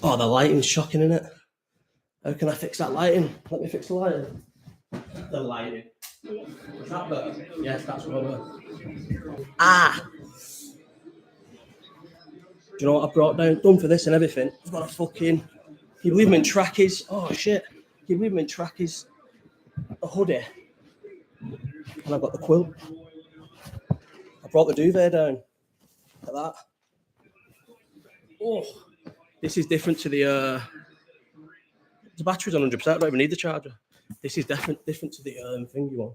Oh, the lighting's shocking, isn't it? How can I fix that lighting? Let me fix the lighting. The lighting. Was that better? Yes, that's better. Ah! Do you know what I brought down? Done for this and everything. I've got a fucking... Can you believe I'm in trackies? Oh, shit. Can you believe I'm in trackies? A hoodie. And I've got the quilt. I brought the duvet down. Look at that. Oh, this is different to the battery's on 100%. I don't even need the charger. This is different to the thing you want.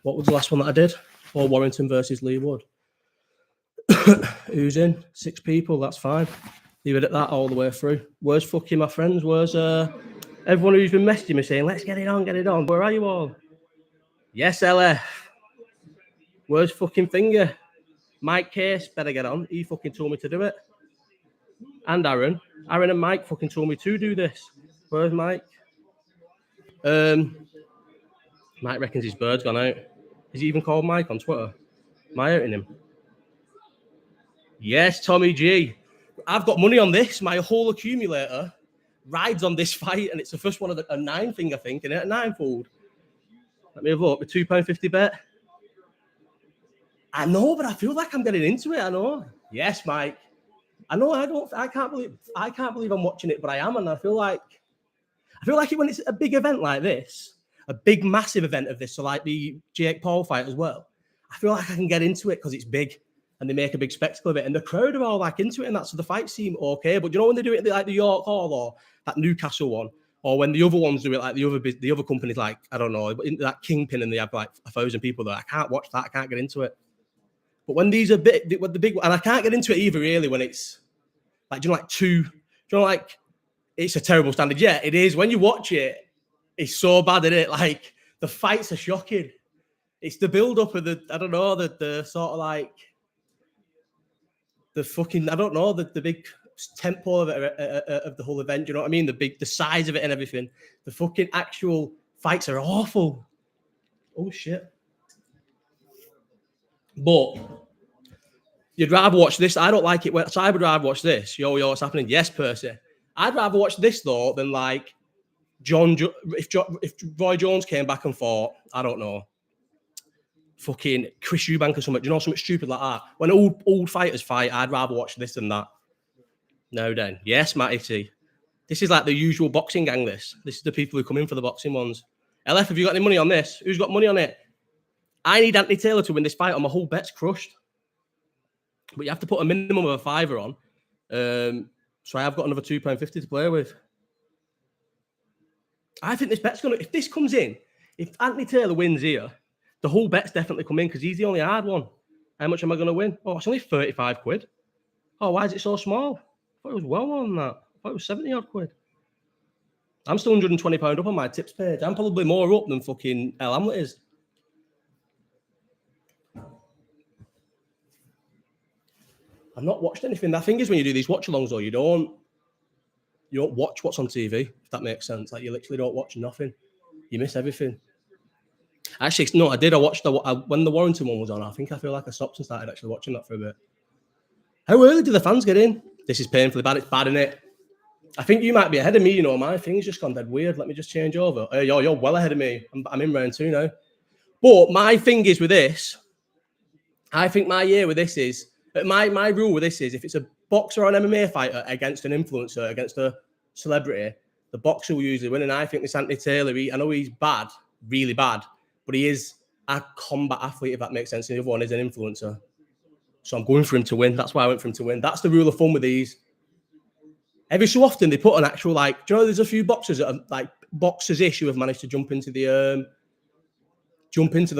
What was the last one that I did? Paul Warrington versus Lee Wood. Who's in? 6 people. That's fine. Leave it at that all the way through. Where's fucking my friends? Where's everyone who's been messaging me saying, let's get it on, get it on. Where are you all? Yes, LF. Where's fucking Finger? Mike Case, better get on. He fucking told me to do it. And Aaron. Aaron and Mike fucking told me to do this. Where's Mike? Mike reckons his bird's gone out. Is he even called Mike on Twitter? Am I outing him? Yes, Tommy G. I've got money on this. My whole accumulator rides on this fight, and it's the first one of a 9 thing, I think, isn't it? A 9-fold. Let me have a look. A £2.50 bet. I know, but I feel like I'm getting into it. I know. Yes, Mike. I know. I can't believe I'm watching it, but I am, and I feel like when it's a big event like this, a big massive event of this, so like the Jake Paul fight as well. I feel like I can get into it because it's big, and they make a big spectacle of it, and the crowd are all like into it, and that's so the fights seem okay. But you know when they do it like the York Hall or that Newcastle one, or when the other ones do it like the other companies, like I don't know, that Kingpin, and they have like 1,000 people there. I can't watch that. I can't get into it. But when these are the big, and I can't get into it either really when it's like, like it's a terrible standard. Yeah, it is. When you watch it, it's so bad at it. Like the fights are shocking. It's the build up of the sort of like the fucking, the big tempo of the whole event. Do you know what I mean? The size of it and everything. The fucking actual fights are awful. Oh shit. But you'd rather watch this. I don't like it. So I would rather watch this. Yo, what's happening? Yes, Percy. I'd rather watch this though than like if Roy Jones came back and fought, I don't know, fucking Chris Eubank or something. Do you know, something stupid like that? When old fighters fight, I'd rather watch this than that. No, then. Yes, Matty T. This is like the usual boxing gang. This is the people who come in for the boxing ones. LF, have you got any money on this? Who's got money on it? I need Anthony Taylor to win this fight, or my whole bet's crushed. But you have to put a minimum of a £5 on. So I have got another £2.50 to play with. I think this bet's going to... If this comes in, if Anthony Taylor wins here, the whole bet's definitely come in because he's the only hard one. How much am I going to win? Oh, it's only 35 quid. Oh, why is it so small? I thought it was well more than that. I thought it was 70 odd quid. I'm still £120 up on my tips page. I'm probably more up than fucking El Hamlet is. I've not watched anything. The thing is, when you do these watch-alongs, though, you don't watch what's on TV, if that makes sense. Like, you literally don't watch nothing. You miss everything. Actually, no, I did. I watched when the Warrington one was on. I feel like I stopped and started actually watching that for a bit. How early do the fans get in? This is painfully bad. It's bad, isn't it? I think you might be ahead of me. You know, my thing's just gone dead weird. Let me just change over. You're well ahead of me. I'm in round 2 now. But my thing is with this, I think my year with this is, my rule with this is, if it's a boxer or an MMA fighter against an influencer, against a celebrity, the boxer will usually win. And I think this Anthony Taylor, I know he's bad, really bad, but he is a combat athlete, if that makes sense. And the other one is an influencer. So I'm going for him to win. That's why I went for him to win. That's the rule of thumb with these. Every so often they put an actual, like, do you know there's a few boxers that are like boxers-ish who have managed to jump into the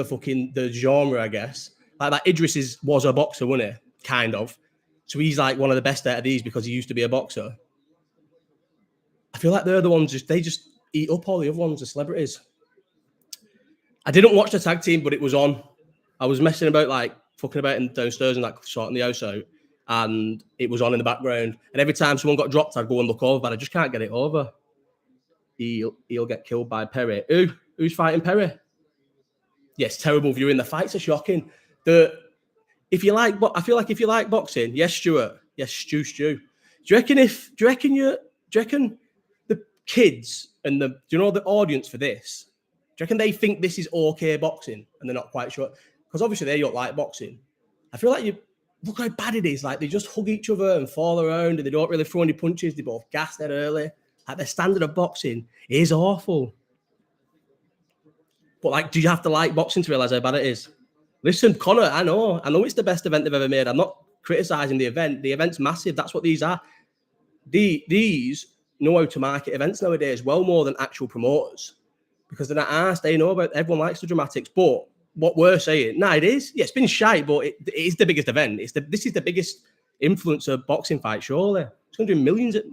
fucking the genre, I guess. Like that Idris was a boxer, wasn't he? Kind of. So he's like one of the best out of these because he used to be a boxer. I feel like they're the ones they just eat up all the other ones, the celebrities. I didn't watch the tag team, but it was on. I was messing about, like fucking about downstairs and like sorting the house out, and it was on in the background. And every time someone got dropped, I'd go and look over, but I just can't get it over. He'll get killed by Perry. Who's fighting Perry? Yes, terrible viewing. The fights are shocking. I feel like if you like boxing, yes, Stuart. Yes, Stu. Do you reckon the kids and do you know the audience for this? Do you reckon they think this is okay boxing and they're not quite sure? Because obviously they don't like boxing. I feel like look how bad it is. Like they just hug each other and fall around and they don't really throw any punches. They both gas dead early. Like their standard of boxing is awful. But like, do you have to like boxing to realize how bad it is? Listen, Connor, I know it's the best event they've ever made. I'm not criticizing the event. The event's massive. That's what these are. These know how to market events nowadays well more than actual promoters because they're not asked. They know about. Everyone likes the dramatics, but what we're saying, it is. Yeah, it's been shite, but it is the biggest event. This is the biggest influencer boxing fight. Surely it's going to do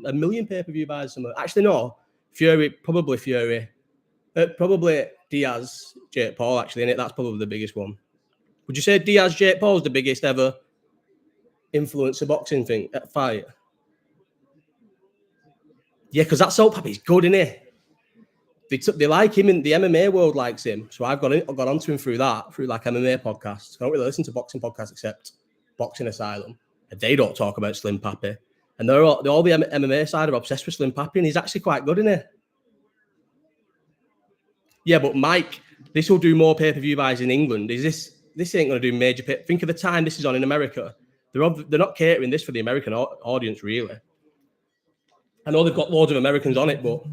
a million pay-per-view buys. Actually, no. Fury. Probably Diaz, Jake Paul. Actually, in it, that's probably the biggest one. Would you say Diaz, Jake Paul is the biggest ever influencer boxing fight? Yeah, because that Salt Pappy's good, isn't he? They like him in the MMA world, likes him. So I've got onto him through like MMA podcasts. I don't really listen to boxing podcasts except Boxing Asylum. And they don't talk about Slim Pappy. And all the MMA side are obsessed with Slim Pappy, and he's actually quite good, isn't he? Yeah, but Mike, this will do more pay-per-view buys in England. This ain't going to do major pay. Think of the time this is on in America. They're not catering this for the American audience, really. I know they've got loads of Americans on it, but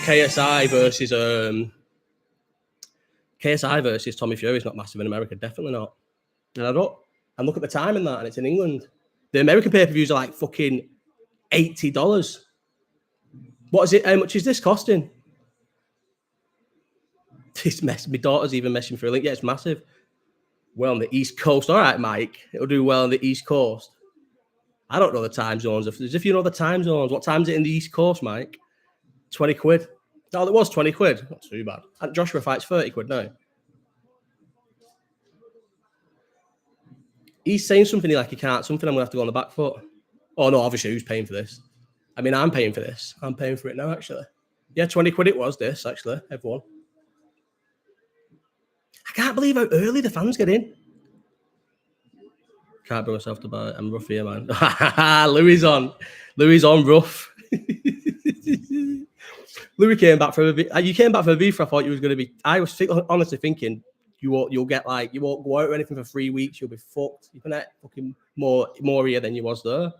KSI versus Tommy Fury is not massive in America. Definitely not. And look at the time in that, and it's in England. The American pay-per-views are like fucking $80. What is it? How much is this costing? My daughter's even messing through a link. Yeah, it's massive. Well, on the East Coast. All right, Mike. It'll do well on the East Coast. I don't know the time zones. If you know the time zones, what time is it in the East Coast, Mike? 20 quid. No, it was 20 quid. Not too bad. And Joshua fights 30 quid now. He's saying something like he can't. Something I'm going to have to go on the back foot. Oh, no, obviously, who's paying for this? I mean, I'm paying for this. I'm paying for it now, actually. Yeah, 20 quid it was, this, actually, everyone. I can't believe how early the fans get in. Can't bring myself to buy it. I'm rough here, man. Louis on rough. Louis came back from a bit. You came back from a beef. I thought you was going to be. I was honestly thinking you won't go out or anything for 3 weeks. You'll be fucked. You're gonna fucking more here than you was there.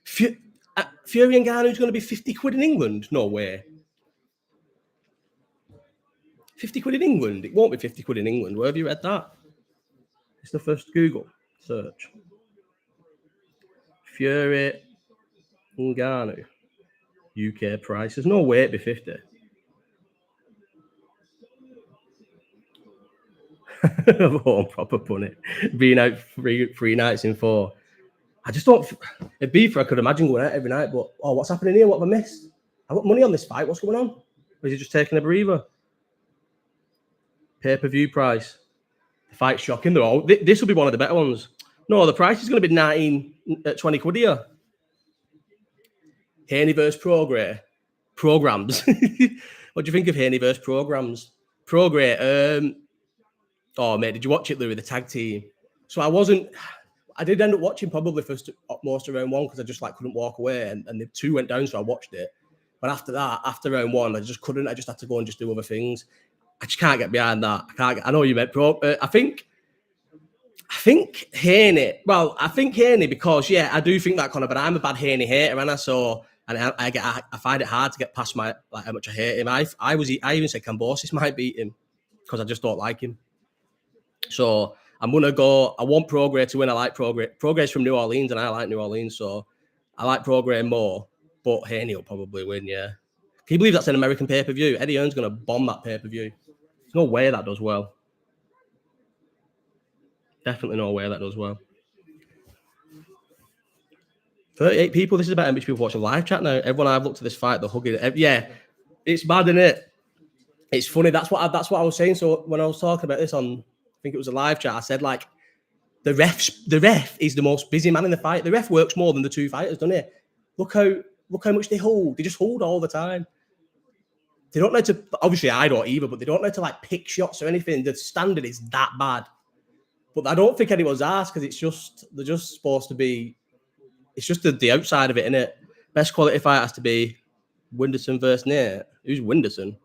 Fury and Ngannou's going to be 50 quid in England? No way. 50 quid in England? It won't be 50 quid in England. Where have you read that? It's the first Google search. Fury Ngannou. UK price. There's no way it'd be 50. Oh, proper punny. Being out three nights in 4. I just don't. It'd be for I could imagine going out every night, but what's happening here? What have I missed? I've got money on this fight. What's going on? Or is he just taking a breather? Pay-per-view price. The fight's shocking. This will be one of the better ones. No, the price is going to be 20 quid here. Haney versus programs. What do you think of Haney versus programs? Oh, mate, did you watch it, Louis? The tag team. So I did end up watching probably most of round 1 because I just couldn't walk away, and the 2 went down, so I watched it. But after that, after round 1, I just couldn't. I just had to go and just do other things. I just can't get behind that. I know you meant I think Haney. Well, I think Haney because I do think that Connor, but I'm a bad Haney hater, and I find it hard to get past how much I hate him. I even said Cambosis might beat him because I just don't like him. So I'm gonna go. I want Prograis to win. I like Prograis. Prograis from New Orleans, and I like New Orleans, so I like Prograis more. But Haney will probably win. Yeah. Can you believe that's an American pay-per-view? Eddie Hearn's gonna bomb that pay-per-view. There's no way that does well. Definitely no way that does well. 38 people. This is about how much people watching live chat now. Everyone I've looked at this fight, they're hugging. Yeah, it's mad, isn't it? It's funny. That's what I was saying. So when I was talking about this on, I think it was a live chat, I said the ref is the most busy man in the fight. The ref works more than the 2 fighters, doesn't he? Look how much they hold. They just hold all the time. They don't know to. Obviously, I don't either, but they don't know to pick shots or anything. The standard is that bad. But I don't think anyone's asked because they're just supposed to be it's just the outside of it, innit? Best quality fight has to be Winderson versus Nate. Who's Winderson?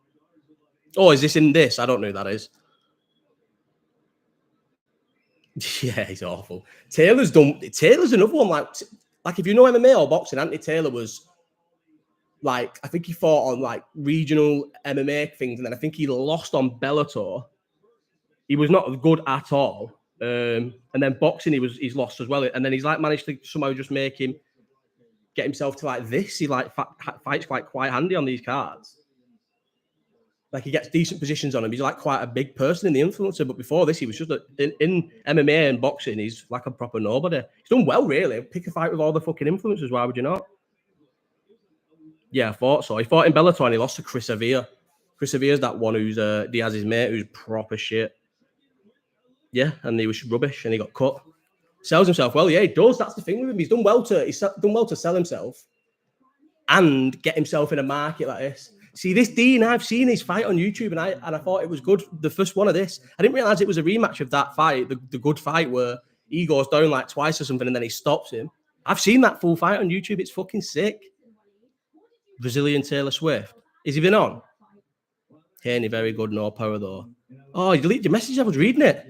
Oh, is this in this? I don't know who that is. Yeah, he's awful. Taylor's another one. Like if you know MMA or boxing, Anthony Taylor was like, I think he fought on like regional MMA things, and then I think he lost on Bellator. He was not good at all. And then boxing, he's lost as well. And then he's like managed to somehow just get himself to like this. He like fights quite handy on these cards. Like he gets decent positions on him. He's like quite a big person in the influencer. But before this, he was just in MMA and boxing. He's like a proper nobody. He's done well, really. Pick a fight with all the fucking influencers. Why would you not? Yeah, I thought so. He fought in Bellator and he lost to Chris Avia. Chris Avia's that one who's Diaz's mate, who's proper shit. Yeah, and he was rubbish and he got cut. Sells himself well. Yeah, he does. That's the thing with him. He's done well to sell himself and get himself in a market like this. See, this Dean, I've seen his fight on YouTube, and I thought it was good. The first one of this, I didn't realize it was a rematch of that fight, the good fight where he goes down like twice or something, and then he stops him. I've seen that full fight on YouTube. It's fucking sick. Brazilian Taylor Swift. Has he been on? Haney, very good. No power though. Oh, you deleted your message. I was reading it.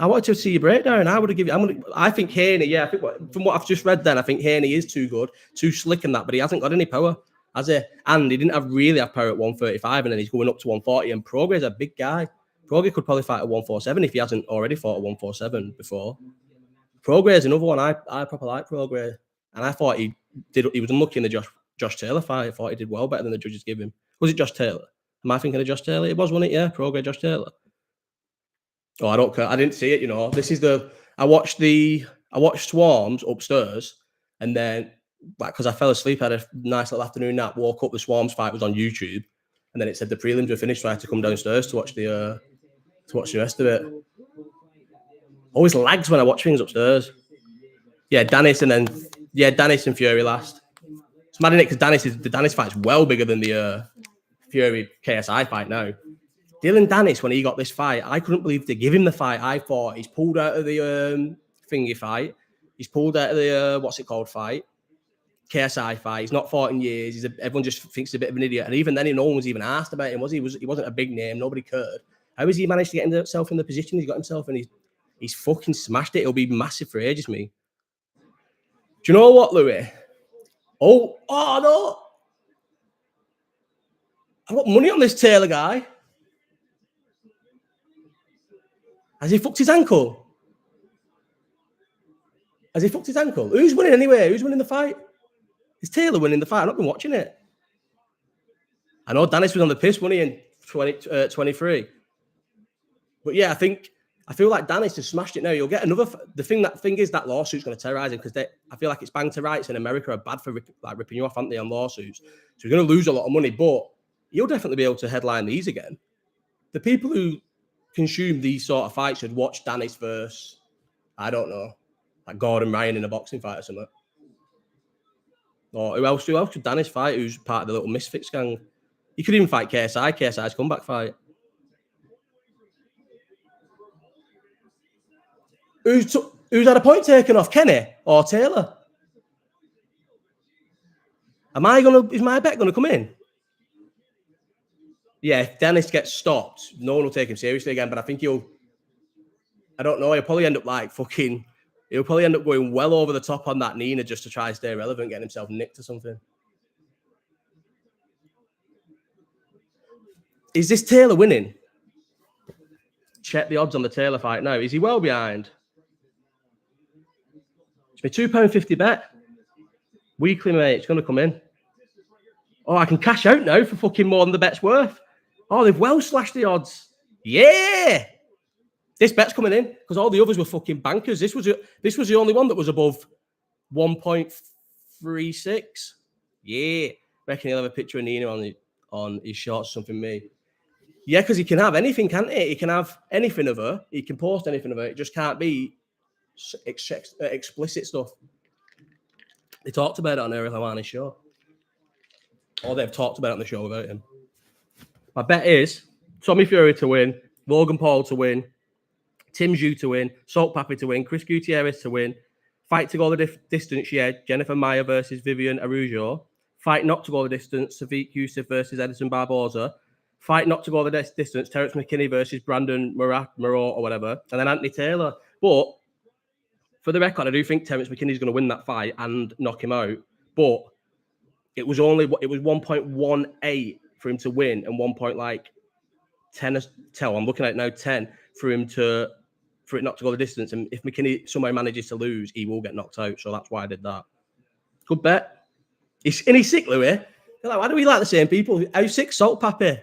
I wanted to see your breakdown. I would have given you. I think Haney. Yeah, I think from what I've just read, then I think Haney is too good, too slick in that, but he hasn't got any power. Has he? And he didn't really have power at 135, and then he's going up to 140. And Progre's a big guy. Progre could probably fight at 147 if he hasn't already fought at 147 before. Progre is another one. I proper like Progre, and I thought he was unlucky in the Josh Taylor fight. I thought he did well, better than the judges give him. Was it Josh Taylor? Am I thinking of Josh Taylor? It was, wasn't it? Yeah, Progre, Josh Taylor. Oh, I don't care. I didn't see it. You know, this is I watched Swarms upstairs, and then. Because I fell asleep, I had a nice little afternoon nap, woke up, the Swarms fight was on YouTube, and then it said the prelims were finished, so I had to come downstairs to watch the rest of it. Always lags when I watch things upstairs. Yeah, Danis and Fury last. It's mad, isn't it? Because the Danis fight's well bigger than the Fury KSI fight now. Dillon Danis, when he got this fight, I couldn't believe they give him the fight. I thought he's pulled out of the thingy fight. He's pulled out of the what's it called fight. KSI fight. He's not fought in years. Everyone just thinks he's a bit of an idiot. And even then, no one was even asked about him. He wasn't a big name. Nobody cared. How has he managed to get himself in the position he's got himself? And he's fucking smashed it. It'll be massive for ages, me. Do you know what, Louis? Oh no! I got money on this Taylor guy. Has he fucked his ankle? Who's winning anyway? Who's winning the fight? Is Taylor winning the fight? I've not been watching it. I know Danis was on the piss, wasn't he, in 2023? But yeah, I feel like Danis has smashed it now. You'll get another. The thing is that lawsuit's going to terrorize him because I feel like it's bang to rights in America are bad for ripping you off, aren't they, on lawsuits? So you're going to lose a lot of money, but you'll definitely be able to headline these again. The people who consume these sort of fights should watch Danis versus, I don't know, like Gordon Ryan in a boxing fight or something. Or who else could Danis fight who's part of the little Misfits gang? He could even fight KSI's comeback fight. Who's had a point taken off, Kenny or Taylor? Is my bet going to come in? Yeah, if Danis gets stopped, no one will take him seriously again, but I think he'll probably end up he'll probably end up going well over the top on that Nina just to try and stay relevant, getting himself nicked or something. Is this Taylor winning? Check the odds on the Taylor fight now. Is he well behind? It's my £2.50 bet. Weekly, mate. It's going to come in. Oh, I can cash out now for fucking more than the bet's worth. Oh, they've well slashed the odds. Yeah! This bet's coming in because all the others were fucking bankers. This was the only one that was above 1.36. Yeah. Reckon he'll have a picture of Nina on his shorts or something, me. Yeah, because he can have anything, can't he? He can have anything of her. He can post anything of her. It just can't be explicit stuff. They talked about it on Ariel Hawani's show. Or they've talked about it on the show without him. My bet is Tommy Fury to win, Logan Paul to win, Tim Zhu to win, Salt Papi to win, Chris Gutierrez to win, Fight to go the distance, yeah. Jennifer Maia versus Vivian Araujo. Fight not to go the distance, Sadiq Youssef versus Edison Barboza. Fight not to go the distance, Terrence McKinney versus Brandon Morat or whatever. And then Anthony Taylor. But for the record, I do think Terrence McKinney's going to win that fight and knock him out. But it was 1.18 for him to win and 10. I'm looking at it now, 10 for it not to go the distance. And if McKinney somehow manages to lose, he will get knocked out. So that's why I did that. Good bet. He's sick, Louis. Like, why do we like the same people? How sick Salt Pappy?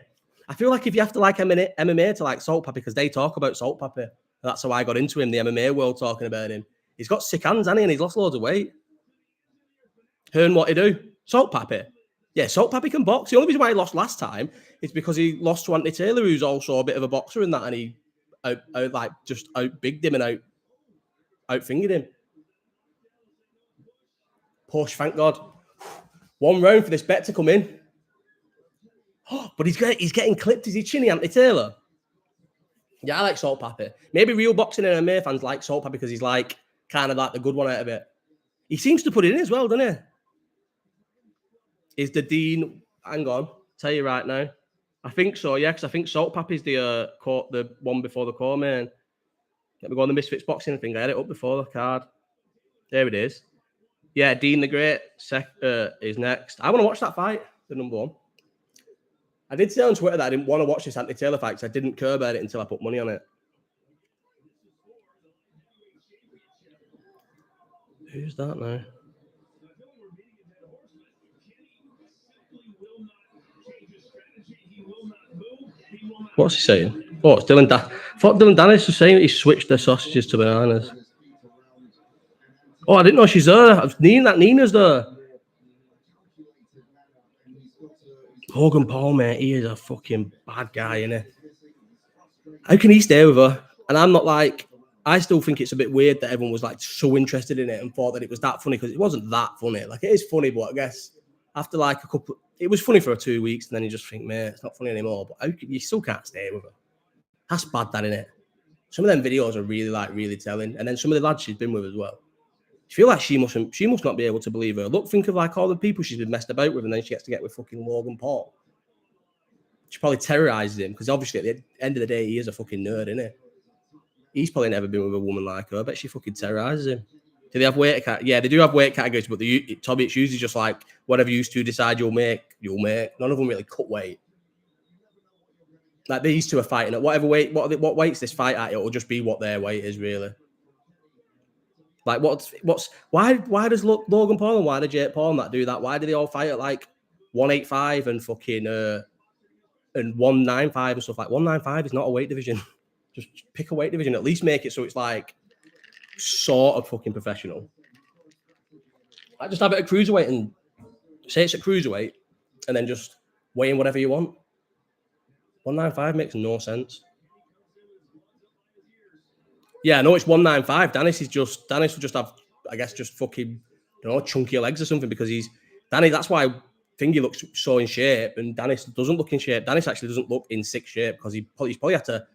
I feel like if you have to like MMA to like Salt Pappy, because they talk about Salt Pappy. That's how I got into him, the MMA world talking about him. He's got sick hands, hasn't he? And he's lost loads of weight. Hearn what he do? Salt Pappy. Yeah, Salt Pappy can box. The only reason why he lost last time is because he lost to Anthony Taylor, who's also a bit of a boxer in that, and he out-bigged him and out-fingered him. Push, thank God. One round for this bet to come in. Oh, but he's getting clipped. Is he chinny, Anthony Taylor? Yeah, I like Salt Pappy. Maybe real boxing and MMA fans like Salt Pappy because he's like kind of like the good one out of it. He seems to put it in as well, doesn't he? Is the Dean? Hang on, tell you right now. I think so, yeah, because I think Salt Pappy's the one before the core man. Let me go on the Misfits boxing thing. I had it up before the card. There it is. Yeah, Dean the Great is next. I want to watch that fight, the number one. I did say on Twitter that I didn't want to watch this Anthony Taylor fight because I didn't care about it until I put money on it. Who's that now? What's he saying? Oh, it's Dillon. I thought Dillon Danis was saying he switched the sausages to bananas. Oh, I didn't know she's there. Nina's there. Logan Paul, mate, he is a fucking bad guy, isn't he? How can he stay with her? And I'm not like, I still think it's a bit weird that everyone was like so interested in it and thought that it was that funny because it wasn't that funny. Like, it is funny, but I guess after like it was funny for 2 weeks and then you just think, mate, it's not funny anymore. But you still can't stay with her. That's bad, that, innit? Some of them videos are really telling. And then some of the lads she's been with as well. I feel like she must not be able to believe her. Look, think of like all the people she's been messed about with, and then she gets to get with fucking Logan Paul. She probably terrorizes him because obviously at the end of the day, he is a fucking nerd, isn't he? He's probably never been with a woman like her. I bet she fucking terrorizes him. Do they have weight? Yeah, they do have weight categories, but Toby, it's usually just like whatever you two decide you'll make. None of them really cut weight. Like these two are fighting at whatever weight. What weight's this fight at? It'll just be what their weight is, really. Like why does Logan Paul and why did Jake Paul and that do that? Why do they all fight at like 185 and fucking and 195 and stuff? Like 195 is not a weight division. Just pick a weight division. At least make it so it's like sort of fucking professional. I just have it at cruiserweight and say it's at cruiserweight and then just weigh in whatever you want. 195 makes no sense. Yeah, no, it's 195. Danis will just have, I guess, just fucking, chunky legs or something because Danny. That's why Thingy looks so in shape and Danis doesn't look in shape. Danis actually doesn't look in sick shape because he's probably had to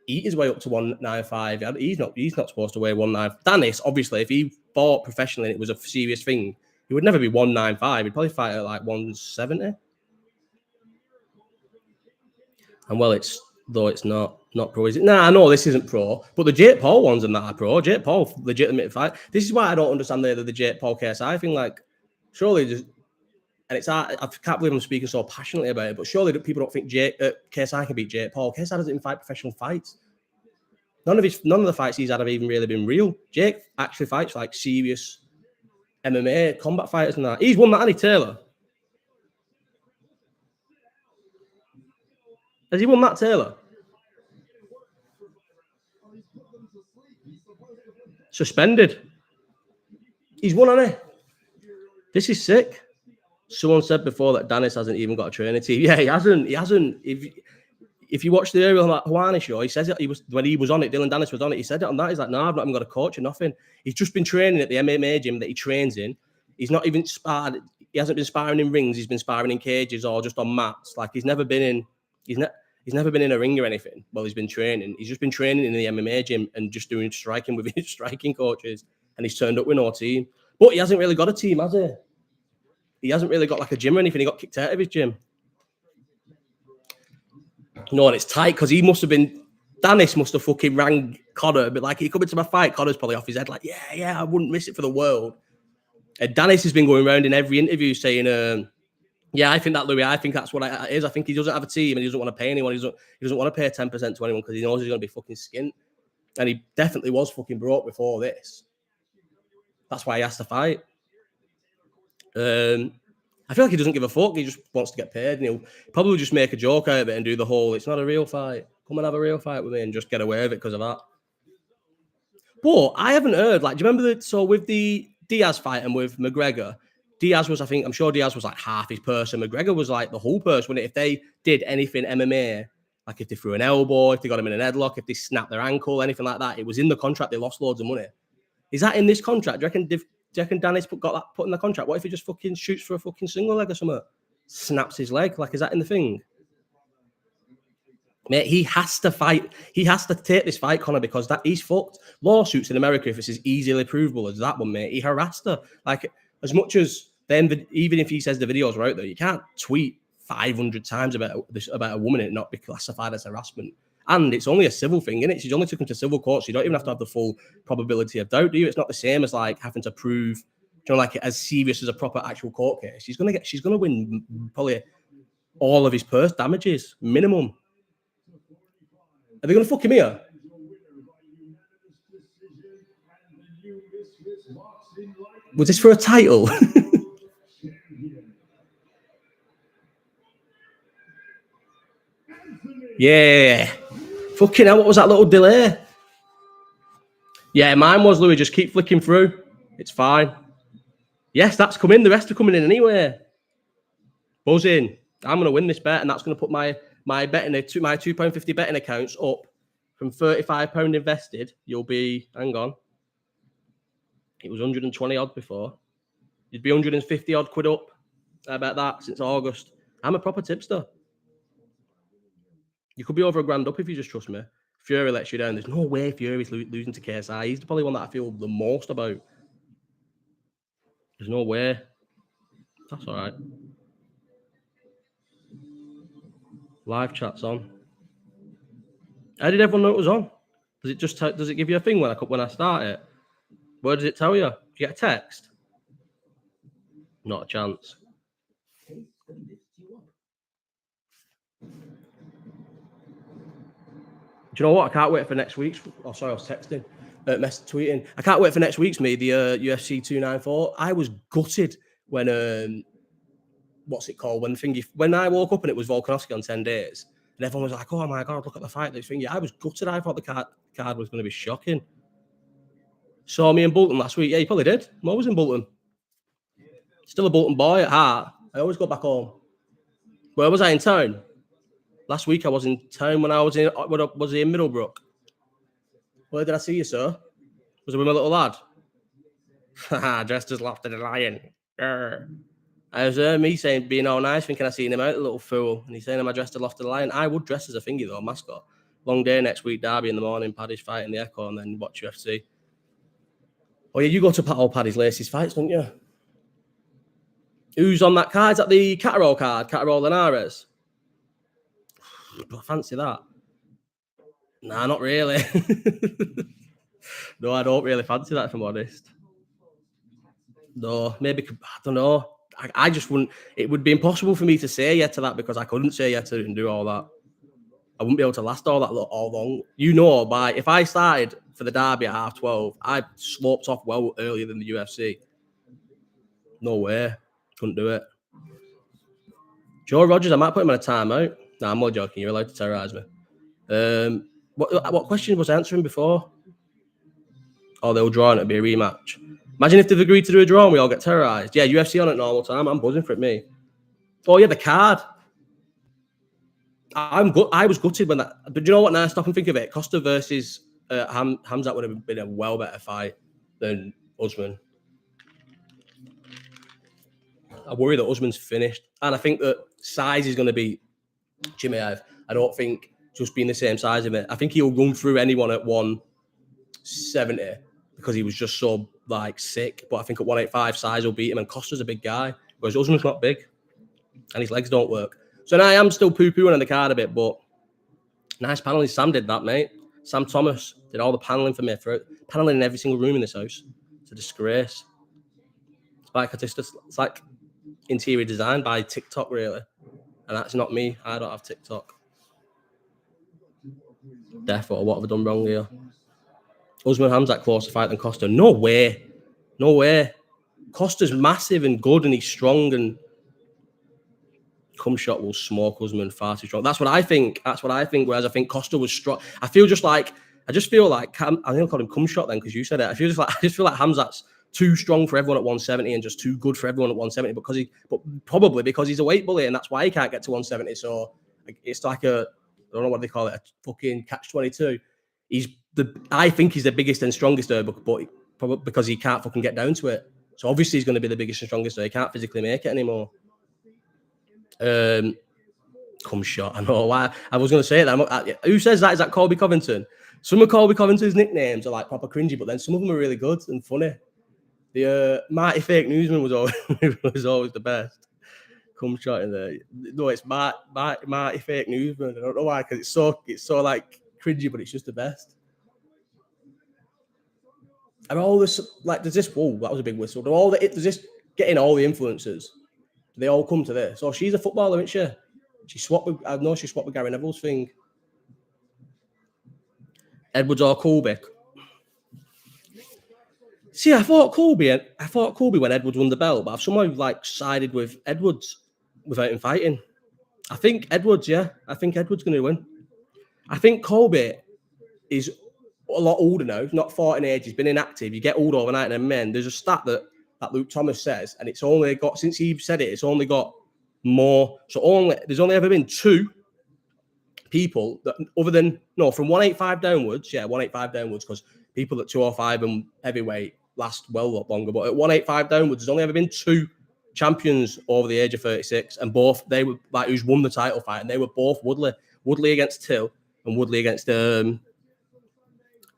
eat his way up to 195. He's not supposed to weigh 195. Danis, obviously, if he fought professionally and it was a serious thing, he would never be 195. He'd probably fight at like 170. And well, it's not pro, is it? Nah, I know this isn't pro, but the Jake Paul ones and that are pro. Jake Paul, legitimate fight. This is why I don't understand the Jake Paul KSI thing. Like, surely just, and it's I can't believe I'm speaking so passionately about it, but surely people don't think KSI can beat Jake Paul. KSI doesn't even fight professional fights. None of the fights he's had have even really been real. Jake actually fights like serious MMA combat fighters and that. He's won that, Anthony Taylor. Has he won that, Taylor? Suspended. He's won, hasn't he? This is sick. Someone said before that Danis hasn't even got a training team. Yeah, he hasn't. If you watch the Ariel Hawani show, he says it. When he was on it, Dillon Danis was on it. He said it on that. He's like, no, I've not even got a coach or nothing. He's just been training at the MMA gym that he trains in. He's not even sparred. He hasn't been sparring in rings. He's been sparring in cages or just on mats. Like he's never been in a ring or anything. Well, he's b's been training. He's just been training in the MMA gym and just doing striking with his striking coaches. and he's turned up with no team. But he hasn't really got a team, has he? He hasn't really got like a gym or anything. He got kicked out of his gym. No, and it's tight because he must have been. Danis must have fucking rang Connor, but like he come into my fight, Connor's probably off his head, like, yeah, I wouldn't miss it for the world. And Danis has been going around in every interview saying, yeah, I think that Louis, I think that's what it is. I think he doesn't have a team and he doesn't want to pay anyone. He doesn't want to pay 10% to anyone because he knows he's going to be fucking skint. And he definitely was fucking broke before this. That's why he has to fight. I feel like he doesn't give a fuck. He just wants to get paid, and he'll probably just make a joke out of it and do the whole, it's not a real fight. Come and have a real fight with me and just get away with it because of that. But I haven't heard, like, do you remember so with the Diaz fight and with McGregor, Diaz was, I'm sure Diaz was like half his person. McGregor was like the whole person, wasn't it? If they did anything MMA, like if they threw an elbow, if they got him in an headlock, if they snapped their ankle, anything like that, it was in the contract. They lost loads of money. Is that in this contract? Do you reckon Danis got that put in the contract? What if he just fucking shoots for a fucking single leg or something? Snaps his leg? Like, is that in the thing? Mate, he has to fight. He has to take this fight, Conor, because that he's fucked. Lawsuits in America, if it's as easily provable as that one, mate, he harassed her. Like, as much as then, even if he says the videos are out there, you can't tweet 500 times about a woman and it not be classified as harassment. And it's only a civil thing, isn't it? She's only took him to civil court, so you don't even have to have the full probability of doubt, do you? It's not the same as like having to prove, you know, like as serious as a proper actual court case. She's gonna win probably all of his purse damages, minimum. Are they gonna fuck him here? Was this for a title? Yeah. Fucking hell, what was that little delay? Yeah, mine was, Louis. Just keep flicking through. It's fine. Yes, that's come in. The rest are coming in anyway. Buzzing. I'm going to win this bet, and that's going to put my betting, my £2.50 betting accounts up from £35 invested. You'll be, hang on. It was 120 odd before. You'd be 150 odd quid up. I bet that since August. I'm a proper tipster. You could be over £1,000 up if you just trust me. Fury lets you down. There's no way Fury's losing to KSI. He's probably one that I feel the most about. There's no way. That's all right. Live chat's on. How did everyone know it was on? Does it give you a thing when I start it? Where does it tell you? Do you get a text? Not a chance. Do you know what? I can't wait for next week's. Oh, sorry, I was texting, tweeting. I can't wait for next week's me, the UFC 294. I was gutted when what's it called? When I woke up and it was Volkanovski on 10 days, and everyone was like, "Oh my god, look at the fight!" This thing. I was gutted. I thought the card was going to be shocking. Saw me in Bolton last week. Yeah, you probably did. I'm always in Bolton. Still a Bolton boy at heart. I always go back home. Where was I in town? Last week I was in town when I was in Middlebrook. Where did I see you, sir? Was it with my little lad? Dressed as Lofted a Lion. I was me saying, being all nice, thinking I seen him out, a little fool. And he's saying, am I dressed as Lofted a Lion? I would dress as a thingy, though, mascot. Long day next week, Derby in the morning, Paddy's fight in the Echo, and then watch UFC. Oh, yeah, you go to all Paddy's Lacey's fights, don't you? Who's on that card? Is that the Catterall card? Catterall Linares? I fancy that. Nah, not really. No, I don't really fancy that, if I'm honest. No, maybe, I don't know. I just wouldn't. It would be impossible for me to say yeah to that because I couldn't say yeah to it and do all that. I wouldn't be able to last all long. You know, if I started for the Derby at 12:30, I sloped off well earlier than the UFC. No way. Couldn't do it. Joe Rogers, I might put him on a timeout. Nah, I'm not joking. You're allowed to terrorise me. What question was I answering before? Oh, they'll draw and it'll be a rematch. Imagine if they've agreed to do a draw and we all get terrorised. Yeah, UFC on at normal time. I'm buzzing for it, me. Oh, yeah, the card. I was gutted when that. But you know what? Now I stop and think of it. Costa versus Hamzat would have been a well better fight than Usman. I worry that Usman's finished, and I think that size is going to be Chimaev. I don't think just being the same size of it. I think he'll run through anyone at 170. because he was just so like sick. But I think at 185, size will beat him, and Costa's a big guy, whereas Usman's not big, and his legs don't work. So now I am still poo-pooing on the card a bit, but nice paneling. Sam did that, mate. Sam Thomas did all the paneling for me, for paneling in every single room in this house. It's a disgrace. It's like interior design by TikTok, really, and that's not me. I don't have TikTok. Therefore, what have I done wrong here? Usman Hamzat closer fight than Costa? No way. No way. Costa's massive and good, and he's strong, and cum shot will smoke Usman far too strong. That's what I think. Whereas I think Costa was strong. I just feel like I think I'll call him cum shot then, because you said it. I just feel like Hamzat's too strong for everyone at 170 and just too good for everyone at 170, but probably because he's a weight bully, and that's why he can't get to 170. So it's like I don't know what they call it, a fucking catch-22. I think he's the biggest and strongest there, but probably because he can't fucking get down to it. So obviously he's going to be the biggest and strongest there. He can't physically make it anymore. Cum shot. I know why. I was going to say that. Who says that? Is that Colby Covington? Some of Colby Covington's nicknames are like proper cringy, but then some of them are really good and funny. The Marty Fake Newsman was always the best. Cum shot in there. No, it's Marty Fake Newsman. I don't know why, because it's so like cringy, but it's just the best. And all this, like, there's this. Whoa, that was a big whistle. Does this getting all the influencers? They all come to this. Oh, she's a footballer, isn't she? I know she swapped with Gary Neville's thing. Edwards or Colby? See, I thought Colby when Edwards won the belt, but I've somehow like sided with Edwards without him fighting. I think Edwards, yeah. I think Edwards going to win. I think Colby is a lot older now, not 40 in age. He's been inactive. You get old overnight, and men. There's a stat that Luke Thomas says, and it's only got, since he said it, it's only got more. So there's only ever been 2 people that, other than, no, from 185 downwards, 185 downwards, because people at 205 and heavyweight last well a lot longer, but at 185 downwards, there's only ever been 2 champions over the age of 36, and both, they were like, who's won the title fight, and they were both Woodley against Till, and Woodley against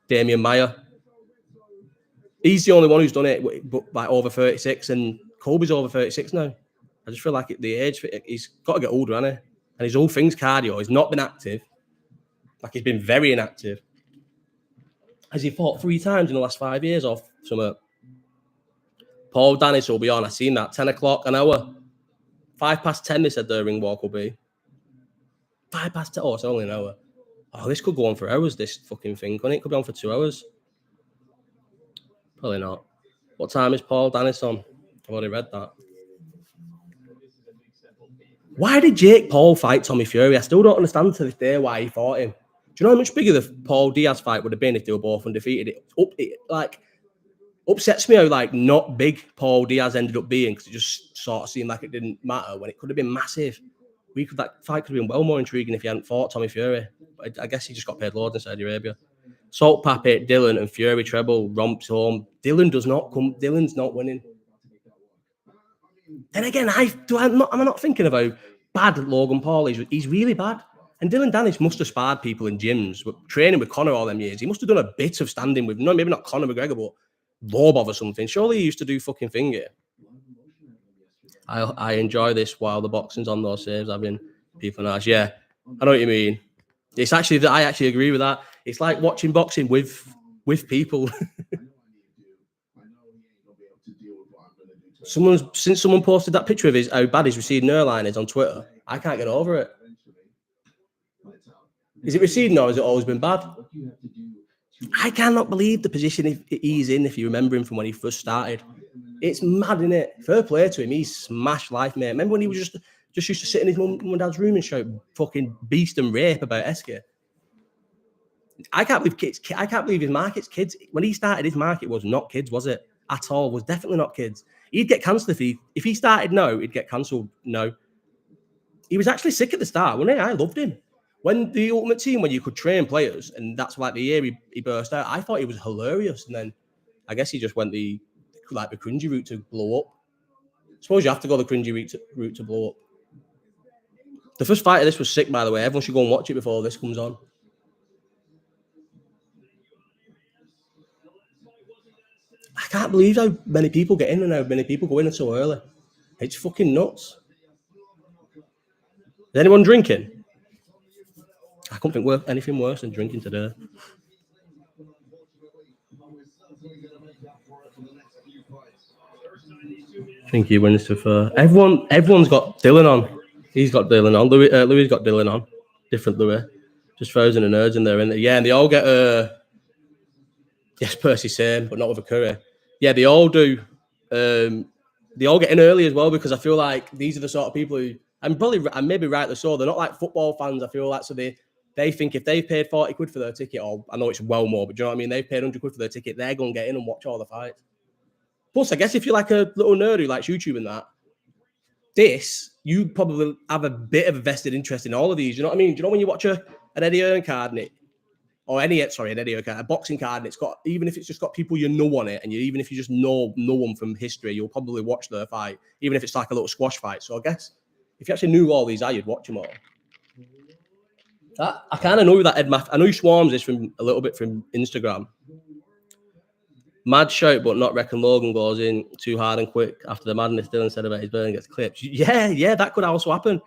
Damian Maia. He's the only one who's done it, but like over 36, and Colby's over 36 now. I just feel like at the age, he's got to get older, hasn't he? And his whole thing's cardio. He's not been active. Like, he's been very inactive. Has he fought 3 times in the last 5 years or something? Paul Danis will be on. I seen that. 10 o'clock, an hour. 10:05, they said the ring walk will be. 10:05. Oh, it's only an hour. Oh, this could go on for hours, this fucking thing, couldn't it? It could be on for 2 hours. Probably not. What time is Paul Danis on? I've already read that. Why did Jake Paul fight Tommy Fury? I still don't understand to this day why he fought him. Do you know how much bigger the Paul Diaz fight would have been if they were both undefeated? It upsets me how like not big Paul Diaz ended up being, because it just sort of seemed like it didn't matter when it could have been massive. That fight could have been well more intriguing if he hadn't fought Tommy Fury. But I guess he just got paid loads in Saudi Arabia. Salt Pappy, Dillon, and Fury treble romps home. Dillon's not winning. Then again, am I not thinking of how bad Logan Paul is? He's really bad. And Dillon Danis must have sparred people in gyms, training with Conor all them years. He must have done a bit of standing with, no, maybe not Conor McGregor, but Lobov or something. Surely he used to do fucking finger. I enjoy this while the boxing's on those saves. I've been people nice. Yeah, I know what you mean. It's actually that I actually agree with that. It's like watching boxing with people. Since someone posted that picture of how bad his receding hairline is on Twitter, I can't get over it. Is it receding or has it always been bad? I cannot believe the position he's in, if you remember him from when he first started. It's mad, isn't it? Fair play to him. He's smashed life, mate. Remember when he was just used to sit in his mum and dad's room and shout fucking beast and rape about Eske? I can't believe his market's kids. When he started, his market was not kids, was it? At all. Was definitely not kids. He'd get cancelled if he started now, he'd get cancelled now. He was actually sick at the start, wasn't he? I loved him. When the Ultimate Team, when you could train players, and that's like the year he burst out, I thought he was hilarious. And then I guess he just went the cringy route to blow up. I suppose you have to go the cringy route to blow up. The first fight of this was sick, by the way. Everyone should go and watch it before this comes on. can't believe how many people get in and how many people go in so early. It's fucking nuts. Is anyone drinking? I couldn't think anything worse than drinking today. I think he wins to fair. Everyone's got Dillon on. He's got Dillon on. Louis got Dillon on. Different Louis. Just frozen and nerds in there, isn't it? Yeah, and they all get yes, Percy same, but not with a Curry. Yeah, they all do. They all get in early as well because I feel like these are the sort of people who, and maybe rightly so, they're not like football fans. I feel like so they think if they've paid 40 quid for their ticket, or I know it's well more, but do you know what I mean? They've paid 100 quid for their ticket, they're going to get in and watch all the fights. Plus, I guess if you're like a little nerd who likes YouTube and that, you probably have a bit of a vested interest in all of these. You know what I mean? Do you know when you watch an Eddie Hearn card and an Eddie Hearn card, a boxing card, and it's got, even if it's just got people you know on it, and even if you just know them from history, you'll probably watch their fight, even if it's like a little squash fight. So I guess if you actually knew all these are, you'd watch them all. I kind of know that Ed Math. I know he swarms this from a little bit from Instagram. Mad shout, but not reckon Logan goes in too hard and quick after the madness Dillon said about his burn gets clipped. Yeah, that could also happen.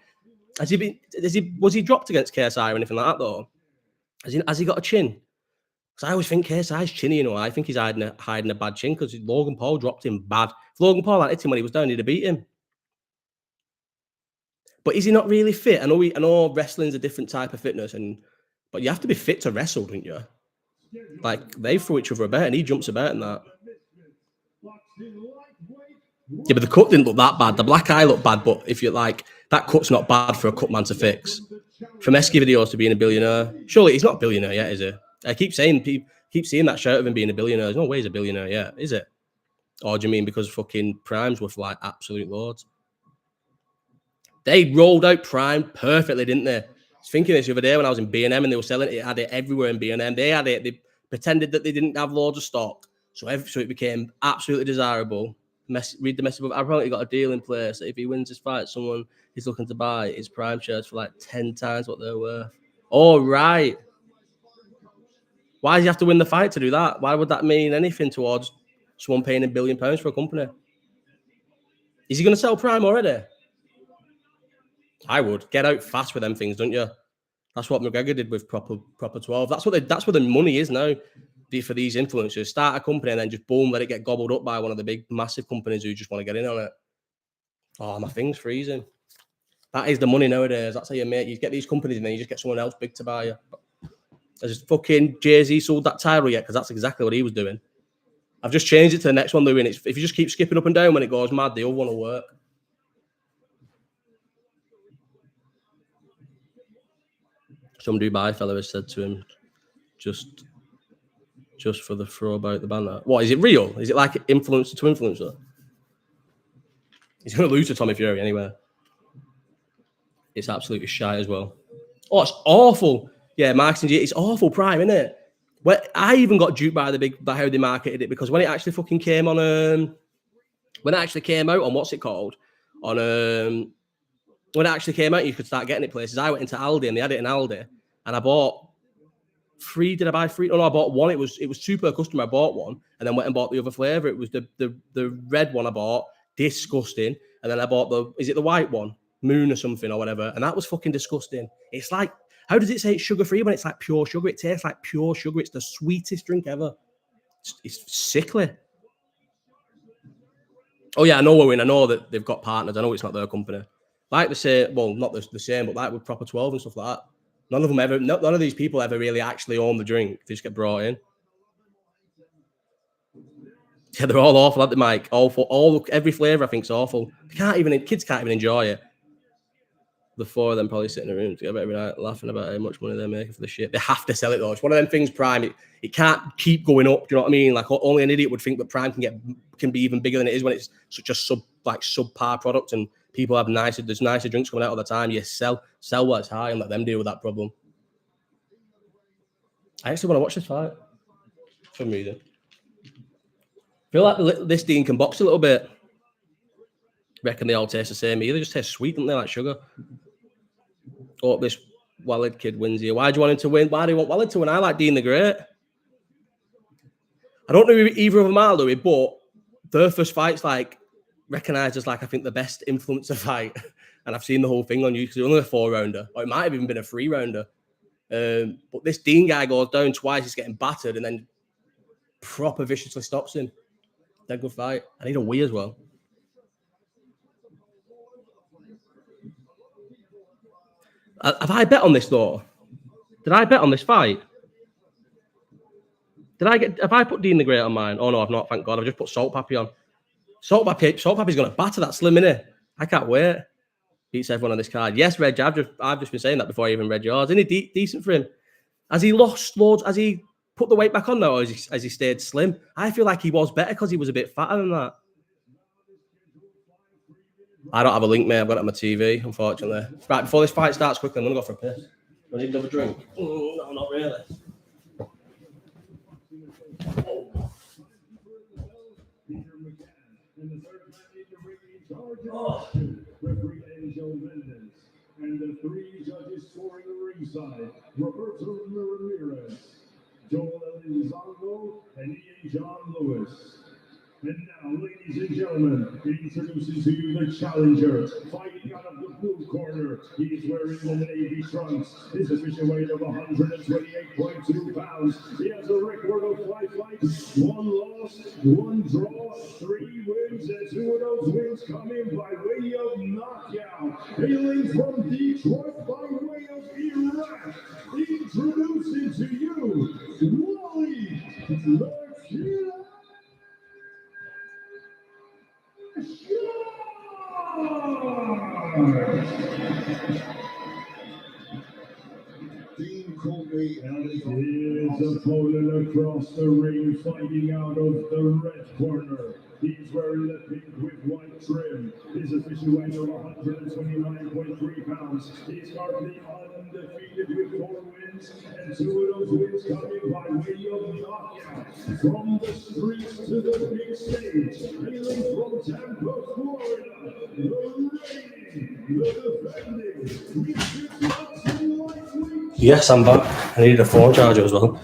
Was he dropped against KSI or anything like that though? Has he got a chin? Because I always think KSI's chinny, you know. I think he's hiding a bad chin because Logan Paul dropped him bad. If Logan Paul had hit him when he was down, he'd have beat him. But is he not really fit? I know wrestling's a different type of fitness, but you have to be fit to wrestle, don't you? Like, they throw each other about and he jumps about and that. Yeah, but the cut didn't look that bad. The black eye looked bad, but if you're like, that cut's not bad for a cut man to fix. From Esky videos to being a billionaire, surely he's not a billionaire yet, is he? I keep seeing that shout of him being a billionaire. There's no way he's a billionaire yet, is it? Or do you mean because fucking Prime's worth like absolute loads? They rolled out Prime perfectly, didn't they? I was thinking this the other day when I was in B&M and they were selling it. Had it everywhere in B&M. They had it. They pretended that they didn't have loads of stock, so it became absolutely desirable. Read the message above. I've probably got a deal in place that if he wins this fight, someone is looking to buy his Prime shares for like 10 times what they're worth. Oh, right. Why does he have to win the fight to do that? Why would that mean anything towards someone paying £1 billion for a company? Is he going to sell Prime already? I would. Get out fast with them things, don't you? That's what McGregor did with proper 12. That's where the money is now for these influencers. Start a company and then just boom, let it get gobbled up by one of the big massive companies who just want to get in on it. Oh, my thing's freezing. That is the money nowadays. That's how you make. You get these companies and then you just get someone else big to buy you. Has fucking Jay-Z sold that title yet? Because that's exactly what he was doing. I've just changed it to the next one, Louis. And if you just keep skipping up and down when it goes mad, the other one will work. Some Dubai fella has said to him, just for the throw about the banner. What, is it real? Is it like influencer to influencer? He's going to lose to Tommy Fury anyway. It's absolutely shy as well. Oh, it's awful. Yeah, marketing, it's awful Prime, isn't it? Well, I even got duped by how they marketed it, because when it actually fucking came on, when it actually came out on what's it called? On when it actually came out, you could start getting it places. I went into Aldi and they had it in Aldi, and I bought 3. Did I buy 3? Oh no, I bought 1. It was 2 per customer. I bought 1 and then went and bought the other flavour. It was the red one I bought, disgusting. And then I bought the white one, Moon or something or whatever, and that was fucking disgusting. It's like, how does it say it's sugar-free when it's like pure sugar? It tastes like pure sugar. It's the sweetest drink ever. It's sickly. Oh yeah, I know Owen. I know that they've got partners. I know it's not their company. Like the same, well, not the same, but like with Proper 12 and stuff like that. None of these people ever really actually own the drink. They just get brought in. Yeah, they're all awful, aren't they, Mike? Awful. Every flavour I think is awful. Kids can't even enjoy it. The 4 of them probably sit in a room together every night laughing about how much money they're making for the shit. They have to sell it though. It's one of them things, Prime. It can't keep going up. Do you know what I mean? Like, only an idiot would think that Prime can be even bigger than it is when it's such a subpar product and people have there's nicer drinks coming out all the time. You sell what's high and let them deal with that problem. I actually want to watch this fight for some reason. I feel like this Dean can box a little bit. Reckon they all taste the same. They just taste sweet, don't they, like sugar? Oh, this Walid kid wins here. Why do you want him to win? Why do you want Walid to win? I like Dean the Great. I don't know who either of them are, Louis, but their first fight's like recognised as like I think the best influencer fight, and I've seen the whole thing on YouTube. It's only a 4-rounder, or it might have even been a 3-rounder. But this Dean guy goes down twice, he's getting battered, and then proper viciously stops him. Dead good fight. I need a wee as well. Have I bet on this though? Did I bet on this fight? Have I put Dean the Great on mine? Oh no, I've not, thank God. I've just put Salt Pappy on. Salt Pappy's gonna batter that Slim, innit? I can't wait. Beats everyone on this card. Yes, Reg, I've just been saying that before I even read yours. Isn't he decent for him? Has he lost loads? Has he put the weight back on though, or has he stayed slim? I feel like he was better because he was a bit fatter than that. I don't have a link, mate. I've got it on my TV, unfortunately. Right, before this fight starts quickly, I'm going to go for a piss. Do I need another drink? No, not really. Oh. And the 3 judges scoring ringside, Roberto Ramirez, Joel Elizondo, and Ian John Lewis. And now, ladies and gentlemen, introducing to you the challenger, fighting out of the blue corner. He is wearing the navy trunks. His official weight of 128.2 pounds. He has a record of 5 fights, 1 loss, 1 draw, 3 wins, and 2 of those wins coming by way of knockout. Hailing from Detroit by way of Iraq, introducing to you, Wally Lakina. Dean Colby and his opponent across the ring, fighting out of the red corner. He's wearing the pink with white trim. His official weight of 129.3 pounds. He's currently undefeated with 4 wins, and 2 of those wins coming by way of knockout. From the streets to the big stage, hailing from Tampa, Florida, the reigning, the defending, Mr. Johnson Lightweight. Yes, I'm back. I needed a phone charger as well.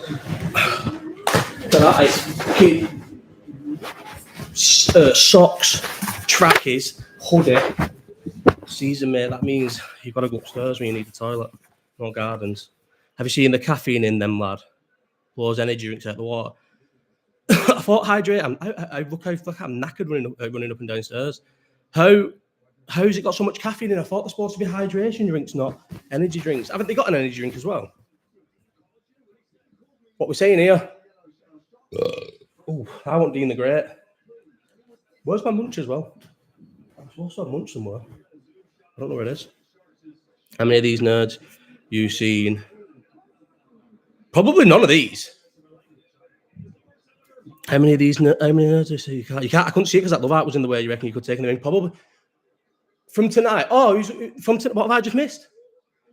Socks, trackies, hoodie, season, mate. That means you've got to go upstairs when you need the toilet. No gardens. Have you seen the caffeine in them, lad? Blows energy drinks out the water. I thought hydrate. I look how I'm knackered running up and downstairs. How's it got so much caffeine in? I thought they're supposed to be hydration drinks, not energy drinks. Haven't they got an energy drink as well? What we're saying here? Oh, I want Dean the Great. Where's my munch as well? I'm supposed to have munch somewhere. I don't know where it is. How many of these nerds you seen? Probably none of these. How many nerds you see? You can't. I couldn't see it because that love art was in the way. You reckon you could take anything? Probably. From tonight. Oh, what have I just missed?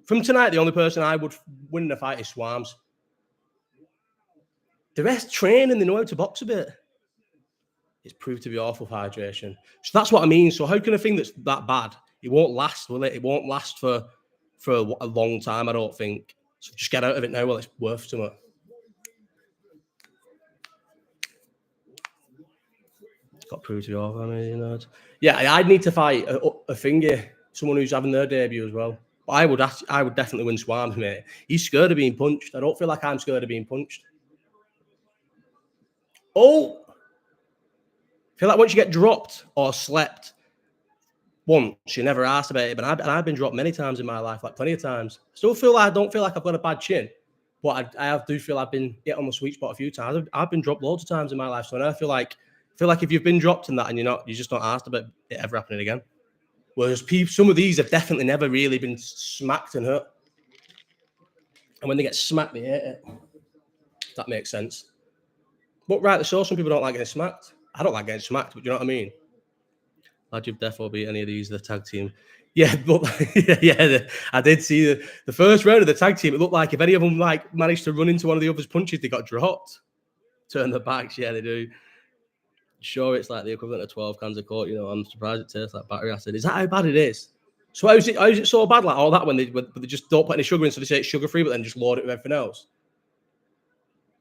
From tonight, the only person I would win in a fight is Swarms. The rest train and they know how to box a bit. It's proved to be awful for hydration. So that's what I mean. So how can a thing that's that bad, it won't last, will it? It won't last for a long time, I don't think. So just get out of it now while it's worth something. It's got proved to be awful, you know. Yeah, I'd need to fight a thingy, someone who's having their debut as well. But I would definitely win Swarms, mate. He's scared of being punched. I don't feel like I'm scared of being punched. Oh! I feel like once you get dropped or slept once, you never asked about it. But I've been dropped many times in my life, like plenty of times. Still I don't feel like I've got a bad chin, but I do feel I've been hit on the sweet spot a few times. I've been dropped loads of times in my life, so now I feel like if you've been dropped in that and you just not asked about it ever happening again. Whereas some of these have definitely never really been smacked and hurt, and when they get smacked, they hate it. If that makes sense. But rightly so, some people don't like getting smacked. I don't like getting smacked, but you know what I mean? Glad you've definitely beat any of these, the tag team. Yeah, but I did see the first round of the tag team. It looked like if any of them managed to run into one of the other's punches, they got dropped. Turn their backs, yeah, they do. Sure, it's like the equivalent of 12 cans of Coke. You know, I'm surprised it tastes like battery acid. Is that how bad it is? So how is it so bad like all that when they just don't put any sugar in, so they say it's sugar-free, but then just load it with everything else?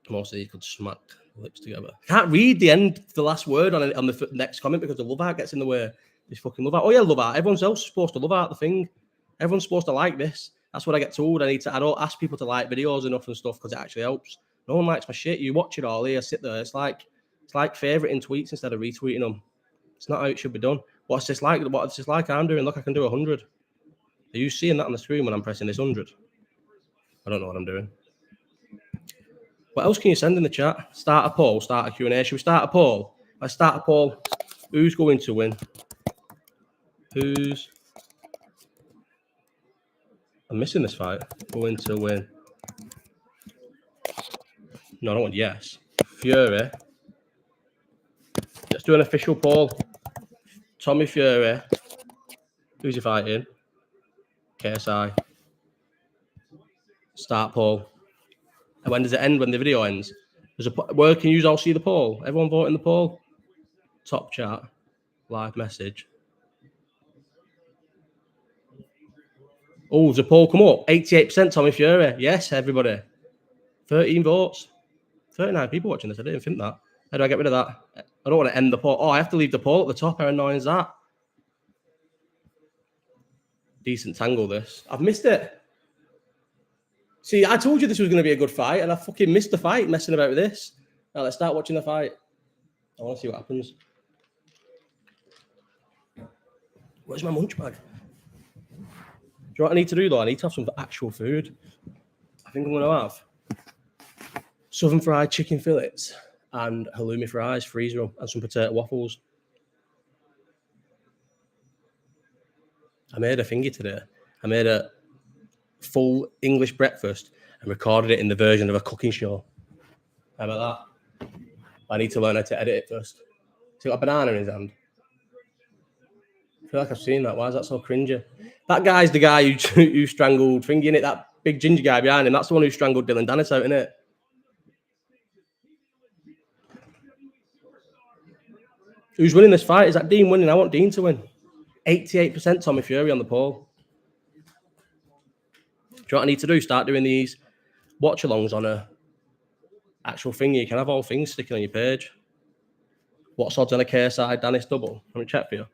Mostly you could smack Lips together. Can't read the end, the last word on the next comment because the love art gets in the way. This fucking love art. Oh yeah, love art. Everyone else is supposed to love art the thing. Everyone's supposed to like this. That's what I get told. I don't ask people to like videos enough and stuff because it actually helps. No one likes my shit. You watch it all here, sit there. It's like favoriting tweets instead of retweeting them. It's not how it should be done. What's this like? What's this like I'm doing? Look, I can do 100. Are you seeing that on the screen when I'm pressing this 100? I don't know what I'm doing. What else can you send in the chat? Start a poll, start a Q&A. Should we start a poll? Let's start a poll. Who's going to win? I'm missing this fight. Going to win. No, I don't want yes. Fury. Let's do an official poll. Tommy Fury. Who's he fighting? KSI. Start poll. And when does it end? When the video ends? Where can you all see the poll? Everyone vote in the poll. Top chat. Live message. Oh, does the poll come up? 88% Tommy Fury. Yes, everybody. 13 votes. 39 people watching this. I didn't think that. How do I get rid of that? I don't want to end the poll. Oh, I have to leave the poll at the top. How annoying is that? Decent tangle, this. I've missed it. See, I told you this was going to be a good fight, and I fucking missed the fight messing about with this. Now, let's start watching the fight. I want to see what happens. Where's my munch bag? Do you know what I need to do, though? I need to have some actual food. I think I'm going to have southern fried chicken fillets and halloumi fries, freezer them, and some potato waffles. I made a thingy today. I made a full English breakfast and recorded it in the version of a cooking show. How about that? I need to learn how to edit it first. He's got a banana in his hand. I feel like I've seen that. Why is that so cringy? That guy's the guy who strangled Thingy, innit? That big ginger guy behind him. That's the one who strangled Dillon Danis out, innit? Who's winning this fight? Is that Dean winning? I want Dean to win. 88% Tommy Fury on the poll. Do you know what I need to do? Start doing these watch-alongs on a actual thing. You can have all things sticking on your page. What's odds on a KSI Danis double? Let me check for you.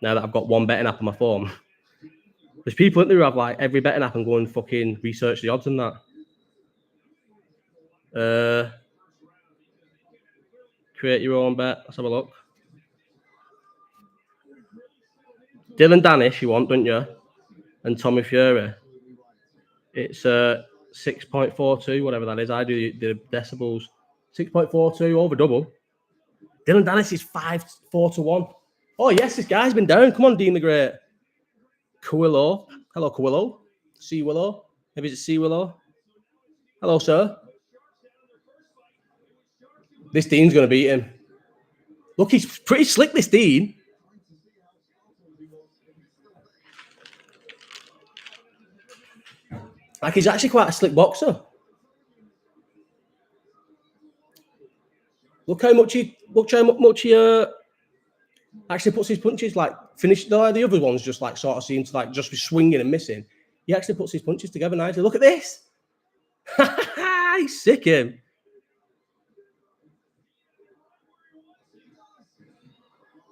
Now that I've got one betting app on my phone. There's people who have like every betting app and go and fucking research the odds and that. Create your own bet. Let's have a look. Dillon Danis, you want, don't you? And Tommy Fury. It's 6.42, whatever that is. I do the decibels. 6.42 over double. Dillon Danis is 5-4-1. Oh, yes, this guy's been down. Come on, Dean the Great. Coelho. Hello, Coelho. C. Willow. Maybe it's C. Willow. Hello, sir. This Dean's going to beat him. Look, he's pretty slick, this Dean. Like, he's actually quite a slick boxer. Look how much he actually puts his punches, like, finish. The other ones just, like, sort of seem to, like, just be swinging and missing. He actually puts his punches together nicely. Look at this. He's sick, him.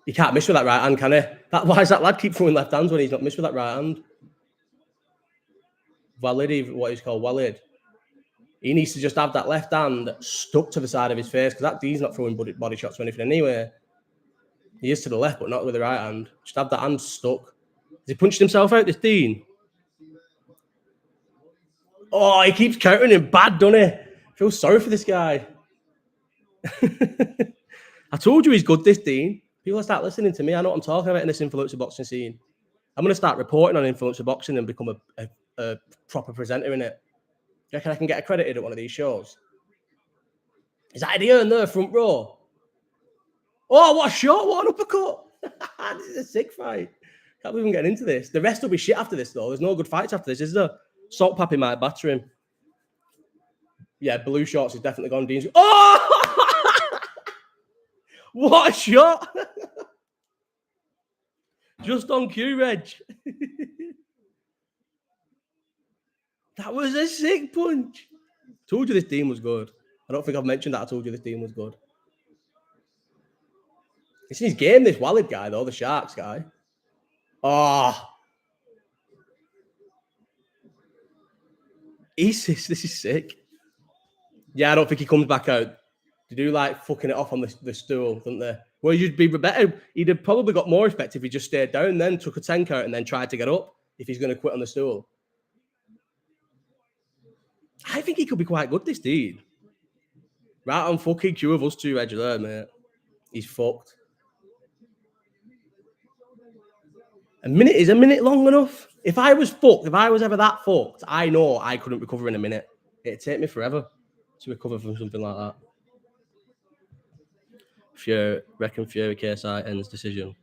He can't miss with that right hand, can he? Why does that lad keep throwing left hands when he's not missed with that right hand? Walid, what he's called, Walid. He needs to just have that left hand stuck to the side of his face because that D's not throwing body shots or anything anyway. He is to the left, but not with the right hand. Just have that hand stuck. Has he punched himself out, this Dean? Oh, he keeps countering him. Bad, doesn't he? I feel sorry for this guy. I told you he's good, this Dean. People start listening to me. I know what I'm talking about in this influencer boxing scene. I'm going to start reporting on influencer boxing and become a proper presenter in it. Do you reckon I can get accredited at one of these shows? Is that Eddie Earn there, front row? Oh, what a shot. What an uppercut. This is a sick fight. Can't believe I'm getting into this. The rest will be shit after this, though. There's no good fights after this, is there? Salt Pappy might batter him. Yeah, blue shorts is definitely gone. Dean's. Oh! What a shot. Just on cue, Reg. That was a sick punch. Told you this Dean was good. I don't think I've mentioned that. I told you this Dean was good. It's in his game, this Walid guy, though, the Sharks guy. Oh. This is sick. Yeah, I don't think he comes back out. They do like fucking it off on the stool, don't they? Well, you'd be better. He'd have probably got more respect if he just stayed down, then took a 10 count, and then tried to get up if he's going to quit on the stool. I think he could be quite good, this dude. Right on fucking cue of us two edge there, mate. He's fucked. A minute long enough? If I was fucked, if I was ever that fucked, I know I couldn't recover in a minute. It'd take me forever to recover from something like that. Fury, reckon Fury KSI ends decision.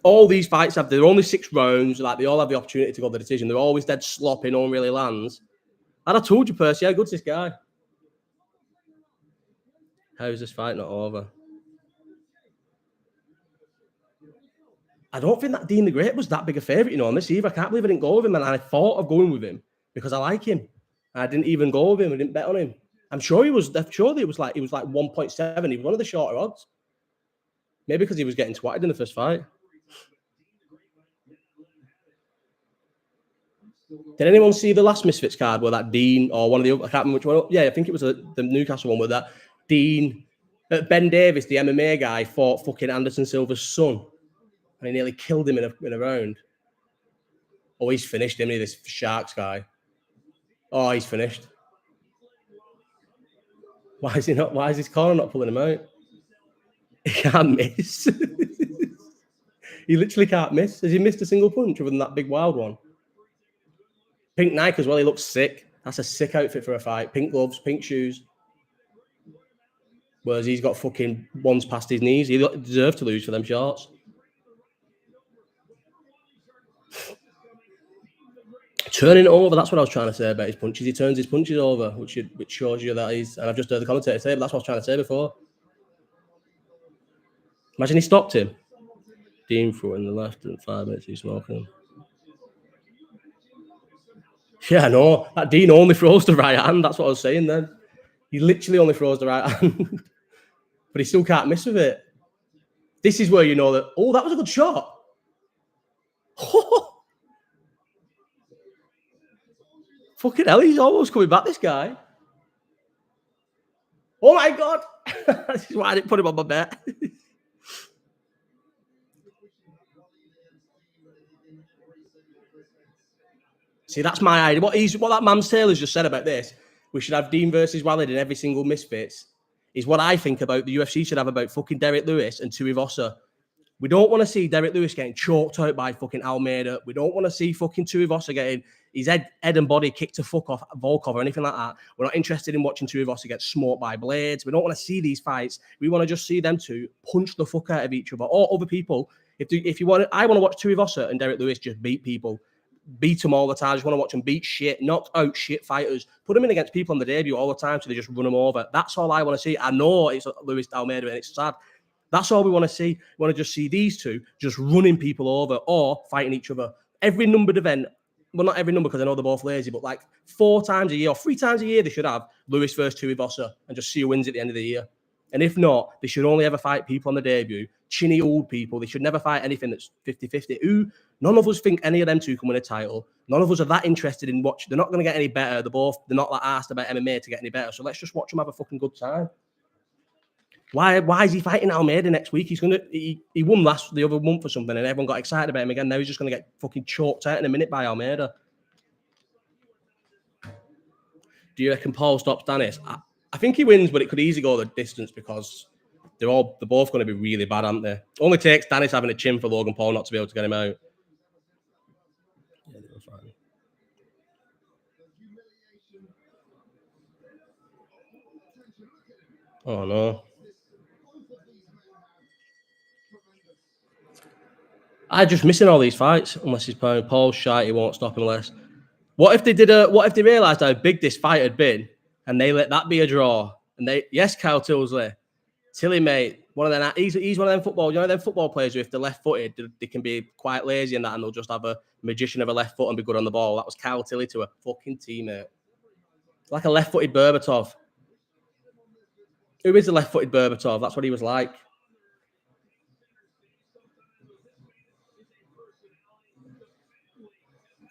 All these fights they're only 6 rounds. Like they all have the opportunity to go the decision. They're always dead sloppy, no one really lands. And I told you, Percy, how good's this guy? How is this fight not over? I don't think that Dean the Great was that big a favourite, on this either. I can't believe I didn't go with him, and I thought of going with him because I like him. I didn't even go with him. I didn't bet on him. I'm sure he was. I'm sure he was like 1.7. He was one of the shorter odds. Maybe because he was getting twatted in the first fight. Did anyone see the last Misfits card where that Dean or one of the other, I can't remember which one. Yeah, I think it was the Newcastle one where that Dean, Ben Davis, the MMA guy, fought fucking Anderson Silva's son. And he nearly killed him in a round. Oh, he's finished, isn't he, this Sharks guy? Oh, he's finished. Why is his corner not pulling him out? He can't miss. He literally can't miss. Has he missed a single punch other than that big wild one? Pink Nike as well. He looks sick. That's a sick outfit for a fight. Pink gloves, pink shoes. Whereas he's got fucking ones past his knees. He deserved to lose for them shorts. Turning over, that's what I was trying to say about his punches. He turns his punches over, which shows you that he's... And I've just heard the commentator say, but that's what I was trying to say before. Imagine he stopped him. Dean threw in the left and 5 minutes he's smoking. Yeah, I know. That Dean only throws the right hand. That's what I was saying then. He literally only throws the right hand. But he still can't miss with it. This is where you know that... Oh, that was a good shot. Fucking hell, he's almost coming back, this guy. Oh my God. This is why I didn't put him on my bet. See, that's my idea. What that Mams Taylor's just said about this, we should have Dean versus Walid in every single Misfits, is what I think about the UFC should have about fucking Derek Lewis and Tuivasa. We don't want to see Derek Lewis getting choked out by fucking Almeida. We don't want to see fucking Tuivasa getting his head and body kicked to fuck off Volkov or anything like that. We're not interested in watching Tuivasa get smoked by blades. We don't want to see these fights. We want to just see them two punch the fuck out of each other or other people. If you want, I want to watch Tuivasa and Derek Lewis just beat people. Beat them all the time. I just want to watch them beat shit, knock out shit fighters. Put them in against people on the debut all the time so they just run them over. That's all I want to see. I know it's Lewis Almeida and it's sad. That's all we want to see. We want to just see these two just running people over or fighting each other. Every numbered event, well, not every number because I know they're both lazy, but like 4 times a year or 3 times a year they should have Lewis versus Tuivasa and just see who wins at the end of the year. And if not, they should only ever fight people on the debut, chinny old people. They should never fight anything that's 50-50. None of us think any of them two can win a title. None of us are that interested in watching. They're not going to get any better. They're not that asked about MMA to get any better. So let's just watch them have a fucking good time. Why is he fighting Almeida next week? He won the other month or something and everyone got excited about him again. Now he's just going to get fucking choked out in a minute by Almeida. Do you reckon Paul stops Danis? I think he wins, but it could easily go the distance because they're both going to be really bad, aren't they? Only takes Danis having a chin for Logan Paul not to be able to get him out. Yeah, they were fine. Oh no. I'm just missing all these fights unless he's playing Paul shite. He won't stop him unless. What if they realised how big this fight had been and they let that be a draw? And Kyle Tilsley, Tilly, mate, one of them. He's one of them football. You know them football players who, if they're left-footed, they can be quite lazy and that, and they'll just have a magician of a left foot and be good on the ball. That was Kyle Tilly to a fucking teammate. Like a left-footed Berbatov. Who is the left-footed Berbatov? That's what he was like.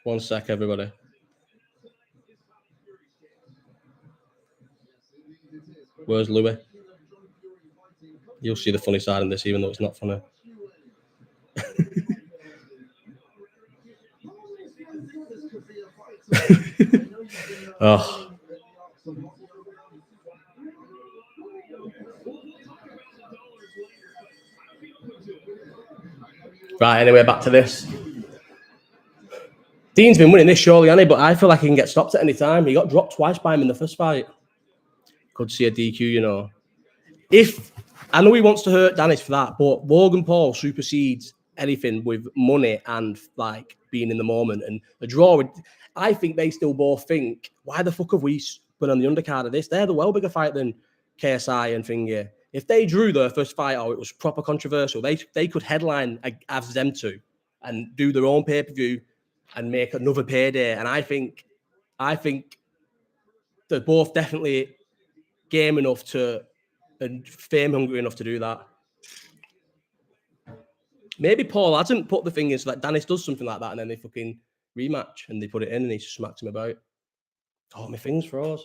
One sec, everybody. Where's Louis? You'll see the funny side in this, even though it's not funny. Oh. Right, anyway, back to this. Dean's been winning this surely, hasn't he? But I feel like he can get stopped at any time. He got dropped twice by him in the first fight. Could see a DQ, you know. If I know he wants to hurt Danis for that, but Logan Paul supersedes anything with money and like being in the moment. And a draw, I think they still both think, why the fuck have we been on the undercard of this? They're the well bigger fight than KSI and Finger. If they drew their first fight, or it was proper controversial, they could headline as them two and do their own pay-per-view and make another payday. And I think they're both definitely game enough to and fame hungry enough to do that. Maybe Paul hasn't put the thing in so that Danis does something like that and then they fucking rematch and they put it in and he just smacks him about. Oh, my thing's froze.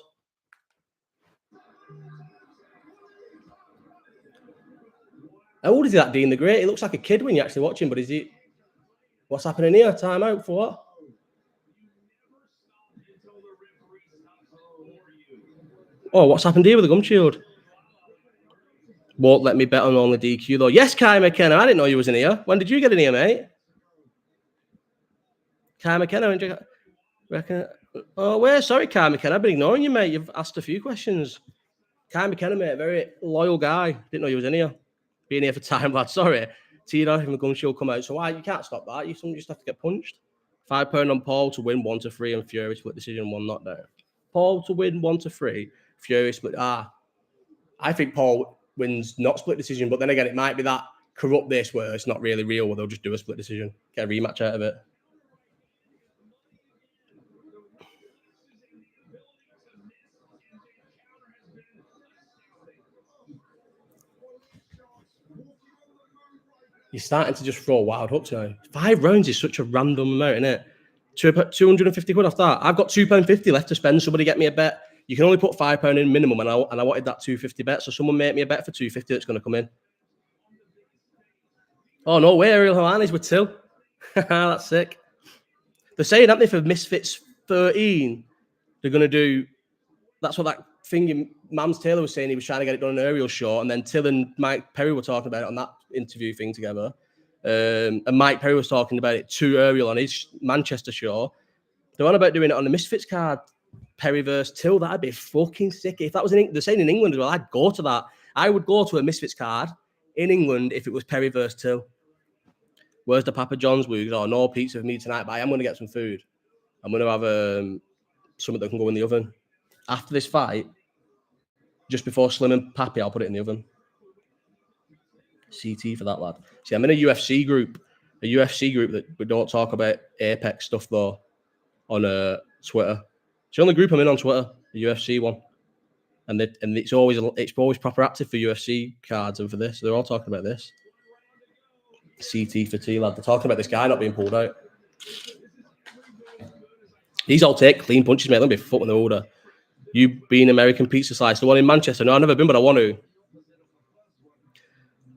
How old is he, that Dean the Great? He looks like a kid when you actually watch him, but is he... What's happening here? Time out for what? Oh, what's happened here with the gum shield? Won't let me bet on only DQ, though. Yes, Kai McKenna. I didn't know you was in here. When did you get in here, mate? Kai McKenna. Reckon... Oh, where? Sorry, Kai McKenna. I've been ignoring you, mate. You've asked a few questions. Kai McKenna, mate. Very loyal guy. Didn't know you was in here. Being here for time, lad. Sorry. Tito, if the gun shield come out. So why? You can't stop that. You just have to get punched. £5 on Paul to win 1-3 and Fury split decision 1 knockdown. Paul to win 1-3. Fury split. I think Paul wins not split decision, but then again, it might be that corrupt this where it's not really real, where they'll just do a split decision, get a rematch out of it. You're starting to just throw wild hooks now. 5 rounds is such a random amount, isn't it? 250 quid off that. I've got £2.50 left to spend. Somebody get me a bet. You can only put £5 in minimum, and I wanted that 250 bet. So someone make me a bet for 250 that's going to come in. Oh no way, Ariel Helanis with Till. That's sick. They're saying, aren't they, for Misfits 13, they're going to do. That's what that thing Mams Taylor was saying. He was trying to get it done on an Ariel show, and then Till and Mike Perry were talking about it on that interview thing together. And Mike Perry was talking about it to Ariel on his Manchester show. They're on about doing it on the Misfits card. Perry versus Till, that'd be fucking sick. If that was they're saying in England as well, I'd go to that. I would go to a Misfits card in England if it was Perry versus Till. Where's the Papa John's, Woogs? Oh, no pizza for me tonight, but I am going to get some food. I'm going to have something that can go in the oven. After this fight, just before Slim and Pappy, I'll put it in the oven. CT for that, lad. See, I'm in a UFC group that we don't talk about Apex stuff, though, on Twitter. It's the only group I'm in on Twitter, the UFC one. And it's always proper active for UFC cards and for this. They're all talking about this. CT for T, lad. They're talking about this guy not being pulled out. These all take clean punches, mate. Let me foot in the order. You being American Pizza Slice, the one in Manchester. No, I've never been, but I want to.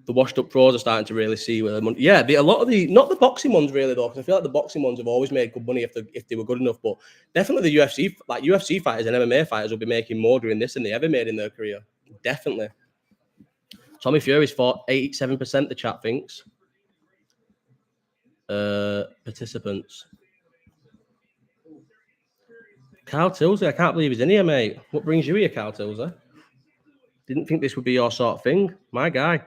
The washed up pros are starting to really see where the money. Yeah, a lot of not the boxing ones really though, because I feel like the boxing ones have always made good money if they were good enough. But definitely the UFC fighters and MMA fighters will be making more doing this than they ever made in their career. Definitely. Tommy Fury's fought 87%. The chat thinks. Participants. Carl Tilsley, I can't believe he's in here, mate. What brings you here, Carl Tilsley? Didn't think this would be your sort of thing, my guy.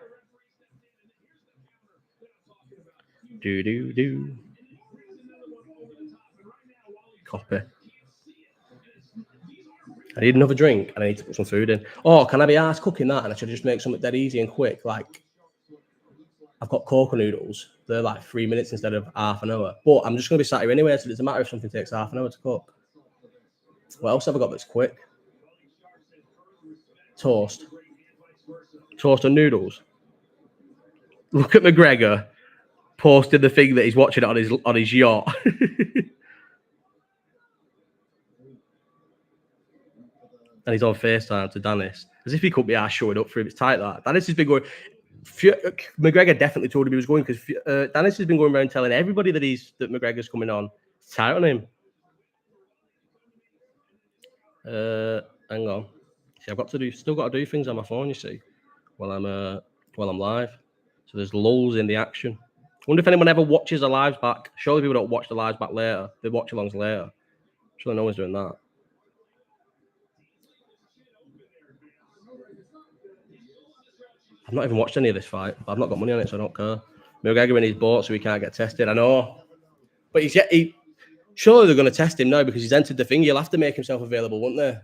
Do. Copy. I need another drink and I need to put some food in. Oh, can I be arsed cooking that? And I should just make something dead easy and quick. Like, I've got cocoa noodles. They're like 3 minutes instead of half an hour. But I'm just going to be sat here anyway, so it doesn't matter if something takes half an hour to cook. What else have I got that's quick? Toast and noodles. Look at McGregor posted the thing that he's watching it on his yacht. And he's on FaceTime to Danis. As if he couldn't be asked showing up for him. It's tight, that. Danis has been going... McGregor definitely told him he was going because Danis has been going around telling everybody that McGregor's coming on. It's tight on him. Hang on. See, still got to do things on my phone, you see, while I'm live. So there's lulls in the action. I wonder if anyone ever watches the lives back. Surely people don't watch the lives back later. They watch alongs later. Surely no one's doing that. I've not even watched any of this fight. I've not got money on it, so I don't care. McGregor in his boat, so he can't get tested. I know. But surely they're going to test him now because he's entered the thing. He'll have to make himself available, won't they?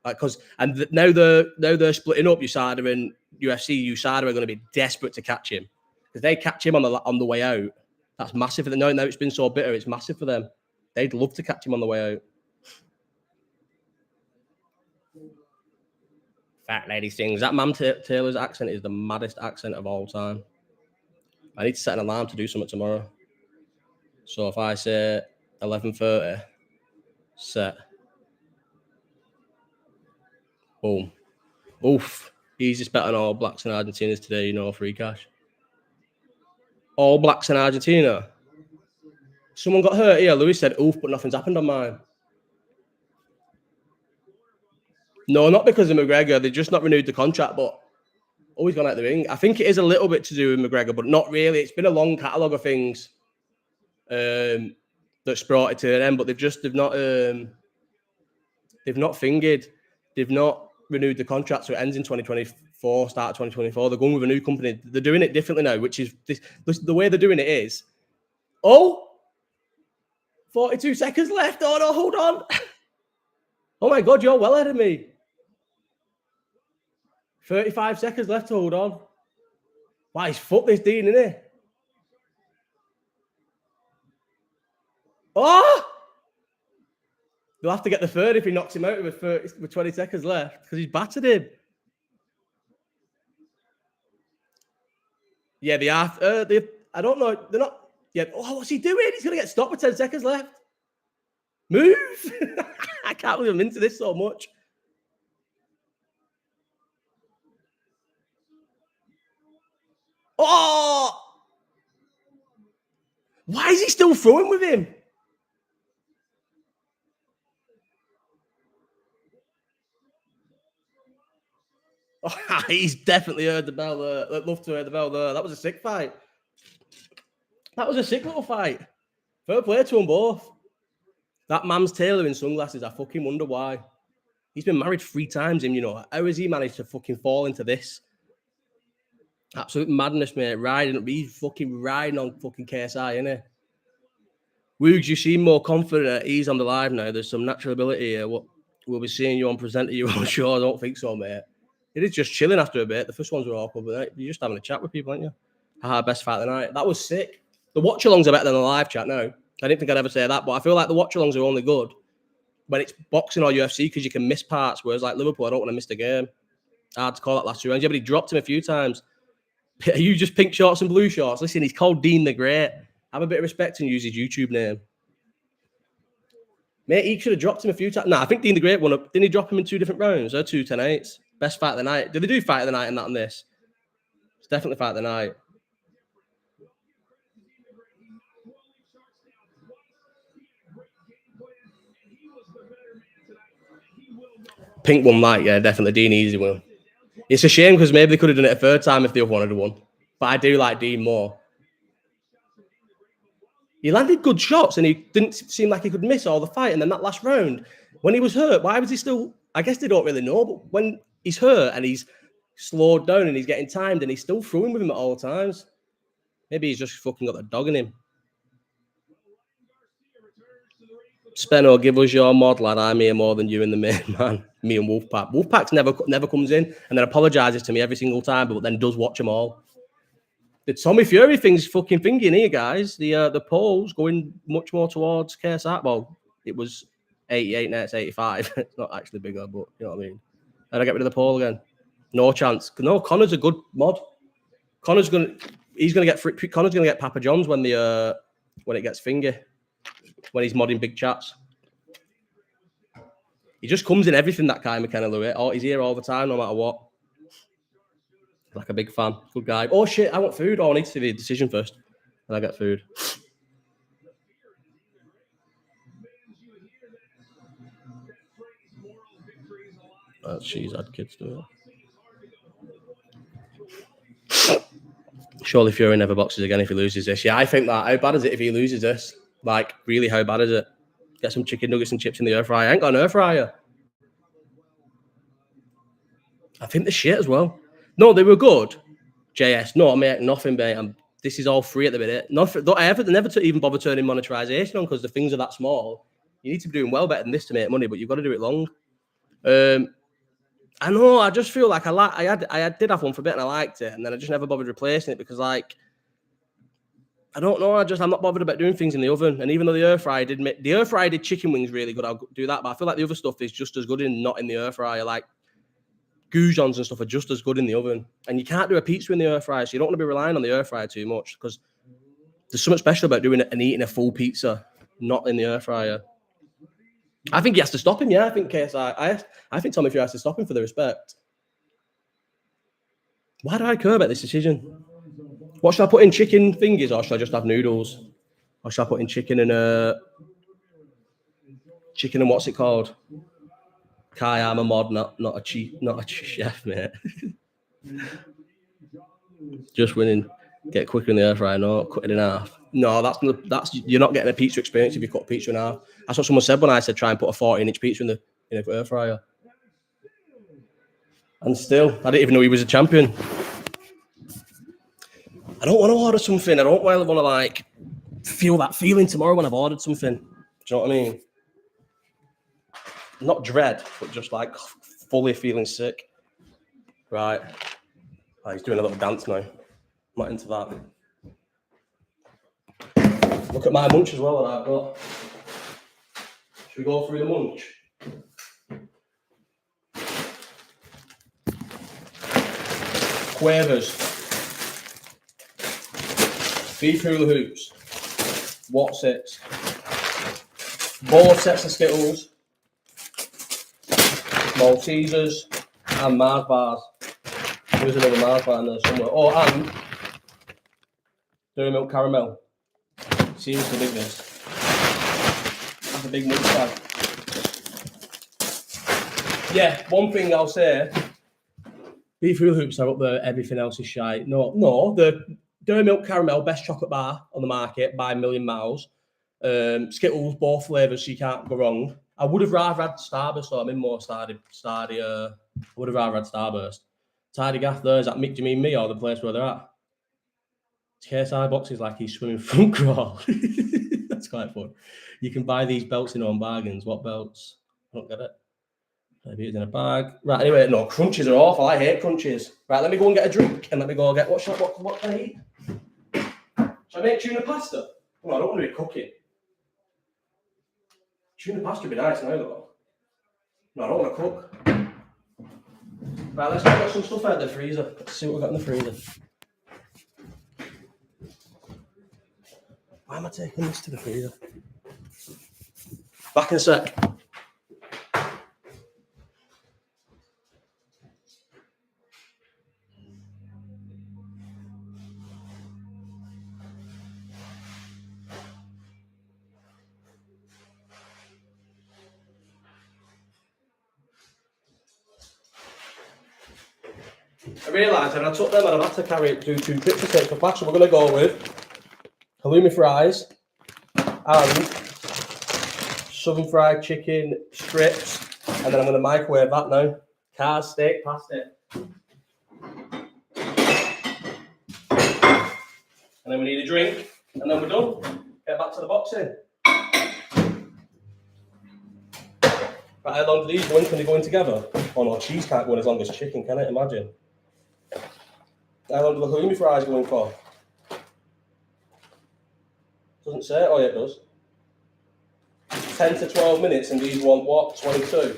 Now they're splitting up. USADA and UFC. USADA are going to be desperate to catch him because they catch him on the way out. That's massive for them. Now it's been so bitter, it's massive for them. They'd love to catch him on the way out. Fat lady sings. That Mam Taylor's accent is the maddest accent of all time. I need to set an alarm to do something tomorrow. So if I say 11:30, set. Boom. Oof. Easiest bet on All Blacks and Argentina today, free cash. All Blacks and Argentina. Someone got hurt here. Louis said oof, but nothing's happened on mine. No, not because of McGregor. They've just not renewed the contract, but always gone out the ring. I think it is a little bit to do with McGregor, but not really. It's been a long catalogue of things that's brought it to an end, but they've not fingered. They've not renewed the contract, so it ends in 2024, start of 2024. They're going with a new company. They're doing it differently now, which is the way they're doing it is. 42 seconds left. Oh, no, hold on. Oh, my God, you're well ahead of me. 35 seconds left to hold on. Wow, he's fucked this Dean, isn't he? Oh! They'll have to get the third if he knocks him out with 20 seconds left because he's battered him. Yeah, they are. I don't know. They're not. Yeah. Oh, what's he doing? He's going to get stopped with 10 seconds left. Move. I can't believe I'm into this so much. Oh! Why is he still throwing with him? Oh, he's definitely heard the bell there. I'd love to hear the bell there. That was a sick fight. That was a sick little fight. Fair play to them both. That Mam's Taylor in sunglasses, I fucking wonder why. He's been married 3 times, him, How has he managed to fucking fall into this? Absolute madness, mate. He's fucking riding on fucking KSI, innit? Woogs, you seem more confident at ease on the live now. There's some natural ability here. What we'll be seeing you on presenter you on show. I don't think so, mate. It is just chilling after a bit. The first ones were awkward, but you're just having a chat with people, aren't you? Best fight of the night. That was sick. The watch-alongs are better than the live chat now. I didn't think I'd ever say that, but I feel like the watch-alongs are only good when it's boxing or UFC because you can miss parts, whereas like Liverpool, I don't want to miss the game. Hard to call that last 2 rounds. Yeah, but he dropped him a few times. Are you just pink shorts and blue shorts? Listen, he's called Dean the Great. Have a bit of respect and use his YouTube name. Mate, he should have dropped him a few times. Nah, I think Dean the Great won up. Didn't he drop him in 2 different rounds? Or 2 10-8s? Best fight of the night. Did they do fight of the night and that on this? It's definitely fight of the night. Pink won light, yeah, definitely. Dean easy win. It's a shame because maybe they could have done it a third time if the other one had won. But I do like Dean more. He landed good shots and he didn't seem like he could miss all the fight. And then that last round, when he was hurt, why was he still... I guess they don't really know, but when he's hurt and he's slowed down and he's getting timed and he's still throwing with him at all times. Maybe he's just fucking got the dog in him. Spenno, give us your mod, lad. I'm here more than you in the main man. Me and Wolfpack. Wolfpack's never comes in and then apologises to me every single time, but then does watch them all. The Tommy Fury thing's fucking thinking here, guys. The polls going much more towards KSI. Well, it was 88, now it's 85. It's not actually bigger, but you know what I mean. And I get rid of the pole again. No chance. No, Connor's a good mod. Connor's gonna get Papa John's when it gets finger. When he's modding big chats. He just comes in everything, that guy, McKenna Louis. Oh, he's here all the time, no matter what. Like a big fan. Good guy. Oh, shit, I want food. Oh, I need to see the decision first. And I get food. She's had kids do it. Surely Fury never boxes again if he loses this. Yeah, I think that. How bad is it if he loses this? Like, really, how bad is it? Get some chicken nuggets and chips in the air fryer. I ain't got an air fryer. I think they're shit as well. No, they were good. JS, no, mate, nothing, mate. This is all free at the minute. I never even bother turning monetization on because the things are that small. You need to be doing well better than this to make money, but you've got to do it long. I know. I just feel like I did have one for a bit and I liked it, and then I just never bothered replacing it because, like, I don't know. I'm not bothered about doing things in the oven. And even though the air fryer did chicken wings really good, I'll do that. But I feel like the other stuff is just as good not in the air fryer. Like goujons and stuff are just as good in the oven. And you can't do a pizza in the air fryer, so you don't want to be relying on the air fryer too much because there's something special about doing it and eating a full pizza not in the air fryer. I think he has to stop him. Yeah, I think KSI. I think Tommy Fury has to stop him for the respect. Why do I care about this decision? What should I put in, chicken fingers, or should I just have noodles? Or should I put in chicken and what's it called? Kai, I'm a mod, not a chef, mate. Just winning. Get quicker in the air fryer. No, cut it in half. No, that's you're not getting a pizza experience if you cut a pizza in half. That's what someone said when I said try and put a 14-inch pizza in the air fryer. And still, I didn't even know he was a champion. I don't want to order something. I don't want to like feel that feeling tomorrow when I've ordered something. Do you know what I mean? Not dread, but just like fully feeling sick. Right. Oh, he's doing a little dance now. I'm not into that. Look at my munch as well that I've got. Should we go through the munch? Quavers. Beef hula hoops. What's it? Both sets of Skittles. Maltesers. And Mars bars. There's another Mars bar in there somewhere. Oh, and Dairy Milk Caramel. Seriously big this. That's a big mix bag. Yeah, one thing I'll say. Beef hula hoops are up there, everything else is shite. No, the Dairy Milk Caramel, best chocolate bar on the market by a million miles. Skittles, both flavours, so you can't go wrong. I would have rather had Starburst, so I'm in more Stardy. I would have rather had Starburst. Tidy Gaff there, is that Mick, do you mean me or the place where they're at? KSI boxes like he's swimming front crawl. That's quite fun. You can buy these belts in on bargains. What belts? I don't get it. Maybe it's in a bag. Right, anyway, no, crunches are awful. I hate crunches. Right, let me go and get a drink and let me go get what can I eat? Should I make tuna pasta? Oh, I don't want to be cooking. Tuna pasta would be nice now, though. No, I don't want to cook. Right, let's get some stuff out of the freezer. Let's see what we've got in the freezer. Why am I taking this to the freezer? Back in a sec. I realised when I took them and I've had to do 2 trips to take them back, so we're going to go with halloumi fries and southern fried chicken strips, and then I'm going to microwave that now. Cars, steak, pasta. And then we need a drink, and then we're done. Get back to the boxing. Right, how long do these go in? Can they go in together? Oh no, cheese can't go in as long as chicken, can it? Imagine. How long do the halloumi fries go in for? Doesn't say. Oh yeah, it does. 10 to 12 minutes, and these want what? 22.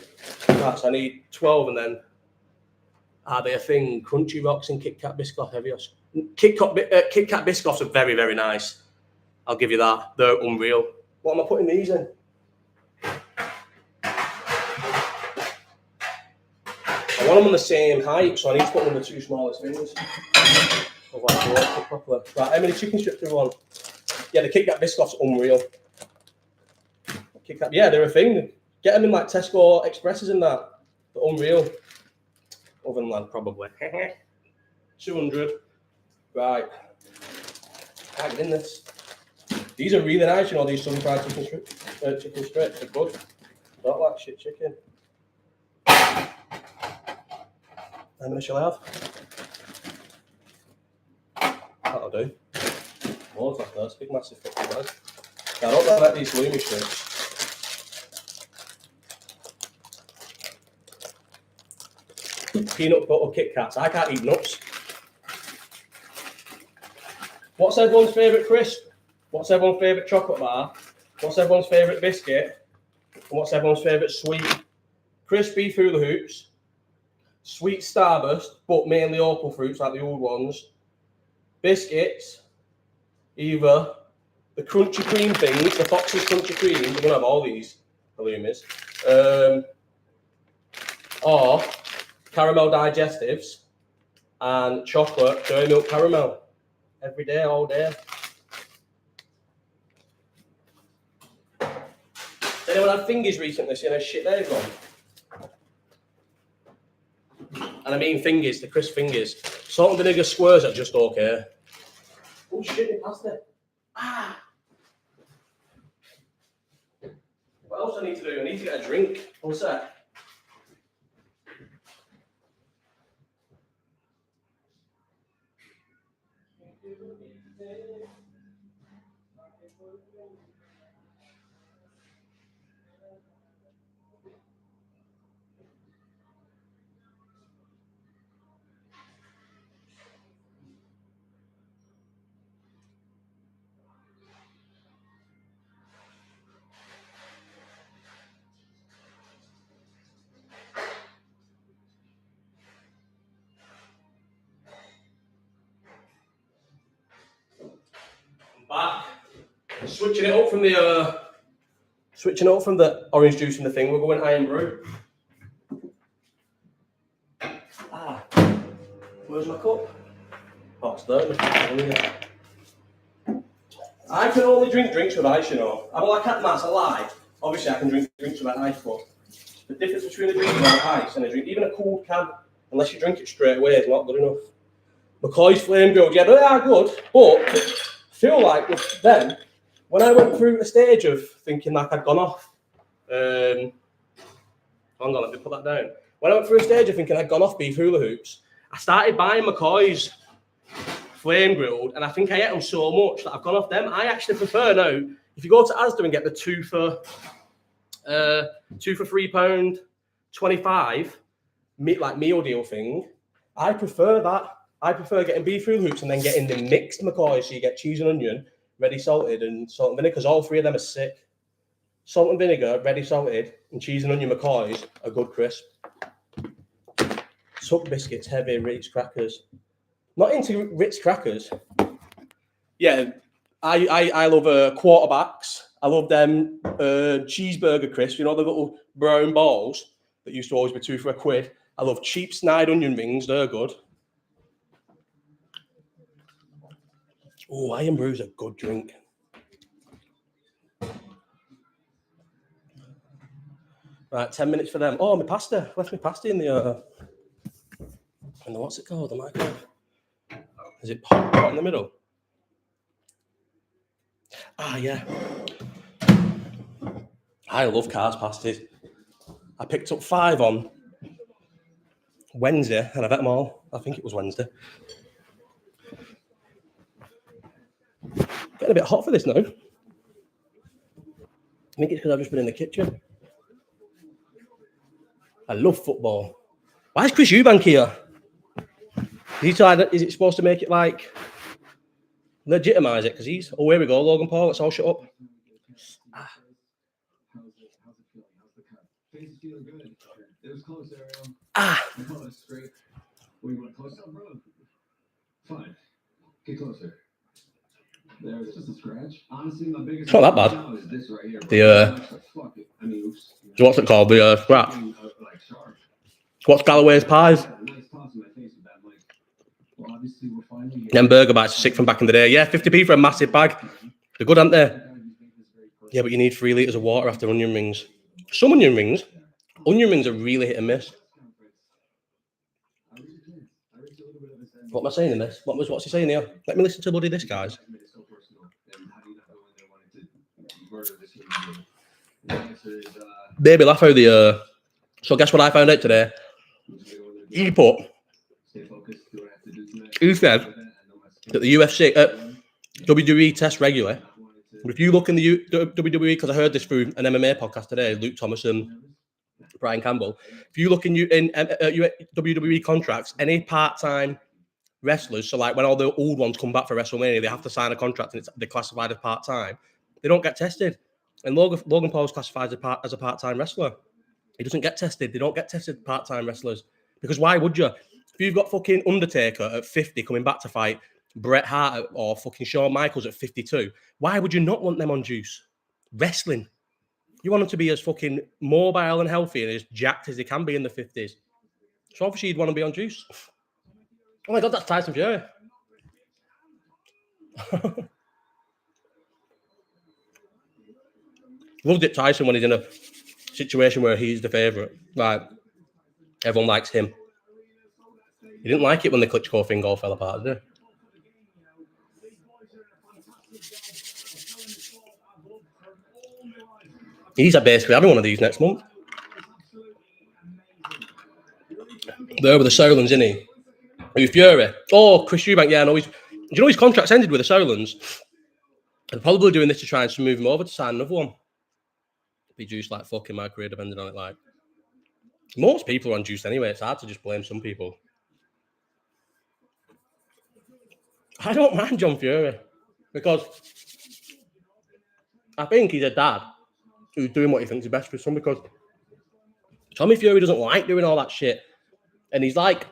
Right, so I need 12 and then Are they a thing? Crunchy Rocks and Kit Kat Biscoff Heavios. Kit Kat Biscoffs are very, very nice. I'll give you that. They're unreal. What am I putting these in? I want them on the same height, so I need to put them on the two smallest things. Otherwise, they won't cook properly. Right, how many chicken strips do we want? Yeah, the Kit Kat Biscoffs are unreal. Kit Kat, yeah, they're a thing. Get them in like Tesco Expresses and that. They're unreal. Oven land, probably. 200. Right. Can't get in this. These are really nice, you know, these sun-fried chicken strips. Chicken strips are good. Not like shit chicken. How many shall I have? That'll do. Loads like that. Big, massive fucking bag. Now, I don't like these halloumi strips. Peanut butter Kit Kats. I can't eat nuts. What's everyone's favourite crisp? What's everyone's favourite chocolate bar? What's everyone's favourite biscuit? And what's everyone's favourite sweet? Crispy hula hoops, sweet Starburst, but mainly opal fruits like the old ones. Biscuits, either the crunchy cream things, the Fox's crunchy cream, we're gonna have all these halloumis, or caramel digestives and chocolate dairy milk caramel. Every day, all day. Anyone had fingers recently? Seeing how shit they've gone? And I mean fingers, the crisp fingers. Salt and vinegar squares are just okay. Oh shit, it passed it. Ah! What else do I need to do? I need to get a drink. One sec. Back. Switching it up from the orange juice and the thing. We're going iron brew. Ah, where's my cup? Oh, it's there. I can only drink drinks with ice, you know. I can't. That's a lie. Obviously, I can drink drinks with ice, but the difference between a drink without ice and a drink, even a cold can, unless you drink it straight away, is not good enough. McCoy's Flame Grilled, yeah, they are good, but I feel like with them, when I went through a stage of thinking like I'd gone off, hang on, let me put that down. When I went through a stage of thinking I'd gone off beef hula hoops, I started buying McCoy's Flame Grilled, and I think I ate them so much that I've gone off them. I actually prefer now, if you go to Asda and get the two for £3.25 meal deal thing, I prefer that. I prefer getting beef hula hoops and then getting the mixed McCoys, so you get cheese and onion, ready salted, and salt and vinegar, because all three of them are sick. Salt and vinegar, ready salted, and cheese and onion McCoys are good crisp. Tuck biscuits, heavy, Ritz crackers. Not into Ritz crackers. Yeah, I love quarterbacks. I love them cheeseburger crisps. You know, the little brown balls that used to always be £2 for £1. I love cheap snide onion rings. They're good. Oh, iron brew's a good drink. Right, 10 minutes for them. Oh, my pasta. Left my pasta in the what's it called? The microwave. Is it hot in the middle? Ah, yeah. I love Cars pasties. I picked up 5 on Wednesday, and I've ate them all. I think it was Wednesday. Getting a bit hot for this now. I think it's because I've just been in the kitchen. I love football. Why is Chris Eubank here? Is it supposed to make it like legitimise it? Because he's... Oh, here we go, Logan Paul. Let's all shut up. Ah. We want close up, bro. Fine. Get closer. There, it's just a scratch. Honestly, my biggest. It's not that bad. Now is this right here. Fuck it. I mean, oops. So what's it called? The scratch. Like sharp. What's Galloway's pies? Nice toss in my face with that, like. Well, obviously, we're finally. Them burger bites are sick from back in the day. Yeah, 50p for a massive bag. They're good, aren't they? Yeah, but you need 3 litres of water after onion rings. Some onion rings are really hit and miss. What am I saying in this? What's he saying here? Let me listen to buddy this, guys. Baby laugh how the so guess what I found out today? He said that the UFC WWE tests regularly. But if you look in the WWE, because I heard this through an MMA podcast today, Luke Thomas and Brian Campbell. If you look in WWE contracts, any part-time wrestlers, so like when all the old ones come back for WrestleMania, they have to sign a contract and they're classified as part-time. They don't get tested. And Logan Paul is classified as a part-time wrestler. He doesn't get tested. They don't get tested, part-time wrestlers. Because why would you? If you've got fucking Undertaker at 50 coming back to fight Bret Hart or fucking Shawn Michaels at 52, why would you not want them on juice? Wrestling. You want them to be as fucking mobile and healthy and as jacked as they can be in the 50s. So obviously you'd want to be on juice. Oh my God, that's Tyson Fury. Loved it, Tyson, when he's in a situation where he's the favourite. Like, everyone likes him. He didn't like it when the Klitschko thing all fell apart, did he? He's basically having one of these next month. They're with the Solons, isn't he? With Fury. Oh, Chris Eubank, yeah, I know. Do you know his contract's ended with the Solons? They're probably doing this to try and smooth him over to sign another one. Be juiced like fucking my career, depending on it. Like, most people are on juice anyway. It's hard to just blame some people. I don't mind John Fury because I think he's a dad who's doing what he thinks is best for his son, because Tommy Fury doesn't like doing all that shit. And he's like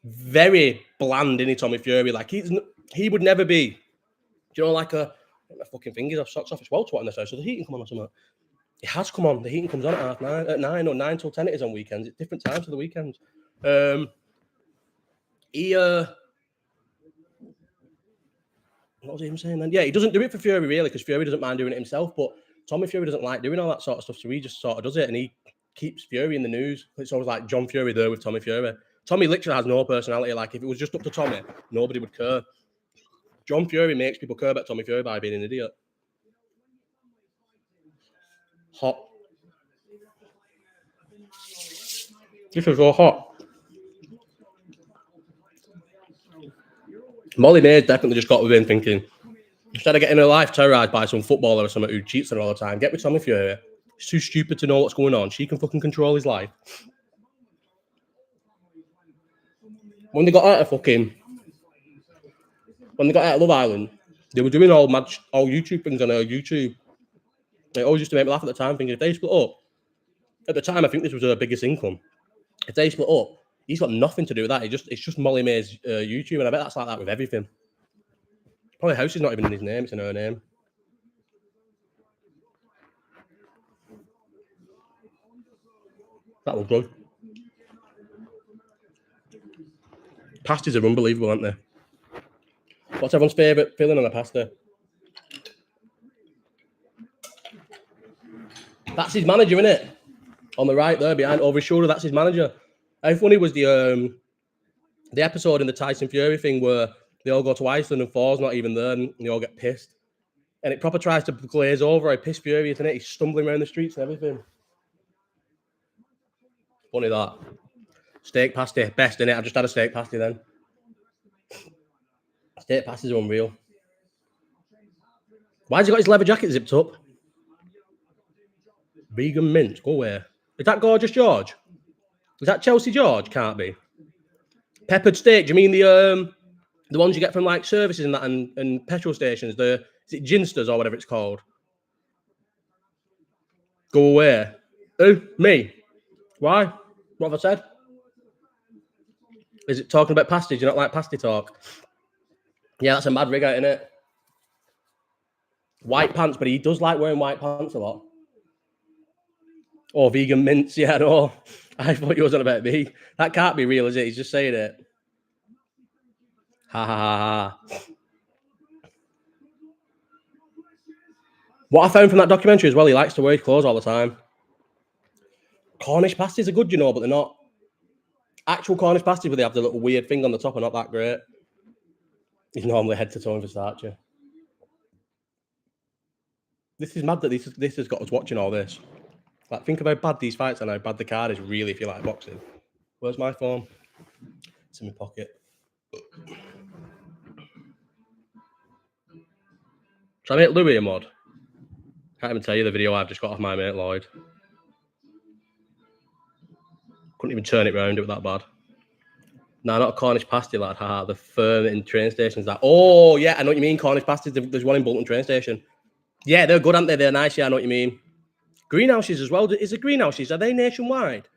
very bland, isn't he, Tommy Fury? Like he would never be, you know, like my fucking fingers have socks off. It's well twat in this house, so the heating come on or something. It has come on. The heating comes on at 9 or 9 till 10 it is on weekends. It's different times for the weekends. What was he even saying then? Yeah, he doesn't do it for Fury really, because Fury doesn't mind doing it himself, but Tommy Fury doesn't like doing all that sort of stuff, so he just sort of does it, and he keeps Fury in the news. It's always like John Fury there with Tommy Fury. Tommy literally has no personality. Like, if it was just up to Tommy, nobody would care. John Fury makes people care about Tommy Fury by being an idiot. Hot. This is so hot. Molly May's definitely just got within thinking, instead of getting her life terrorised by some footballer or something who cheats on her all the time, get with Tommy Fury. He's too stupid to know what's going on. She can fucking control his life. When they got out of Love Island, they were doing all YouTube things on her YouTube. It always used to make me laugh at the time, thinking if they split up, at the time I think this was her biggest income. If they split up, he's got nothing to do with that. It's just Molly May's YouTube, and I bet that's like that with everything. Probably house is not even in his name; it's in her name. That was good. Pasties are unbelievable, aren't they? What's everyone's favourite filling on a pasta? That's his manager, isn't it? On the right there, behind over his shoulder, that's his manager. How funny was the episode in the Tyson Fury thing where they all go to Iceland and Thor's not even there and they all get pissed. And it proper tries to glaze over how pissed Fury is, isn't it? He's stumbling around the streets and everything. Funny that. Steak pasty, best, innit? I've just had a steak pasty then. Steak pasties are unreal. Why's he got his leather jacket zipped up? Vegan mint, go where? Is that Gorgeous George? Is that Chelsea George? Can't be. Peppered steak, do you mean the ones you get from like services and that and petrol stations? Is it Ginsters or whatever it's called? Go away. Who? Me? Why? What have I said? Is it talking about pasty? Do you not like pasty talk? Yeah, that's a mad rig out, isn't it? White pants, but he does like wearing white pants a lot. Oh, vegan mints. Yeah, no. I thought you was on about me. That can't be real, is it? He's just saying it. Ha ha ha ha. What I found from that documentary as well, he likes to wear his clothes all the time. Cornish pasties are good, you know, but they're not actual Cornish pasties, but they have the little weird thing on the top are not that great. He's normally head to toe in Versace. This is mad that this has got us watching all this. Like, think about how bad these fights are and how bad the card is really if you like boxing. Where's my phone? It's in my pocket. Should I make Louis a mod? Can't even tell you the video I've just got off my mate Lloyd. Couldn't even turn it round, it was that bad. No, not a Cornish pasty, lad. Haha, the firm in train stations. That. Oh, yeah, I know what you mean. Cornish pasties. There's one in Bolton train station. Yeah, they're good, aren't they? They're nice. Yeah, I know what you mean. Greenhouses as well. Is it greenhouses? Are they nationwide?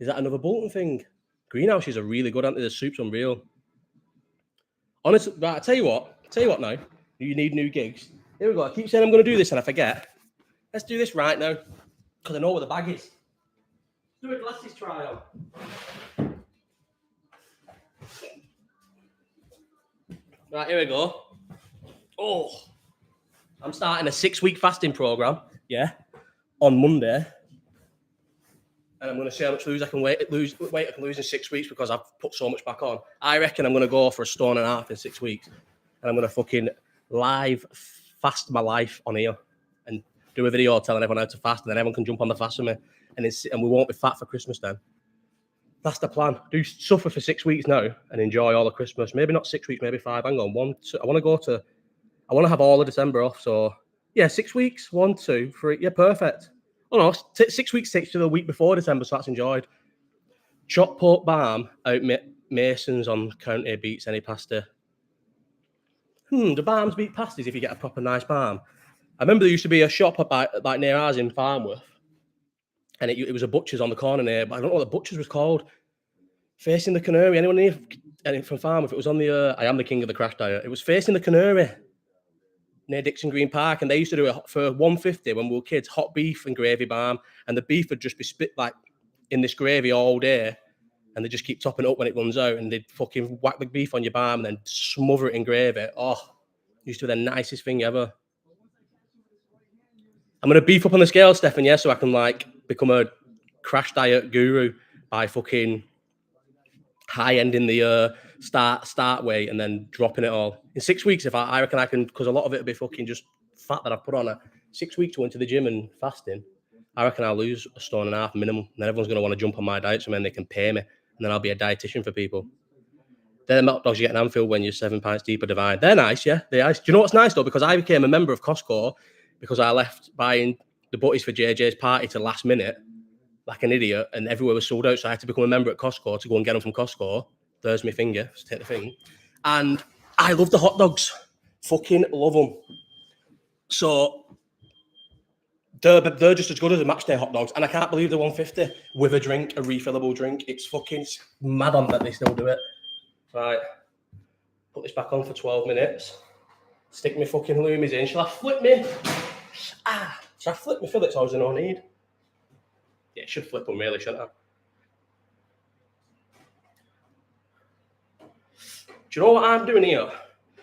Is that another Bolton thing? Greenhouses are really good, aren't they? The soup's unreal. Honestly, right, I tell you what now. You need new gigs. Here we go. I keep saying I'm going to do this and I forget. Let's do this right now. Because I know where the bag is. Do a glasses trial. Right, here we go. Oh, I'm starting a 6-week fasting program. Yeah, on Monday, and I'm going to see how much weight I can lose in 6 weeks because I've put so much back on. I reckon I'm going to go for a 1.5 stone in 6 weeks, and I'm going to fucking live fast my life on here and do a video telling everyone how to fast, and then everyone can jump on the fast with me, and we won't be fat for Christmas then. That's the plan. Do suffer for 6 weeks now and enjoy all of Christmas. Maybe not 6 weeks, maybe 5. Hang on, 1, 2. I want to have all of December off. So yeah, 6 weeks. 1, 2, 3. Yeah, perfect. Oh no, 6 weeks takes to the week before December, so that's enjoyed. Chopped pork balm out Mason's on County beats any pasta. The balms beat pasties if you get a proper nice balm. I remember there used to be a shop like near ours in Farnworth, and it was a butcher's on the corner there, but I don't know what the butcher's was called. Facing the Canary. Anyone here from Farnworth? It was on the I am the king of the crash diet. It was facing the Canary near Dixon Green Park, and they used to do it for $1.50 when we were kids, hot beef and gravy balm, and the beef would just be spit like in this gravy all day, and they just keep topping it up when it runs out, and they'd fucking whack the beef on your balm and then smother it in gravy. Oh, used to be the nicest thing ever. I'm going to beef up on the scale, Stefan, yeah, so I can like become a crash diet guru by fucking high ending the start weight and then dropping it all. In 6 weeks, if I reckon I can, because a lot of it will be fucking just fat that I've put on. 6 weeks going to the gym and fasting, I reckon I'll lose 1.5 stone minimum. And then everyone's going to want to jump on my diet so then they can pay me. And then I'll be a dietitian for people. They're the hot dogs you get in Anfield when you're 7 pints deeper divine. They're nice, yeah. They're nice. Do you know what's nice though? Because I became a member of Costco because I left buying the butties for JJ's party to last minute like an idiot, and everywhere was sold out. So I had to become a member at Costco to go and get them from Costco. There's my finger. Just take the thing. And I love the hot dogs. Fucking love them. So they're just as good as the match day hot dogs. And I can't believe they're $1.50 with a drink, a refillable drink. It's fucking mad on that they still do it. Right. Put this back on for 12 minutes. Stick my fucking loomies in. Shall I flip me? Shall I flip my fillets or is there no need? Yeah, it should flip them really, shouldn't I? Do you know what I'm doing here?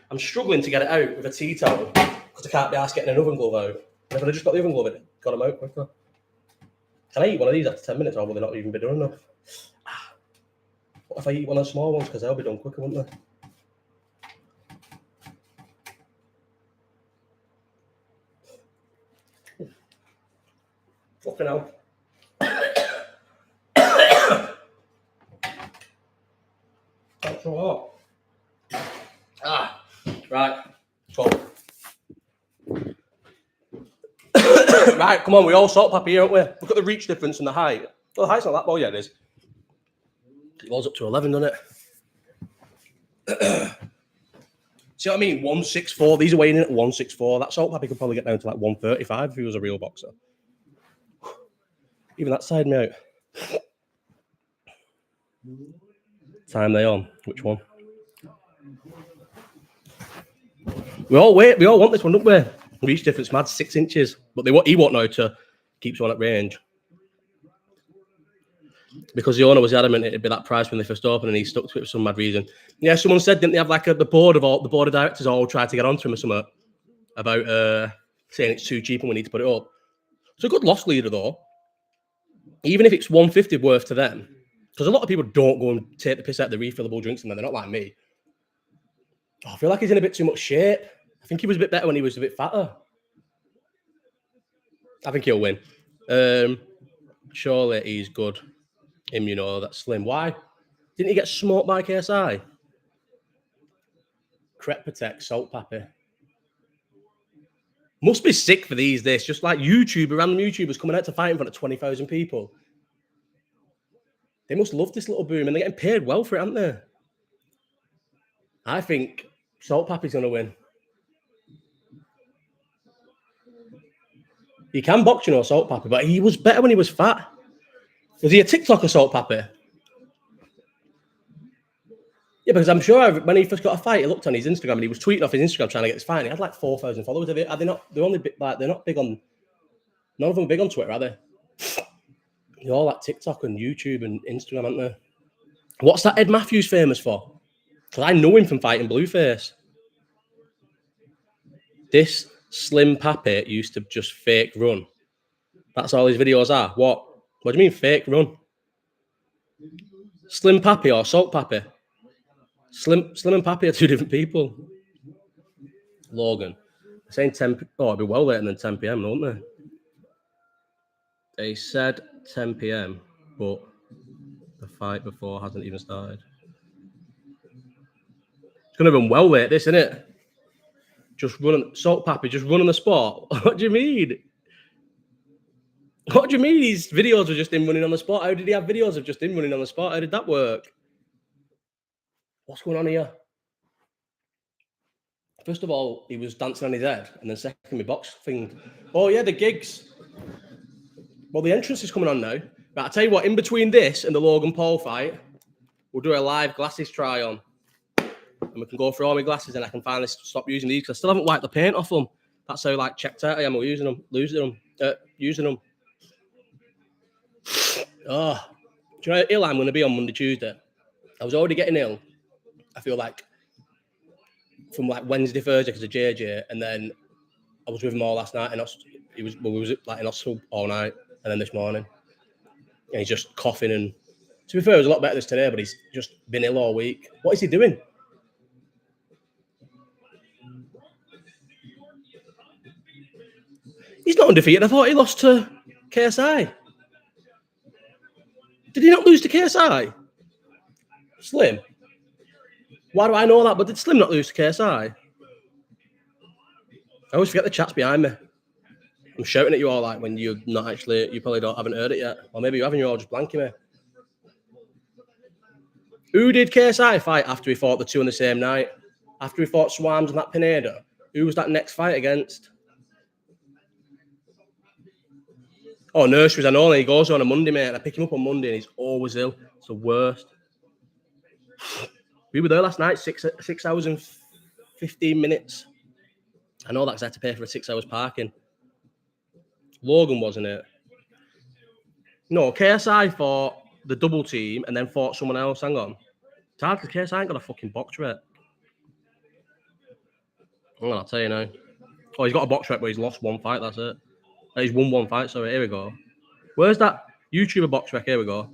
I'm struggling to get it out with a tea towel because I can't be asked getting an oven glove out. If I just got the oven glove in, got them out quicker. Can I eat one of these after 10 minutes or will they not even be done enough? What if I eat one of the small ones because they'll be done quicker, won't they? Fucking hell. That's so hot. Right. 12. Right, come on, we all salt pepper here, aren't we? Look at the reach difference and the height. Well, the height's not that bad, yeah, it is. It goes up to 11, doesn't it? See what I mean? 164. These are weighing in at 164. That salt pepper could probably get down to like 135 if he was a real boxer. Even that side me out. Time they on? Which one? We all want this one, don't we? Reach difference mad 6 inches, but he won't know to keep someone at range because the owner was adamant it'd be that price when they first opened, and he stuck to it for some mad reason. Yeah, someone said didn't they have like the board of directors all tried to get onto him or something about saying it's too cheap and we need to put it up. It's a good loss leader though, even if it's 150 worth to them, because a lot of people don't go and take the piss out of the refillable drinks, and they're not like me. I feel like he's in a bit too much shape. I think he was a bit better when he was a bit fatter. I think he'll win. Surely he's good. Him, that's slim. Why? Didn't he get smoked by KSI? Crep Protect, Salt Pappy. Must be sick for these days. Just like random YouTubers coming out to fight in front of 20,000 people. They must love this little boom, and they're getting paid well for it, aren't they? I think Salt Pappy's going to win. He can box, Salt Pappy, but he was better when he was fat. Was he a TikToker, Salt Pappy? Yeah, because I'm sure when he first got a fight, he looked on his Instagram and he was tweeting off his Instagram trying to get this fight. And he had like 4,000 followers. Are they not? They're only they're not big on. None of them are big on Twitter, are they? They're all like TikTok and YouTube and Instagram, aren't they? What's that Ed Matthews famous for? Because I know him from fighting Blueface. This Slim Pappy used to just fake run. That's all his videos are. What? What do you mean fake run? Slim Pappy or Salt Pappy? Slim and Pappy are two different people. Logan. They're saying 10. Oh, it'll be well later than 10 p.m, won't they? They said 10 p.m, but the fight before hasn't even started. It's going to be well late, this, isn't it? Just running, Salt Pappy, just running the spot. What do you mean? What do you mean his videos were just him running on the spot? How did he have videos of just him running on the spot? How did that work? What's going on here? First of all, he was dancing on his head, and then second, my box thing. Oh yeah, the gigs. Well, the entrance is coming on now. But I tell you what, in between this and the Logan Paul fight, we'll do a live glasses try on, and we can go through all my glasses, and I can finally stop using these because I still haven't wiped the paint off them. That's how checked out I am using them. Oh, do you know how ill I'm going to be on Monday, Tuesday? I was already getting ill. I feel like from Wednesday, Thursday because of JJ, and then I was with him all last night, and we was in hospital all night, and then this morning, and he's just coughing. And to be fair, it was a lot better this today, but he's just been ill all week. What is he doing? He's not undefeated. I thought he lost to KSI. Did he not lose to KSI? Slim. Why do I know that? But did Slim not lose to KSI? I always forget the chat's behind me. I'm shouting at you all like when you're not actually, you probably haven't heard it yet. Or maybe you haven't, you're all just blanking me. Who did KSI fight after he fought the two on the same night? After he fought Swams and that Pineda? Who was that next fight against? Oh, Nurseries, I know. He goes on a Monday, mate. I pick him up on Monday and he's always ill. It's the worst. We were there last night, 6 hours and 15 minutes. I know that because I had to pay for 6 hours parking. Logan, wasn't it? No, KSI fought the double team and then fought someone else. Hang on. It's hard because KSI ain't got a fucking box rep. I'll tell you now. Oh, he's got a box rep where he's lost one fight, that's it. He's won one fight, sorry. Here we go. Where's that YouTuber box rep? Here we go.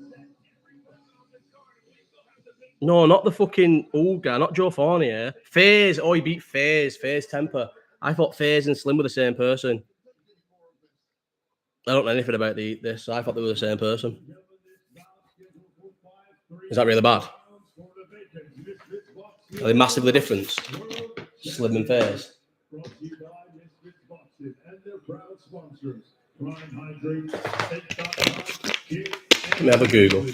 No, not the fucking old guy, not Joe Fournier. FaZe. Oh, he beat FaZe. FaZe Temper. I thought FaZe and Slim were the same person. I don't know anything about this. I thought they were the same person. Is that really bad? Are they massively different? Slim and FaZe. Let me have a Google.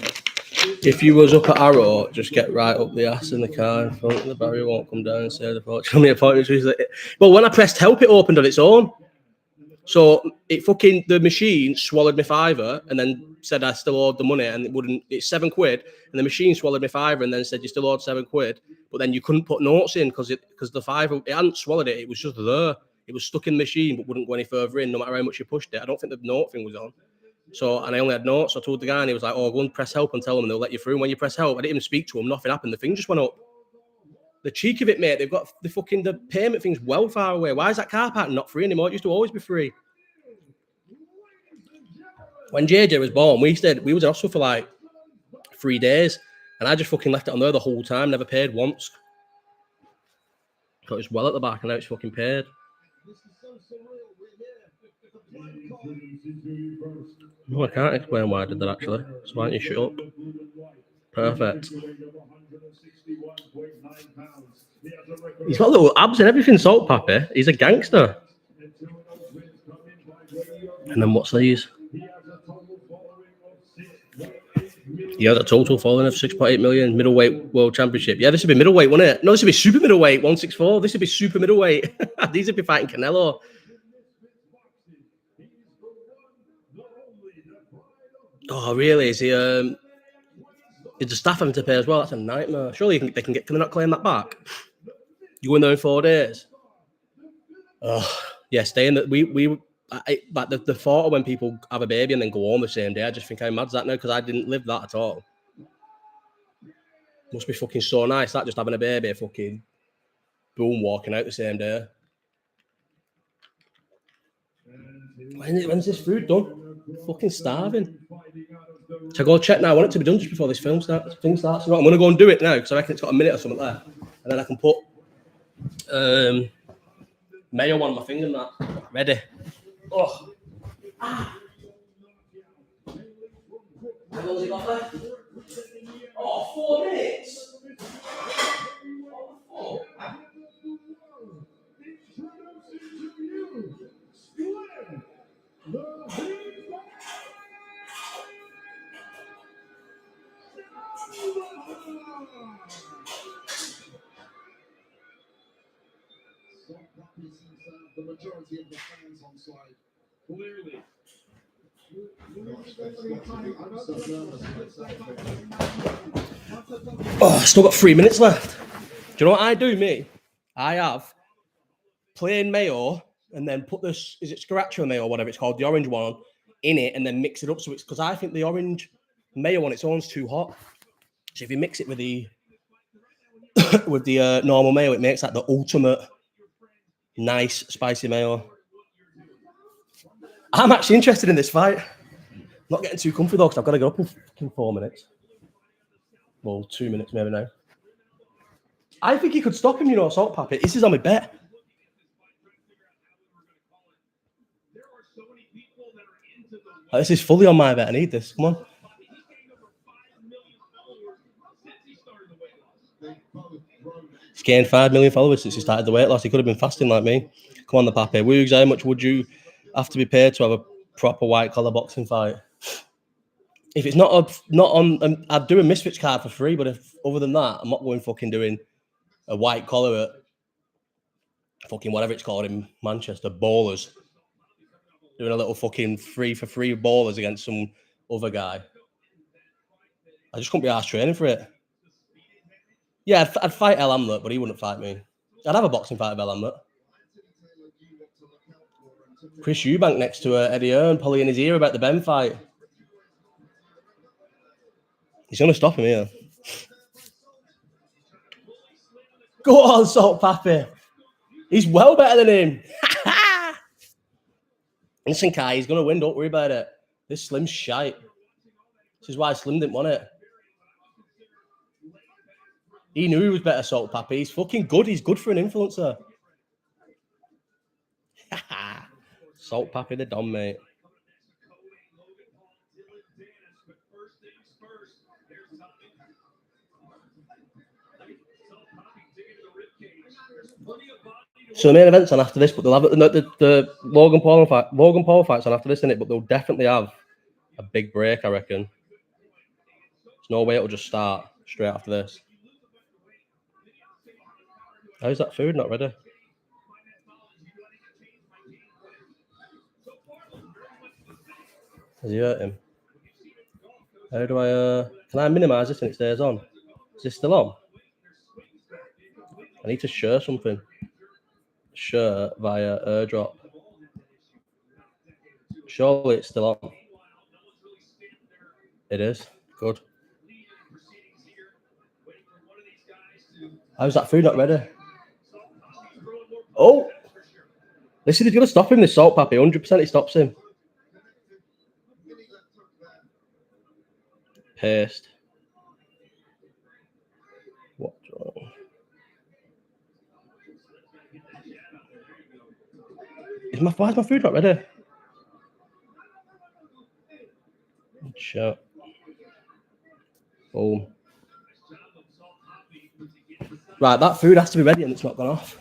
If you was up at Arrow, just get right up the ass in the car in front of the barrier, won't come down and say the approach on the appointment. Well, when I pressed help, it opened on its own. So it fucking, the machine swallowed my fiver and then said I still owed the money, and it wouldn't, it's £7, and the machine swallowed my fiver and then said you still owed £7, but then you couldn't put notes in because the fiver, it hadn't swallowed it, it was just there. It was stuck in the machine but wouldn't go any further in no matter how much you pushed it. I don't think the note thing was on. So, and I only had notes. So I told the guy and he was like, oh, go and press help and tell them and they'll let you through. And when you press help, I didn't even speak to him, nothing happened. The thing just went up. The cheek of it, mate, they've got the payment thing's well far away. Why is that car park not free anymore? It used to always be free. When JJ was born, we was in hospital for like 3 days, and I just fucking left it on there the whole time, never paid once. Got his well at the back, and now it's fucking paid. No, I can't explain why I did that actually. So why don't you shut up? Perfect. He's got little abs and everything, Salt Pappy. He's a gangster. And then what's these? Yeah, the total following of 6.8 million, middleweight world championship. Yeah, this would be middleweight, wouldn't it? No, this would be super middleweight, 164. This would be super middleweight. These would be fighting Canelo. Oh, really? Is he? Is the staff having to pay as well? That's a nightmare. Surely they can get. Can they not claim that back? You go in there in 4 days. Oh, yeah, staying that like the thought of when people have a baby and then go home the same day, I just think how mad's that now, because I didn't live that at all. Must be fucking so nice that, just having a baby, fucking boom, walking out the same day. When's this food done? Fucking starving. So I go check now. I want it to be done just before this film starts. You know, I'm going to go and do it now because I reckon it's got a minute or something there, and then I can put mayo on my finger and that. Ready. Oh. How long has it got left? Oh, 4 minutes. Oh. The majority of the fans on side. Clearly. Oh, still got 3 minutes left. Do you know what I do, mate? I have plain mayo and then put this, is it sriracha mayo or whatever it's called, the orange one, in it, and then mix it up. So it's, because I think the orange mayo on its own is too hot. So if you mix it with the normal mayo, it makes that the ultimate nice spicy mayo. I'm actually interested in this fight. Not getting too comfy though, because I've got to go up in 4 minutes. Well, 2 minutes maybe now. I think he could stop him, you know, Salt Pappy. This is on my bet. This is fully on my bet. I need this. Come on. He's gained 5 million followers since he started the weight loss. He could have been fasting like me. Come on, the Pappy. Woogs, how much would you have to be paid to have a proper white collar boxing fight? If it's not on, I'd do a Misfits card for free. But if other than that, I'm not going fucking doing a white collar at fucking whatever it's called in Manchester, Ballers. Doing a little fucking free for free Ballers against some other guy. I just couldn't be arsed training for it. Yeah, I'd fight El Hamlet, but he wouldn't fight me. I'd have a boxing fight with El Hamlet. Chris Eubank next to Eddie Hearn, probably in his ear about the Ben fight. He's going to stop him here. Go on, Salt Pappy. He's well better than him. Listen, Kai, he's going to win. Don't worry about it. This Slim's shite. This is why Slim didn't want it. He knew he was better, Salt Pappy. He's fucking good. He's good for an influencer. Salt Pappy the Don, mate. So the main event's on after this, but they'll have the Logan Paul fight. Logan Paul fight's on after this, innit? But they'll definitely have a big break, I reckon. There's no way it'll just start straight after this. How's that food not ready? Has he hurt him? How do I... can I minimise this and it stays on? Is this still on? I need to share something. Share via airdrop. Surely it's still on. It is. Good. How's that food not ready? Oh! Listen, he's going to stop him, this salt pappy. 100% he stops him. Paste. What's wrong? Why is my food not ready? Shut. Boom. Right, that food has to be ready and it's not gone off.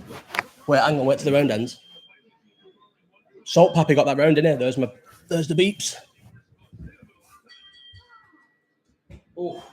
Wait, hang on, wait till the round ends. Salt pappy got that round in here. There's the beeps. Oh.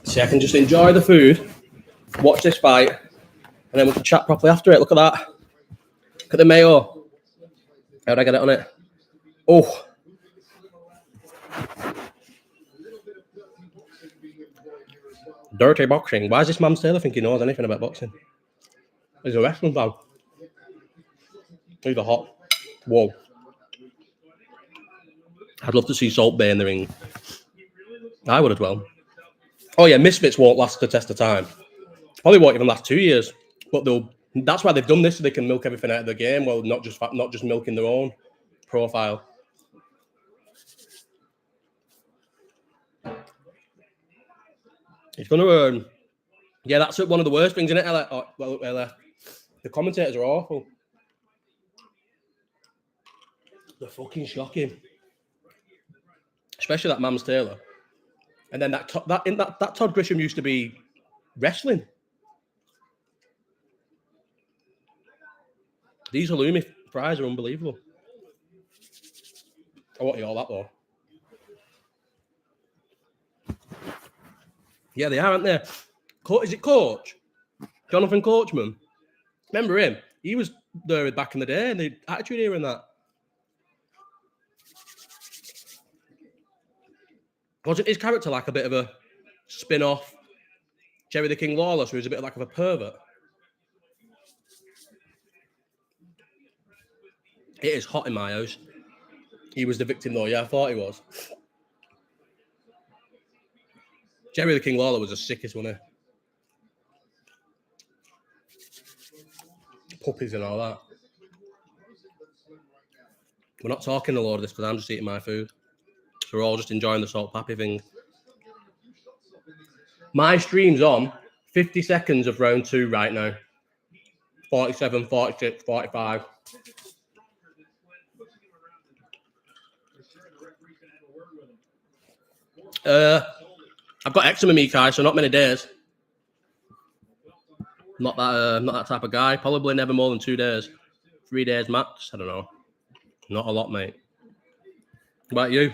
See, I can just enjoy the food, watch this fight, and then we can chat properly after it. Look at that. Look at the mayo. How'd I get it on it? Oh. Dirty boxing. Why does this man Taylor think he knows anything about boxing? He's a wrestling fan. He's a hot. Whoa. I'd love to see Salt Bay in the ring. I would as well. Oh yeah, Misfits won't last the test of time. Probably won't even last 2 years. But that's why they've done this, so they can milk everything out of the game. Well, not just milking their own profile. He's going to earn. Yeah, that's one of the worst things, isn't it? LA. The commentators are awful. They're fucking shocking. Especially that Mams Taylor. And then that Todd Grisham used to be wrestling. These halloumi fries are unbelievable. I want you all that though. Yeah, they are, aren't they? Is it Coach? Jonathan Coachman? Remember him? He was there back in the day, and the Attitude Era and that. Wasn't his character like a bit of a spin-off Jerry the King Lawless, who was a bit like of a pervert? It is hot in my house. He was the victim though, yeah, I thought he was. Jerry the King Lawler was the sickest, wasn't he? Puppies and all that. We're not talking a lot of this because I'm just eating my food. So we're all just enjoying the salt pappy thing. My stream's on 50 seconds of round 2 right now. 47, 46, 45. I've got eczema, me, Kai, so not many days. Not that type of guy. Probably never more than 2 days. 3 days max. I don't know. Not a lot, mate. What about you?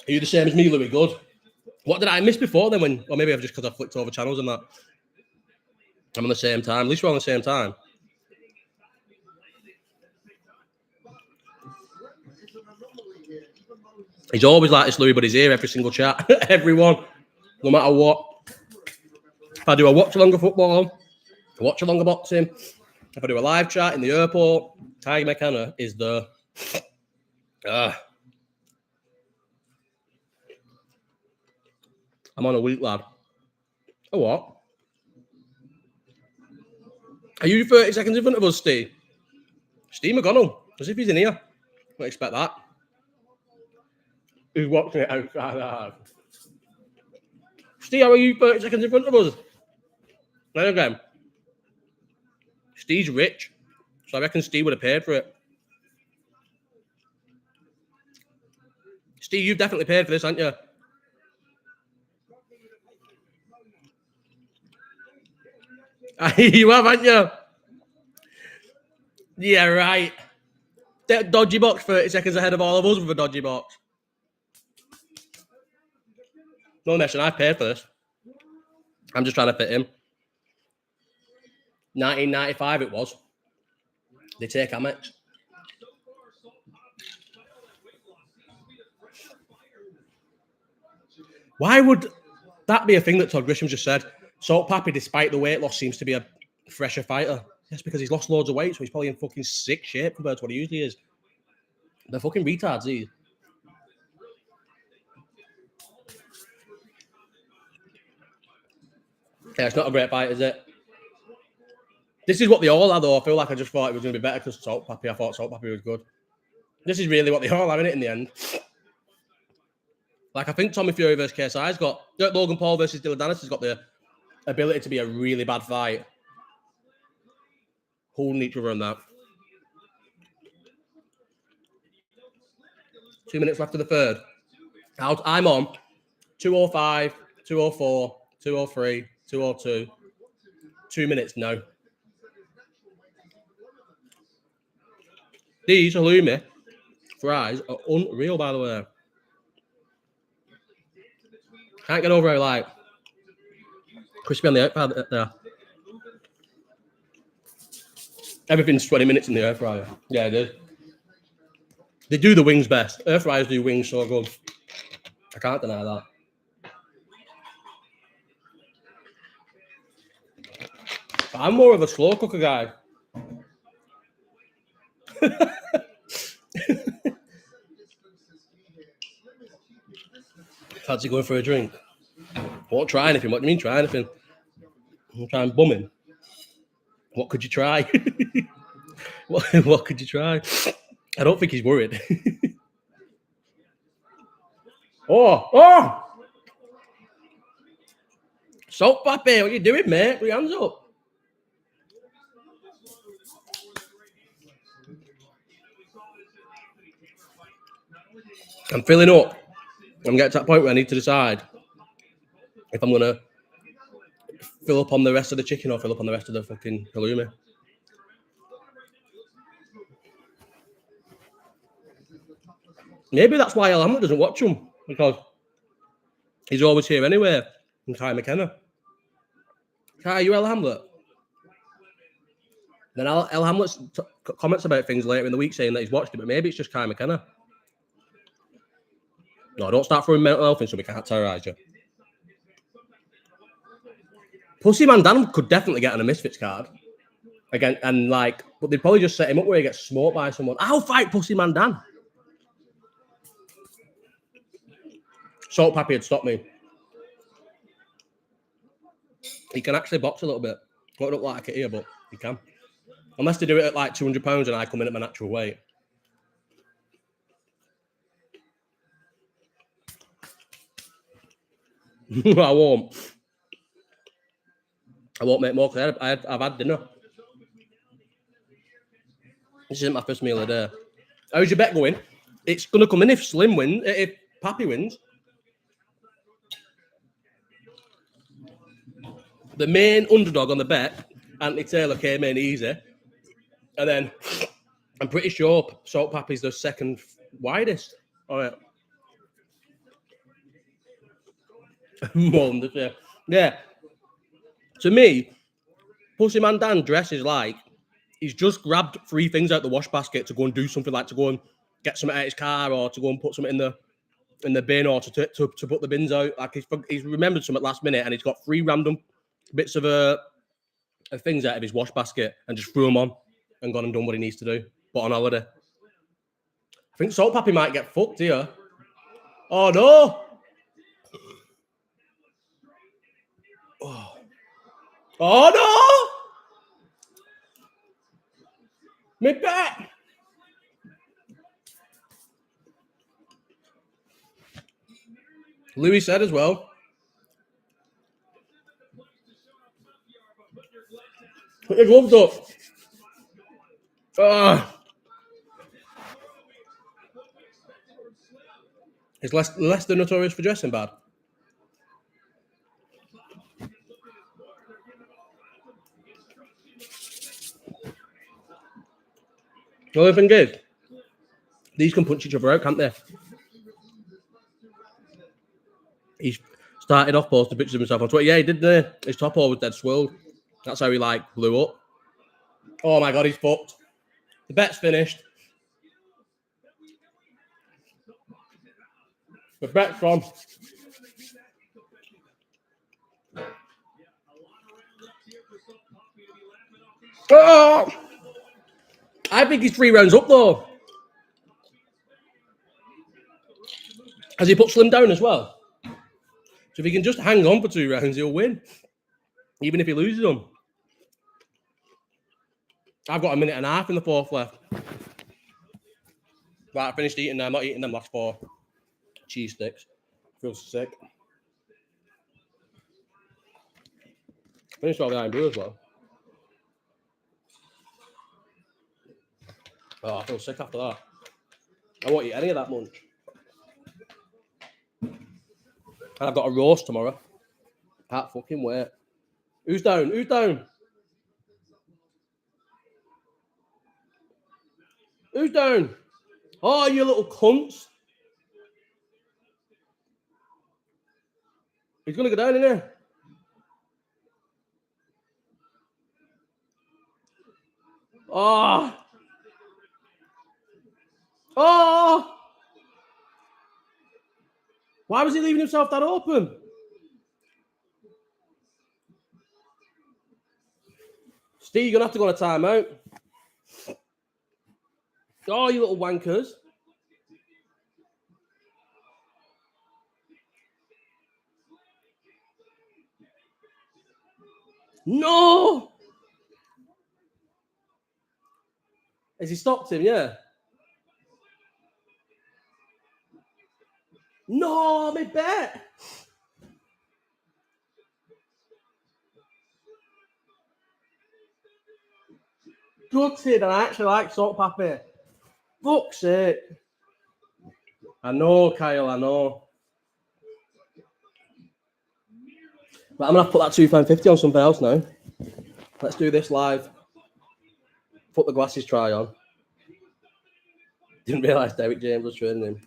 Are you the same as me, Louis? Good. What did I miss before then? Or maybe I've just because I flicked over channels and that. I'm on the same time. At least we're on the same time. He's always like this, Louis, but he's here every single chat. Everyone, no matter what. If I do a watch-along of football, a watch-along of boxing, if I do a live chat in the airport, Tiger McKenna is the... I'm on a week, lad. Oh, what? Are you 30 seconds in front of us, Steve? Steve McGonnell, as if he's in here. Don't expect that. Who's watching it outside? Steve, how are you 30 seconds in front of us? Then again, Steve's rich, so I reckon Steve would have paid for it. Steve, you've definitely paid for this, haven't you? You have, haven't you? Yeah, right. That dodgy box 30 seconds ahead of all of us with a dodgy box. No mention, I paid for this. I'm just trying to fit in. 1995 it was. They take Amex. Why would that be a thing that Todd Grisham just said? Salt Pappy, despite the weight loss, seems to be a fresher fighter. Yes, because he's lost loads of weight, so he's probably in fucking sick shape compared to what he usually is. They're fucking retards, these. Yeah, it's not a great fight, is it? This is what they all are, though. I feel like I just thought it was going to be better because Salt Pappy. I thought Salt Pappy was good. This is really what they all are, in it, in the end. Like, I think Tommy Fury versus KSI's got... Logan Paul versus Dillon Danis has got the ability to be a really bad fight. Holding each other on that. 2 minutes left of the third. I'm on 205, 204, 203, 202. 2 minutes now. These halloumi fries are unreal, by the way. Can't get over how, like, crispy on the outside there. Everything's 20 minutes in the air fryer. Yeah, it is. They do the wings best. Air fryers do wings so good. I can't deny that. But I'm more of a slow cooker guy. Fancy going for a drink? Won't try anything. What do you mean try anything? I'm trying bumming. What could you try? What could you try? I don't think he's worried. Oh! Salt Pappy, what are you doing, mate? Put your hands up. I'm filling up. I'm getting to that point where I need to decide if I'm going to fill up on the rest of the chicken or fill up on the rest of the fucking halloumi. Maybe that's why El Hamlet doesn't watch them, because he's always here anyway. And Kai McKenna. Kai, are you El Hamlet? Then El Hamlet comments about things later in the week saying that he's watched it, but maybe it's just Kai McKenna. No, don't start throwing mental health in so we can't terrorise you. Pussy Man Dan could definitely get on a Misfits card. Again, and like, but they'd probably just set him up where he gets smoked by someone. I'll fight Pussy Man Dan. Salt Pappy had stopped me. He can actually box a little bit. Won't look like it here, but he can. Unless they do it at like 200 pounds and I come in at my natural weight. I won't make more because I've had dinner. This isn't my first meal of the day. How's your bet going? It's going to come in if Slim wins, if Pappy wins. The main underdog on the bet, Anthony Taylor, came in easy. And then I'm pretty sure Salt Pappy's the second widest. All right. Yeah. To me, Pussy Man Dan dresses like he's just grabbed 3 things out the wash basket to go and do something, like to go and get something out of his car or to go and put something in the bin or to put the bins out. Like he's remembered something last minute and he's got 3 random bits of things out of his wash basket and just threw them on and gone and done what he needs to do. But on holiday. I think Salt Pappy might get fucked here. Oh no! Oh no! Me back! Louis said as well. Put your gloves up. Is Leicester notorious for dressing bad? The only thing is, these can punch each other out, can't they? He started off posting pictures of himself on Twitter. Yeah, he did. His top hole was dead swelled. That's how he blew up. Oh my god, he's fucked. The bet's finished. The bet's gone. Oh! I think he's 3 rounds up though. Has he put Slim down as well? So if he can just hang on for 2 rounds, he'll win. Even if he loses them. I've got 1.5 minutes in the 4th left. Right, I finished eating them. I'm not eating them last 4 cheese sticks. I feel sick. Finished all the Iron Brew as well. Oh, I feel sick after that. I won't eat any of that munch. And I've got a roast tomorrow. Can't fucking wait. Who's down? Who's down? Who's down? Oh, you little cunts. He's going to go down, isn't he? Oh. Oh. Why was he leaving himself that open? Steve, you're going to have to go on a timeout. Oh, you little wankers. No! Has he stopped him? Yeah. No, my bet. Gutted, and I actually like Salt Pappy. Fuck's sake. I know, Kyle, I know. But I'm going to have to put that £2.50 on something else now. Let's do this live. Put the glasses try on. Didn't realise Derek James was training him.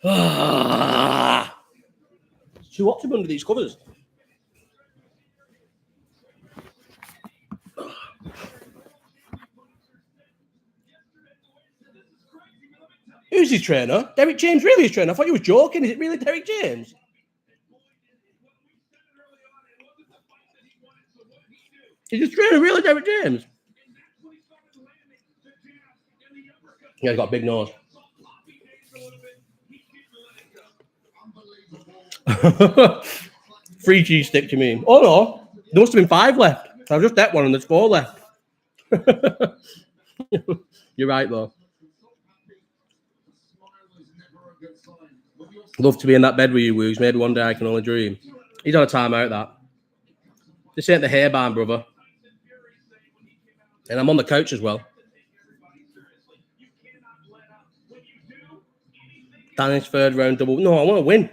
It's too hot to be under these covers. Who's his trainer? Derek James really his trainer? I thought you were joking. Is it really Derek James? Is his trainer really Derek James? Yeah, he's got a big nose. 3 cheese sticks, you mean? Oh no, there must have been 5 left. I've just ate one and there's 4 left. You're right though. Love to be in that bed with you, Woogs. Maybe one day I can only dream. He's on a timeout, that. This ain't the hair barn, brother. And I'm on the couch as well. Danis 3rd round double. No, I want to win.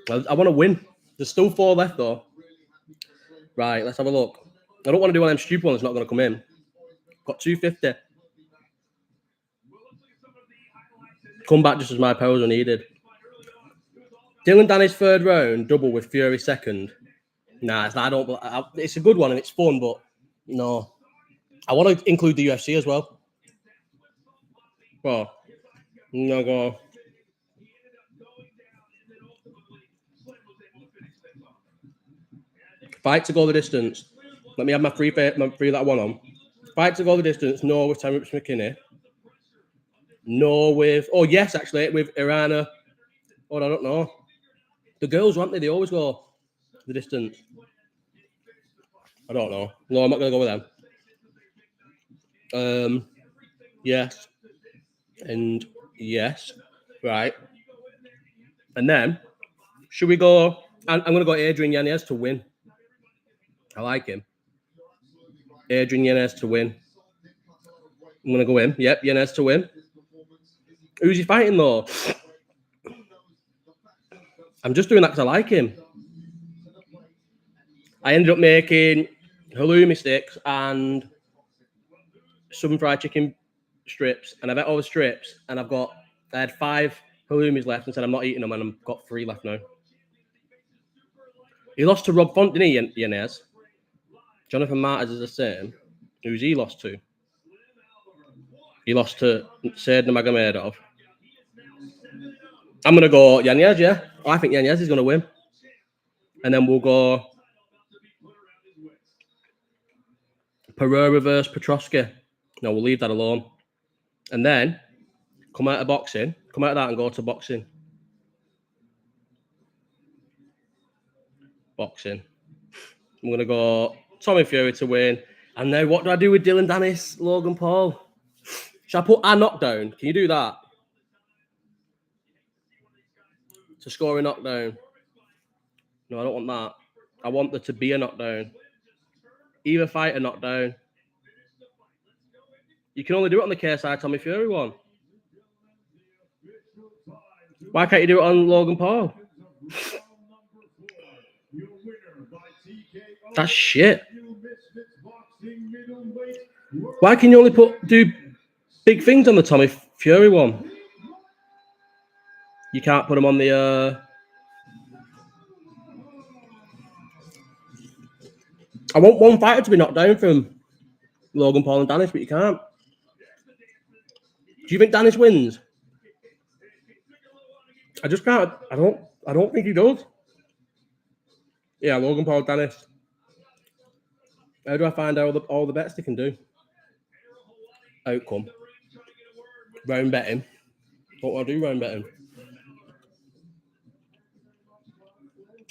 I want to win. There's still 4 left, though. Right, let's have a look. I don't want to do one of them stupid ones that's not going to come in. Got 250. Come back just as my powers are needed. Dillon Danis 3rd round, double with Fury 2nd. Nah, it's a good one and it's fun, but no. I want to include the UFC as well. Well, no go. Fight to go the distance. Let me have my three that I want on. Fight to go the distance. No with Terence McKinney. No with... Oh, yes, actually, with Irana. Oh, I don't know. The girls, aren't they? They always go the distance. I don't know. No, I'm not going to go with them. Yes. And yes. Right. And then, should we go... I'm going to go Adrian Yanez to win. I like him. Adrian Yanez to win. I'm going to go in. Yep, Yanez to win. Who's he fighting, though? I'm just doing that because I like him. I ended up making halloumi sticks and some fried chicken strips, and I bet all the strips, and I had 5 halloumis left and said I'm not eating them, and I've got 3 left now. He lost to Rob Font, didn't he, Yanez? Jonathan Martins is the same. Who's he lost to? He lost to Said Nurmagomedov. I'm going to go Yanez, yeah. I think Yanez is going to win. And then we'll go Pereira versus Petrosky. No, we'll leave that alone. And then come out of boxing. Come out of that and go to boxing. Boxing. I'm going to go Tommy Fury to win. And now what do I do with Dillon Danis, Logan Paul? Should I put a knockdown? Can you do that? To score a knockdown. No, I don't want that. I want there to be a knockdown. Either fight a knockdown. You can only do it on the KSI Tommy Fury one. Why can't you do it on Logan Paul? That's shit. Why can you only do big things on the Tommy Fury one? You can't put them on the... I want one fighter to be knocked down from Logan Paul and Danis, but you can't. Do you think Danis wins? I just can't. I don't think he does. Yeah, Logan Paul, Danis. How do I find out all the bets they can do? Outcome. Round betting. What do I do round betting?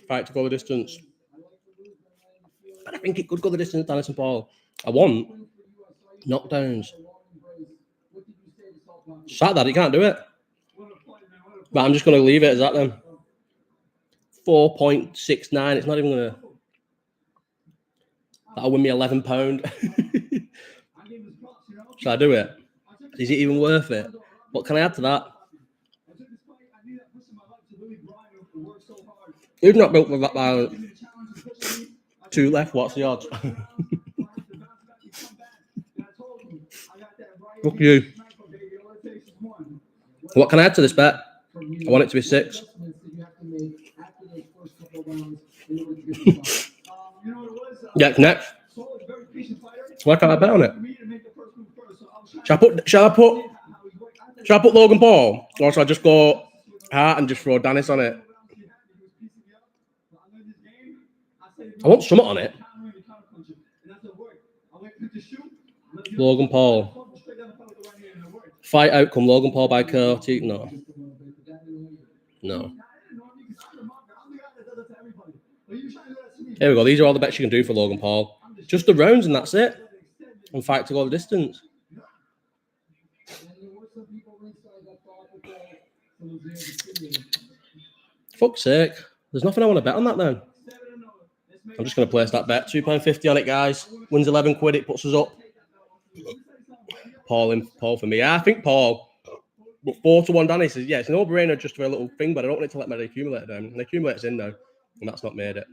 Fight to go the distance. I think it could go the distance, Danis and Paul. I want knockdowns. Sad that, you can't do it. But I'm just going to leave it as that then. 4.69. It's not even going to... That'll win me £11. Should I do it? Is it even worth it? What can I add to that? Who's not built for that violence? 2 left, what's the odds? Fuck you. What can I add to this bet? I want it to be 6. Yeah, next. Why can't I bet on it? Shall I put Logan Paul? Or shall I just go Hart and just throw Danis on it? I want something on it. Logan Paul. Fight outcome, Logan Paul by KO. No. Here we go. These are all the bets you can do for Logan Paul. Just the rounds and that's it. And fight to go the distance. Fuck's sake. There's nothing I want to bet on that then. I'm just going to place that bet. £2.50 on it, guys. Wins 11 quid. It puts us up. Paul for me. I think Paul. But 4-1 Danis is, yeah, it's a no-brainer just for a little thing, but I don't want it to let my accumulator down. And the accumulator's in now, and that's not made it.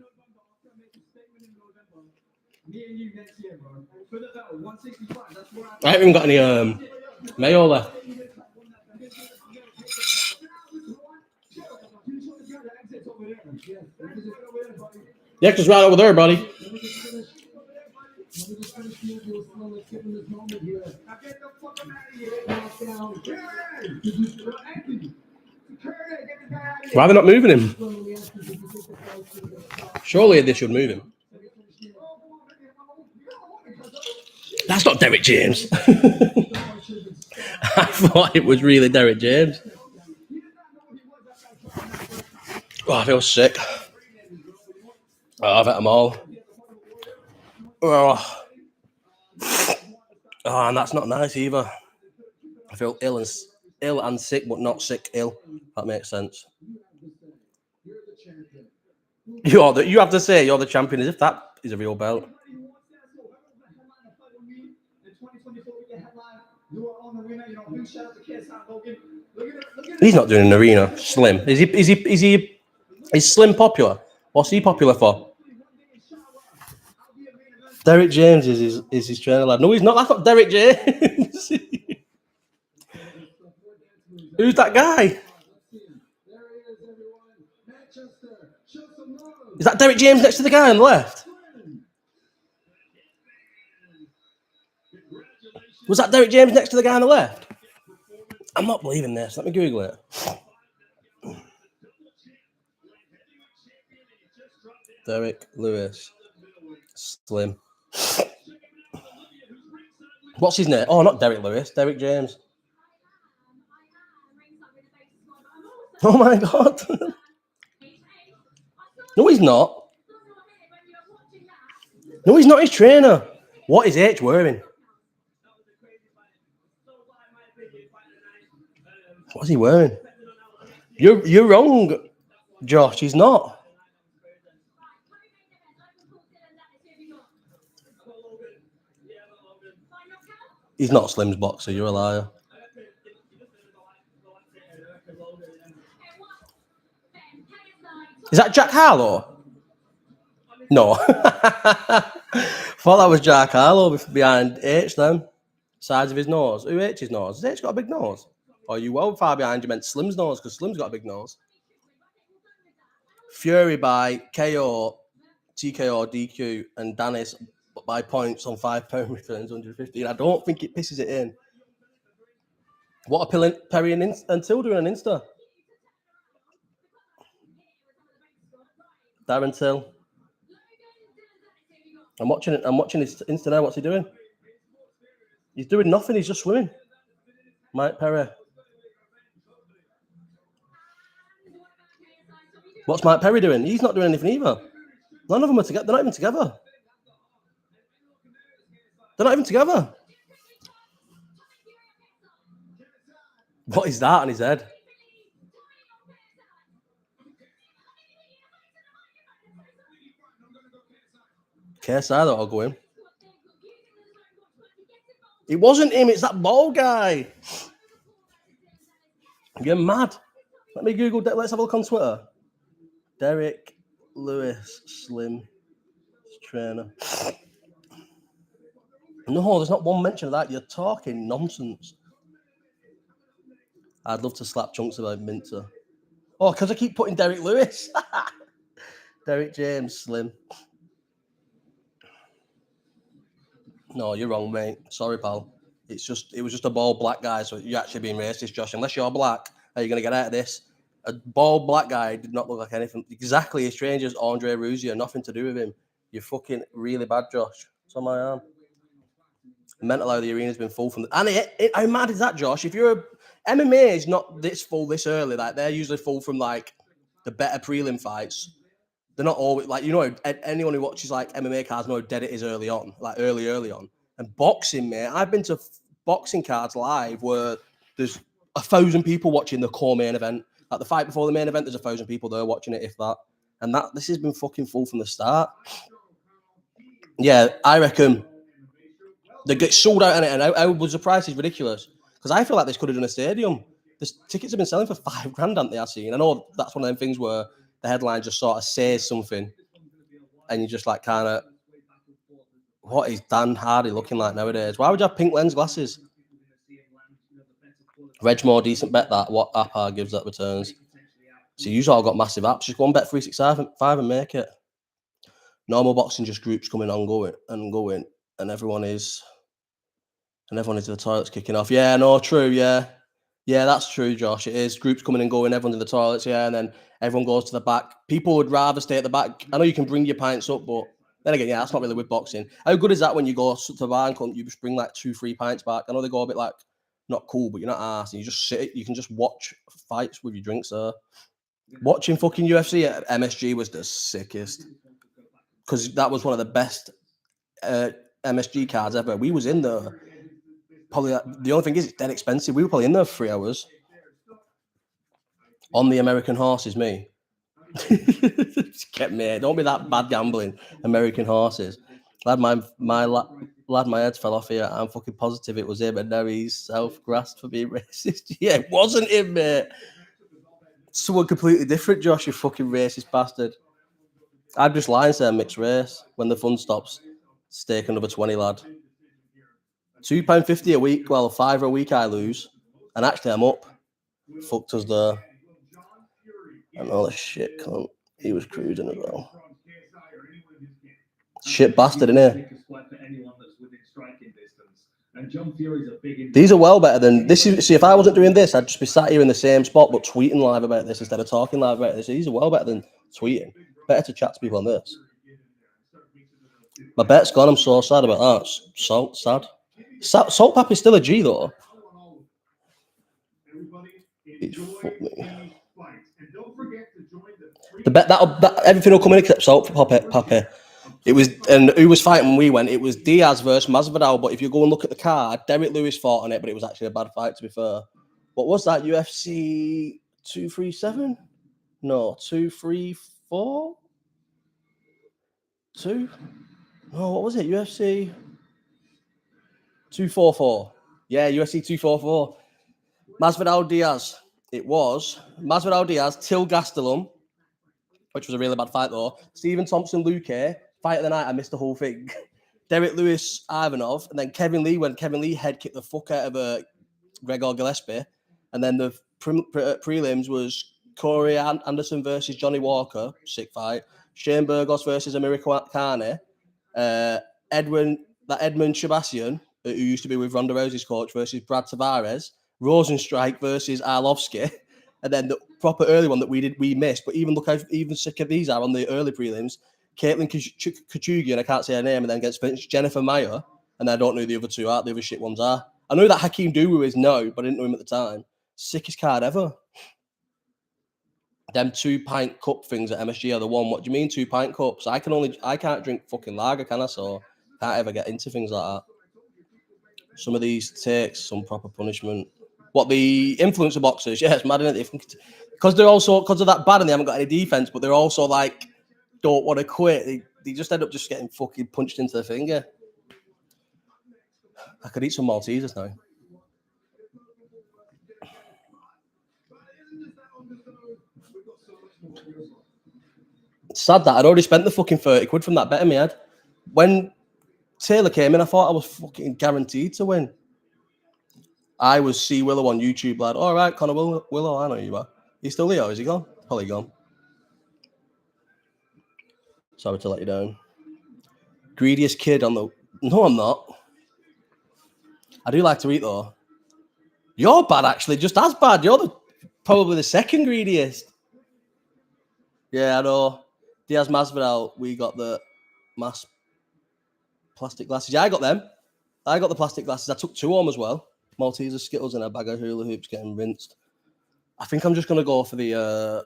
I haven't even got any mayo left. The extra's right over there, buddy. Why are they not moving him? Surely they should move him. That's not Derek James. I thought it was really Derek James. Oh, I feel sick. Oh, I've had them all. Oh, and that's not nice either. I feel ill and sick, but not sick ill. That makes sense. You have to say you're the champion as if that is a real belt. He's not doing an arena. Slim. Is Slim popular? What's he popular for? Derek James is his trainer lad. No, he's not. That's not Derek James. Who's that guy? Is that Derek James next to the guy on the left? Was that Derek James next to the guy on the left? I'm not believing this. Let me Google it. Derek Lewis. Slim. What's his name? Oh, not Derek Lewis. Derek James. Oh my God. No, he's not. No, he's not his trainer. What is H wearing? What's he wearing? You're wrong, Josh. He's not. He's not Slim's boxer. You're a liar. Is that Jack Harlow? No. Thought that was Jack Harlow behind H then. Sides of his nose. Who H's nose? Has H got a big nose? Or you well far behind you meant Slim's nose because Slim's got a big nose. Fury by KO, TKO, DQ, and Danis by points on 5 pound returns 115. I don't think it pisses it in. What are Perry and Till doing on Insta? Darren Till. I'm watching his Insta now. What's he doing? He's doing nothing. He's just swimming. Mike Perry. What's Mike Perry doing? He's not doing anything either. None of them are together. They're not even together. They're not even together. What is that on his head? KSI that I'll go in. It wasn't him. It's that bald guy. You're mad. Let me Google. Let's have a look on Twitter. Derek Lewis Slim trainer. No, there's not one mention of that. You're talking nonsense. I'd love to slap chunks of Minter. Oh, because I keep putting Derek Lewis. Derek James Slim. No, you're wrong, mate. Sorry, pal. It was just a bald black guy, so you're actually being racist, Josh. Unless you're black, how are you going to get out of this? A bald black guy did not look like anything. Exactly as strange as Andre Ruzia. Nothing to do with him. You're fucking really bad, Josh. It's on my arm. Mental how the arena's been full from the... And how mad is that, Josh? If you're MMA is not this full this early. Like, they're usually full from, like, the better prelim fights. They're not always... Like, you know, anyone who watches, like, MMA cards know how dead it is early on. Like, early on. And boxing, mate, I've been to boxing cards live where there's 1,000 people watching the core main event. Like, the fight before the main event, there's 1,000 people there watching it, if that. And this has been fucking full from the start. Yeah, I reckon... They get sold out on it, and I was surprised it's ridiculous because I feel like this could have done a stadium. The tickets have been selling for $5,000, haven't they? I've seen. I know that's one of them things where the headline just sort of says something, and you just like kind of, what is Dan Hardy looking like nowadays? Why would you have pink lens glasses? Reg more decent bet that. What app gives that returns? So you all got massive apps. Just go on Bet365 and make it. Normal boxing, just groups coming on, going, and everyone is the toilets kicking off. Yeah, no, true, yeah. Yeah, that's true, Josh. It is. Groups coming and going, everyone's in the toilets, yeah, and then everyone goes to the back. People would rather stay at the back. I know you can bring your pints up, but Then again, yeah, that's not really with boxing. How good is that when you go to the bar and you just bring like 2-3 pints back? I know they go a bit like not cool, but you're not arsed, and you just sit. You can just watch fights with your drinks there. Watching fucking UFC at MSG was the sickest because that was one of the best MSG cards ever. We was in there. Probably the only thing is it's dead expensive. We were probably in there for 3 hours on the American horses. Me, kept me. Don't be that bad gambling. American horses. Lad, my head fell off here. I'm fucking positive it was him, and now he's self-grasped for being racist. Yeah, it wasn't him, mate. Someone completely different, Josh. You fucking racist bastard. I'm just lying, saying mixed race. When the fun stops, stake another 20, lad. £2.50 a week. Well, £5 a week I lose, and actually I'm up. Fucked us there. And all this shit, cunt. He was cruising as well. Shit bastard, innit? These are well better than this. See, if I wasn't doing this, I'd just be sat here in the same spot, but tweeting live about this instead of talking live about this. These are well better than tweeting. Better to chat to people on this. My bet's gone. I'm so sad about that. Sad. Salt Pappy's still a G though. It fucked me. The bet that everything will come in except Salt Pappy. It was, and who was fighting when we went? It was Diaz versus Masvidal. But if you go and look at the card, Derek Lewis fought on it, but it was actually a bad fight, to be fair. What was that? UFC 237? No, 234? 2? No, what was it? UFC 244. Yeah, UFC 244. Masvidal Diaz. It was Masvidal Diaz, Till Gastelum, which was a really bad fight though. Stephen Thompson, Luque. Fight of the night, I missed the whole thing. Derek Lewis, Ivanov, and then Kevin Lee, when Kevin Lee head kicked the fuck out of Gregor Gillespie. And then the prelims was Corey Anderson versus Johnny Walker, sick fight. Shane Burgos versus Amir Khane. Edmund Shabassian, who used to be with Ronda Rousey's coach, versus Brad Tavares. Rosenstrike versus Arlovsky. And then the proper early one that we missed. But even look how even sicker these are on the early prelims. Caitlin Kachugian, I can't say her name, and then gets Jennifer Meyer, and I don't know who the other two are. The other shit ones are. I know that Hakeem Dawood is now, but I didn't know him at the time. Sickest card ever. Them 2-pint cup things at MSG are the one. What do you mean 2-pint cups? I can't drink fucking lager, can I? So can't ever get into things like that. Some of these takes some proper punishment. What, the influencer boxers? Yeah, it's mad, isn't it? Because they're also, because of that bad and they haven't got any defense, but they're also like, don't want to quit. They just end up just getting fucking punched into the finger. I could eat some Maltesers now. It's sad that I'd already spent the fucking 30 quid from that bet in my head. When Taylor came in, I thought I was fucking guaranteed to win. I was C Willow on YouTube, lad. All right, Connor Willow, I know you are. He's still Leo, is he gone? Probably gone. Sorry to let you down. Greediest kid on the... No, I'm not. I do like to eat, though. You're bad, actually. Just as bad. You're probably the second greediest. Yeah, I know. Diaz Masvidal, we got the plastic glasses. Yeah, I got them. I got the plastic glasses. I took 2 home as well. Malteser, Skittles, and a bag of hula hoops getting rinsed. I think I'm just going to go for the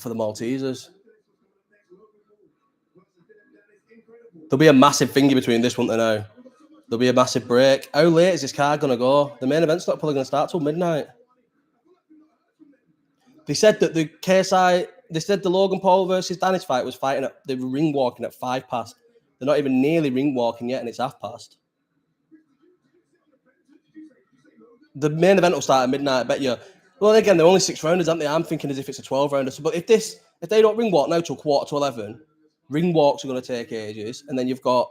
Maltesers. There'll be a massive thingy between this one and now. There'll be a massive break. How late is this card going to go? The main event's not probably going to start till midnight. They said that the KSI... They said the Logan Paul versus Danis fight was fighting at... They were ring walking at 5 past. They're not even nearly ring walking yet, and it's 1/2 past. The main event will start at midnight, I bet you. Well, again, they're only 6 rounders, aren't they? I'm thinking as if it's a 12-rounder. So, but if they don't ring walk now till 11:15, ring walks are going to take ages, and then you've got...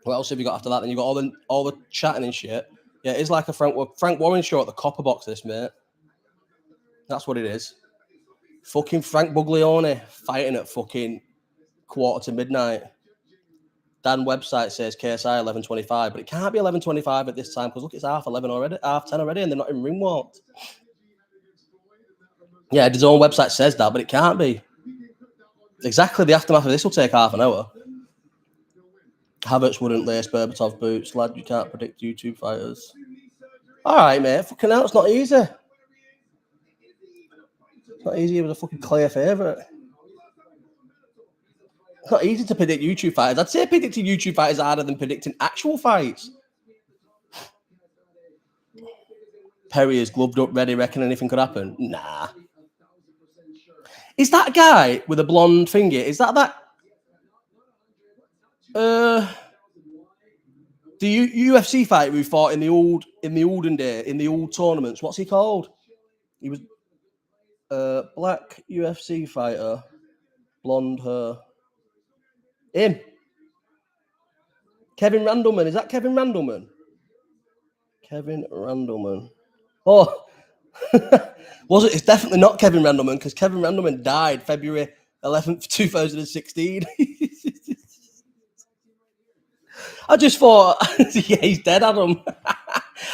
What else have you got after that? Then you've got all the chatting and shit. Yeah, it's like a Frank Warren show at the Copper Box, this, mate. That's what it is. Fucking Frank Buglione fighting at fucking 11:45. Dan website says KSI 11:25, but it can't be 11:25 at this time because look, it's 11:30 already, 10 already, and they're not even ring walked. Yeah, his own website says that, but it can't be. Exactly, the aftermath of this will take half an hour. Havertz wouldn't lace Berbatov boots. Lad, you can't predict YouTube fighters. All right, mate. Fucking hell, it's not easy. It's not easy. It was a fucking clear favourite. It's not easy to predict YouTube fighters. I'd say predicting YouTube fighters harder than predicting actual fights. Perry is gloved up, ready, reckon anything could happen? Nah. Is that guy with a blonde finger? Is that? The UFC fighter who fought in the olden day, in the old tournaments? What's he called? He was black UFC fighter, blonde hair. Him. Kevin Randleman. Is that Kevin Randleman? Kevin Randleman. Oh, was it? It's definitely not Kevin Randleman because Kevin Randleman died February 11th, 2016. I just thought, yeah, he's dead, Adam.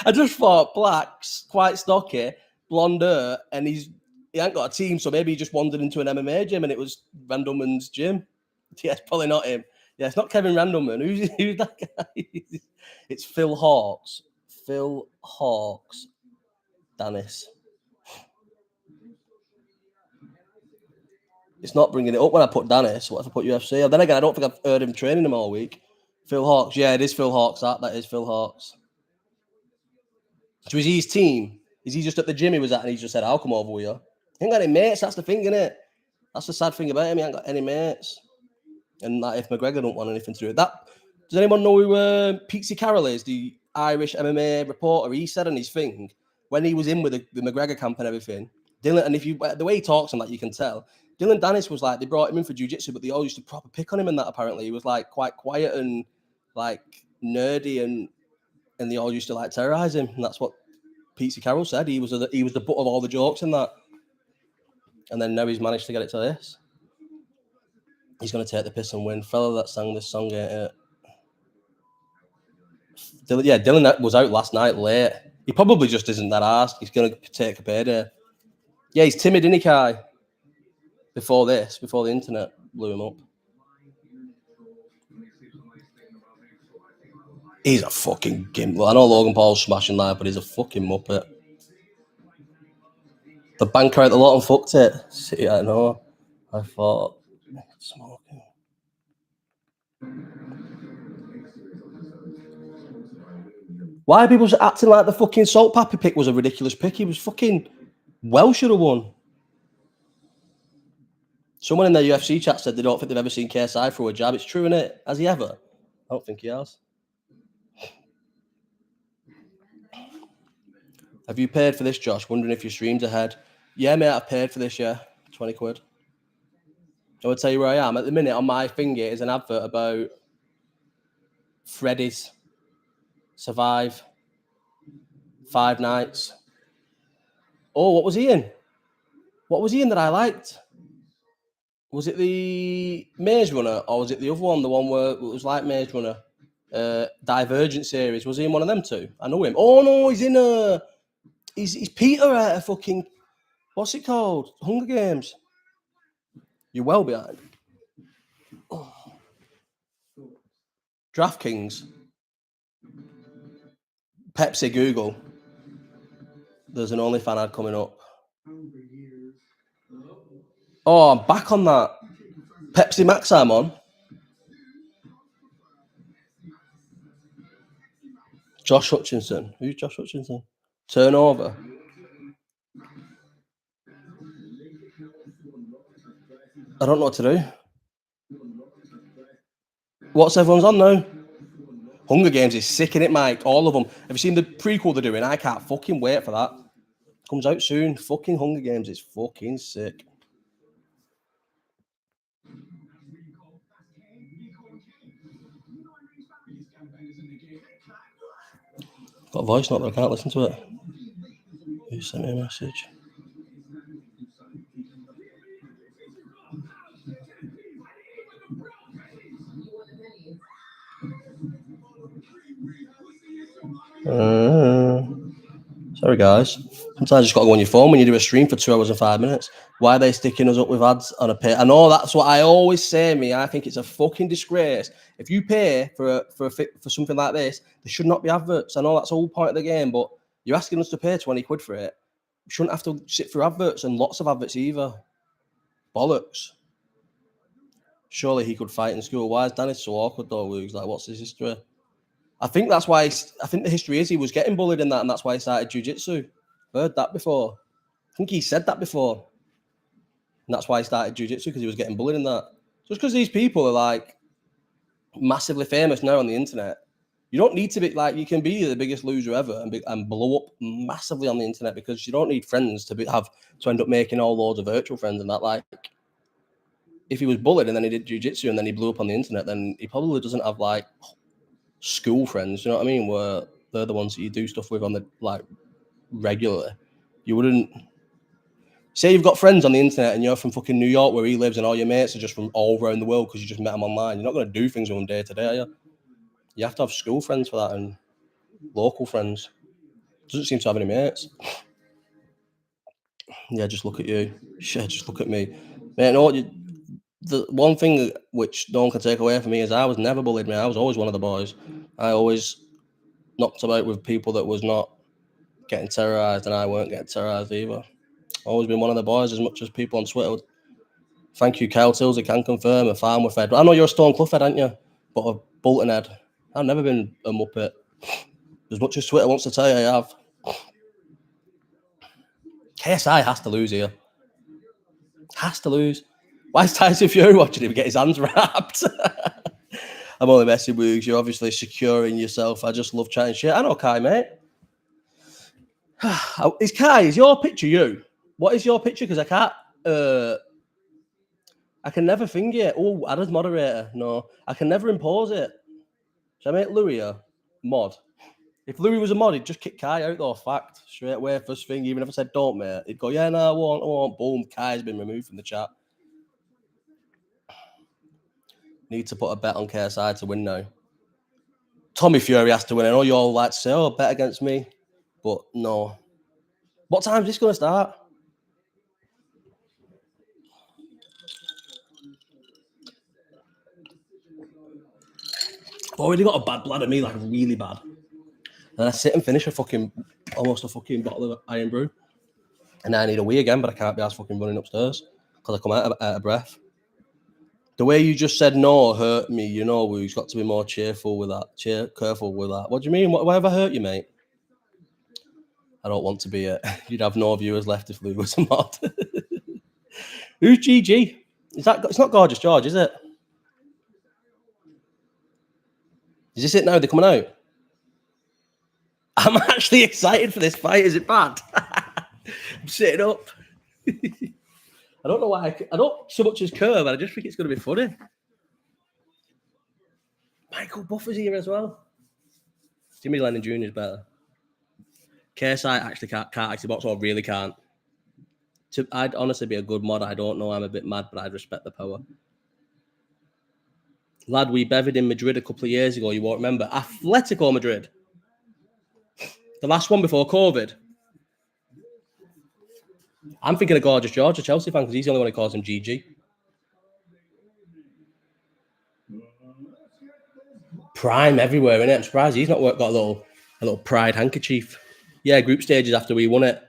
I just thought black's quite stocky, blonde hair, and he ain't got a team, so maybe he just wandered into an MMA gym and it was Randleman's gym. Yeah, it's probably not him. Yeah, it's not Kevin Randleman. Who's that guy? It's Phil Hawks. Phil Hawks. Danis. It's not bringing it up when I put Danis. What if I put UFC? And then again, I don't think I've heard him training him all week. Phil Hawks. Yeah, it is Phil Hawks. That is Phil Hawks. So is he his team? Is he just at the gym he was at and he just said, I'll come over with you? He ain't got any mates. That's the thing, isn't it? That's the sad thing about him. He ain't got any mates. And like, if McGregor don't want anything to do with that. Does anyone know who Pete Carroll is, the Irish MMA reporter? He said on his thing, when he was in with the McGregor camp and everything, Dillon, and if you, the way he talks and that, you can tell, Dillon Danis was like, they brought him in for jiu-jitsu, but they all used to proper pick on him and that, apparently. He was like quite quiet and like nerdy and they all used to like terrorize him. And that's what Pete Carroll said. He was the butt of all the jokes in that. And then now he's managed to get it to this. He's going to take the piss and win. Fella that sang this song, ain't it? Dillon was out last night late. He probably just isn't that arsed. He's going to take a payday. Yeah, he's timid, isn't he, Kai? Before the internet blew him up. He's a fucking gimp. I know Logan Paul's smashing live, but he's a fucking muppet. The banker out the lot and fucked it. See, I know. I thought, smoking. Why are people acting like the fucking Salt Pappy pick was a ridiculous pick? He was fucking well should have won. Someone in their UFC chat said they don't think they've ever seen KSI throw a jab. It's true, isn't it? Has he ever? I don't think he has. Have you paid for this, Josh? Wondering if your stream's ahead. Yeah, mate, I've paid for this, yeah. 20 quid. I would tell you where I am. At the minute, on my finger is an advert about Freddy's Survive 5 nights. Oh, what was he in? What was he in that I liked? Was it the Maze Runner or was it the other one? The one where it was like Maze Runner? Divergent series. Was he in one of them two? I know him. Oh, no, he's in He's Peter at a fucking... What's it called? Hunger Games. You're well behind. Oh. DraftKings. Pepsi, Google. There's an OnlyFans ad coming up. Oh, I'm back on that. Pepsi Max I'm on. Josh Hutchinson. Who's Josh Hutchinson? Turnover. I don't know what to do. What's everyone's on now? Hunger Games is sick, innit, Mike? All of them. Have you seen the prequel they're doing? I can't fucking wait for that. Comes out soon. Fucking Hunger Games is fucking sick. Got a voice note, but I can't listen to it. Who sent me a message? Sorry, guys. Sometimes you just got to go on your phone when you do a stream for 2 hours and 5 minutes. Why are they sticking us up with ads on a pay? I know that's what I always say, me. I think it's a fucking disgrace. If you pay for something like this, there should not be adverts. I know that's the whole point of the game, but you're asking us to pay 20 quid for it. We shouldn't have to sit through adverts and lots of adverts either. Bollocks. Surely he could fight in school. Why is Danis so awkward though, Luke? Like, what's his history? I think that's why. I think the history is he was getting bullied in that, and that's why he started jiu-jitsu. Heard that before. I think he said that before. And that's why he started jiu-jitsu, because he was getting bullied in that. Just because these people are like massively famous now on the internet, you don't need to be like, you can be the biggest loser ever and blow up massively on the internet, because you don't need friends to end up making all loads of virtual friends and that. Like, if he was bullied and then he did jiu-jitsu and then he blew up on the internet, then he probably doesn't have like school friends, you know what I mean? Where they're the ones that you do stuff with on the like regularly. You wouldn't say you've got friends on the internet and you're from fucking New York where he lives and all your mates are just from all around the world because you just met them online. You're not going to do things with them day to day, are you? You have to have school friends for that and local friends. Doesn't seem to have any mates. Yeah, just look at you. Shit, just look at me. Man, you know what? The one thing which no one can take away from me is I was never bullied, man. I was always one of the boys. I always knocked about with people that was not getting terrorised, and I weren't getting terrorised either. Always been one of the boys, as much as people on Twitter. Thank you, Kyle Tills. I can confirm a Farmer Fed. I know you're a Stone Clough head, aren't you? But a Bolton head. I've never been a Muppet. As much as Twitter wants to tell you I have. KSI has to lose here. Has to lose. Why is Tyson Fury watching him get his hands wrapped? I'm only messing with you. You're obviously securing yourself. I just love chatting shit. I know Kai, mate. Is your picture you? What is your picture? Because I can't. I can never finger it. Oh, add as moderator. No, I can never impose it. Should I make Louis a mod? If Louis was a mod, he'd just kick Kai out though. Fact. Straight away, first thing. Even if I said don't, mate, he'd go, yeah, no, I won't. Boom, Kai's been removed from the chat. Need to put a bet on KSI to win now. Tommy Fury has to win. I know you all like to say, oh, bet against me. But no. What time is this going to start? I've already got a bad bladder, me, like really bad. And I sit and finish almost a fucking bottle of Iron Brew. And I need a wee again, but I can't be asked fucking running upstairs because I come out of breath. The way you just said no hurt me, you know, we've got to be more careful with that. Careful with that. What do you mean? Whatever hurt you, mate? I don't want to be it. You'd have no viewers left if Lou was a mod. Who's GG? It's not Gorgeous George, is it? Is this it now? They're coming out? I'm actually excited for this fight. Is it bad? I'm sitting up. I don't know why. I don't so much as care, but I just think it's going to be funny. Michael Buffer's here as well. Jimmy Lennon Jr. is better. KSI actually can't actually box, or really can't. I'd honestly be a good mod. I don't know. I'm a bit mad, but I'd respect the power. Lad, we bevied in Madrid a couple of years ago. You won't remember. Atletico Madrid. The last one before COVID. I'm thinking of Gorgeous George, a Chelsea fan, because he's the only one who calls him GG. Prime everywhere, innit? I'm surprised he's not got a little pride handkerchief. Yeah, group stages after we won it.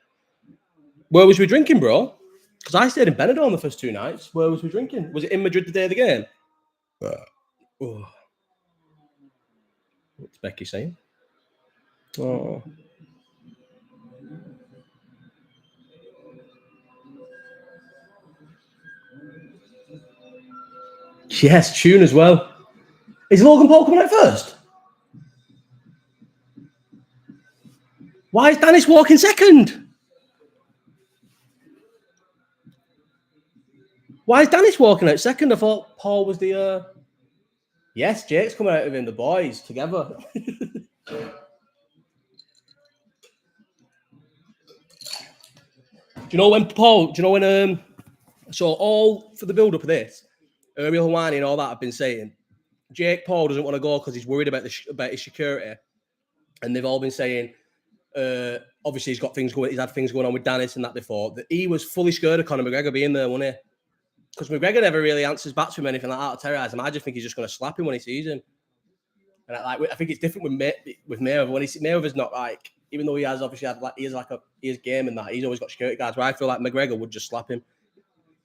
Where was we drinking, bro? Because I stayed in Benidorm the first 2 nights. Where was we drinking? Was it in Madrid the day of the game? Oh. What's Becky saying? Oh. Yes, tune as well. Is Logan Paul coming out first? Why is Danis walking second? Why is Danis walking out second? I thought Paul was the... Yes, Jake's coming out with him, the boys, together. Do you know when so all for the build-up of this, Ariel Hawani and all that have been saying, Jake Paul doesn't want to go because he's worried about his security. And they've all been saying, Obviously, he's got things going. He's had things going on with Danis and that before. That he was fully scared of Conor McGregor being there, wasn't he? Because McGregor never really answers back to him anything like that to terrorise him. I just think he's just going to slap him when he sees him. And I think it's different with Mayweather. When Mayweather's not like, even though he has obviously had he has game and that, he's always got security guards. Where I feel like McGregor would just slap him.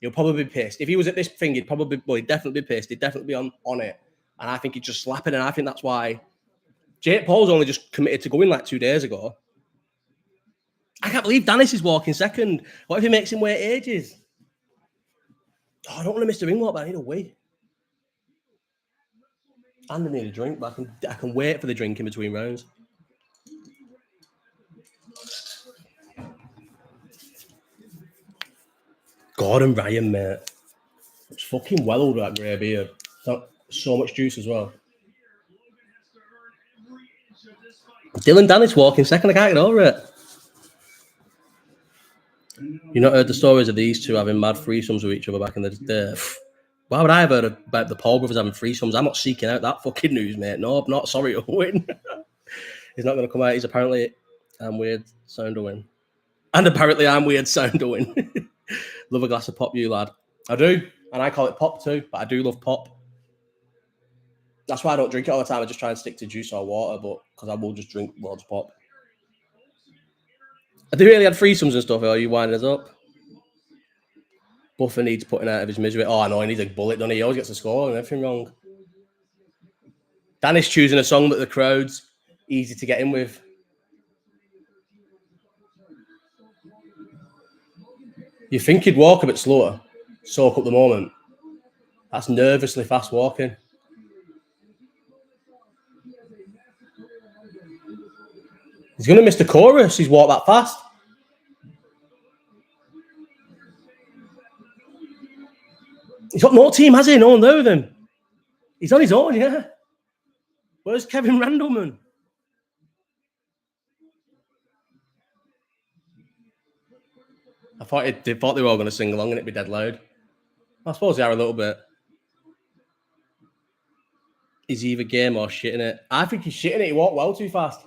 He'll probably be pissed. If he was at this thing, he'd definitely be pissed. He'd definitely be on it. And I think he'd just slap it. And I think that's why Jake Paul's only just committed to going like 2 days ago. I can't believe Danis is walking second. What if he makes him wait ages? Oh, I don't want to miss the ring walk, but I need a wee. And I need a drink, but I can wait for the drink in between rounds. Gordon Ryan, mate. It's fucking well over that grey beard. So much juice as well. Dillon Danis walking second. I can't get over it. You not heard the stories of these two having mad threesomes with each other back in the day? Why would I have heard about the Paul brothers having threesomes? I'm not seeking out that fucking news, mate. No, I'm not. Sorry, Owen. He's not going to come out. He's apparently weird sound Owen. And apparently I'm weird sound Owen. Love a glass of pop, you lad. I do. And I call it pop too, but I do love pop. That's why I don't drink it all the time. I just try and stick to juice or water, but because I will just drink loads of pop. I do really had threesomes and stuff. Are you winding us up? Buffer needs putting out of his misery. Oh, I know. He needs a bullet, doesn't he? He always gets a score and everything wrong. Danis choosing a song that the crowd's easy to get in with. You think he'd walk a bit slower, soak up the moment. That's nervously fast walking. He's going to miss the chorus. He's walked that fast. He's got no team, has he? No one there with him. He's on his own, yeah. Where's Kevin Randleman? I thought they were all going to sing along and it'd be dead loud. I suppose they are a little bit. He's either game or shitting it. I think he's shitting it. He walked well too fast.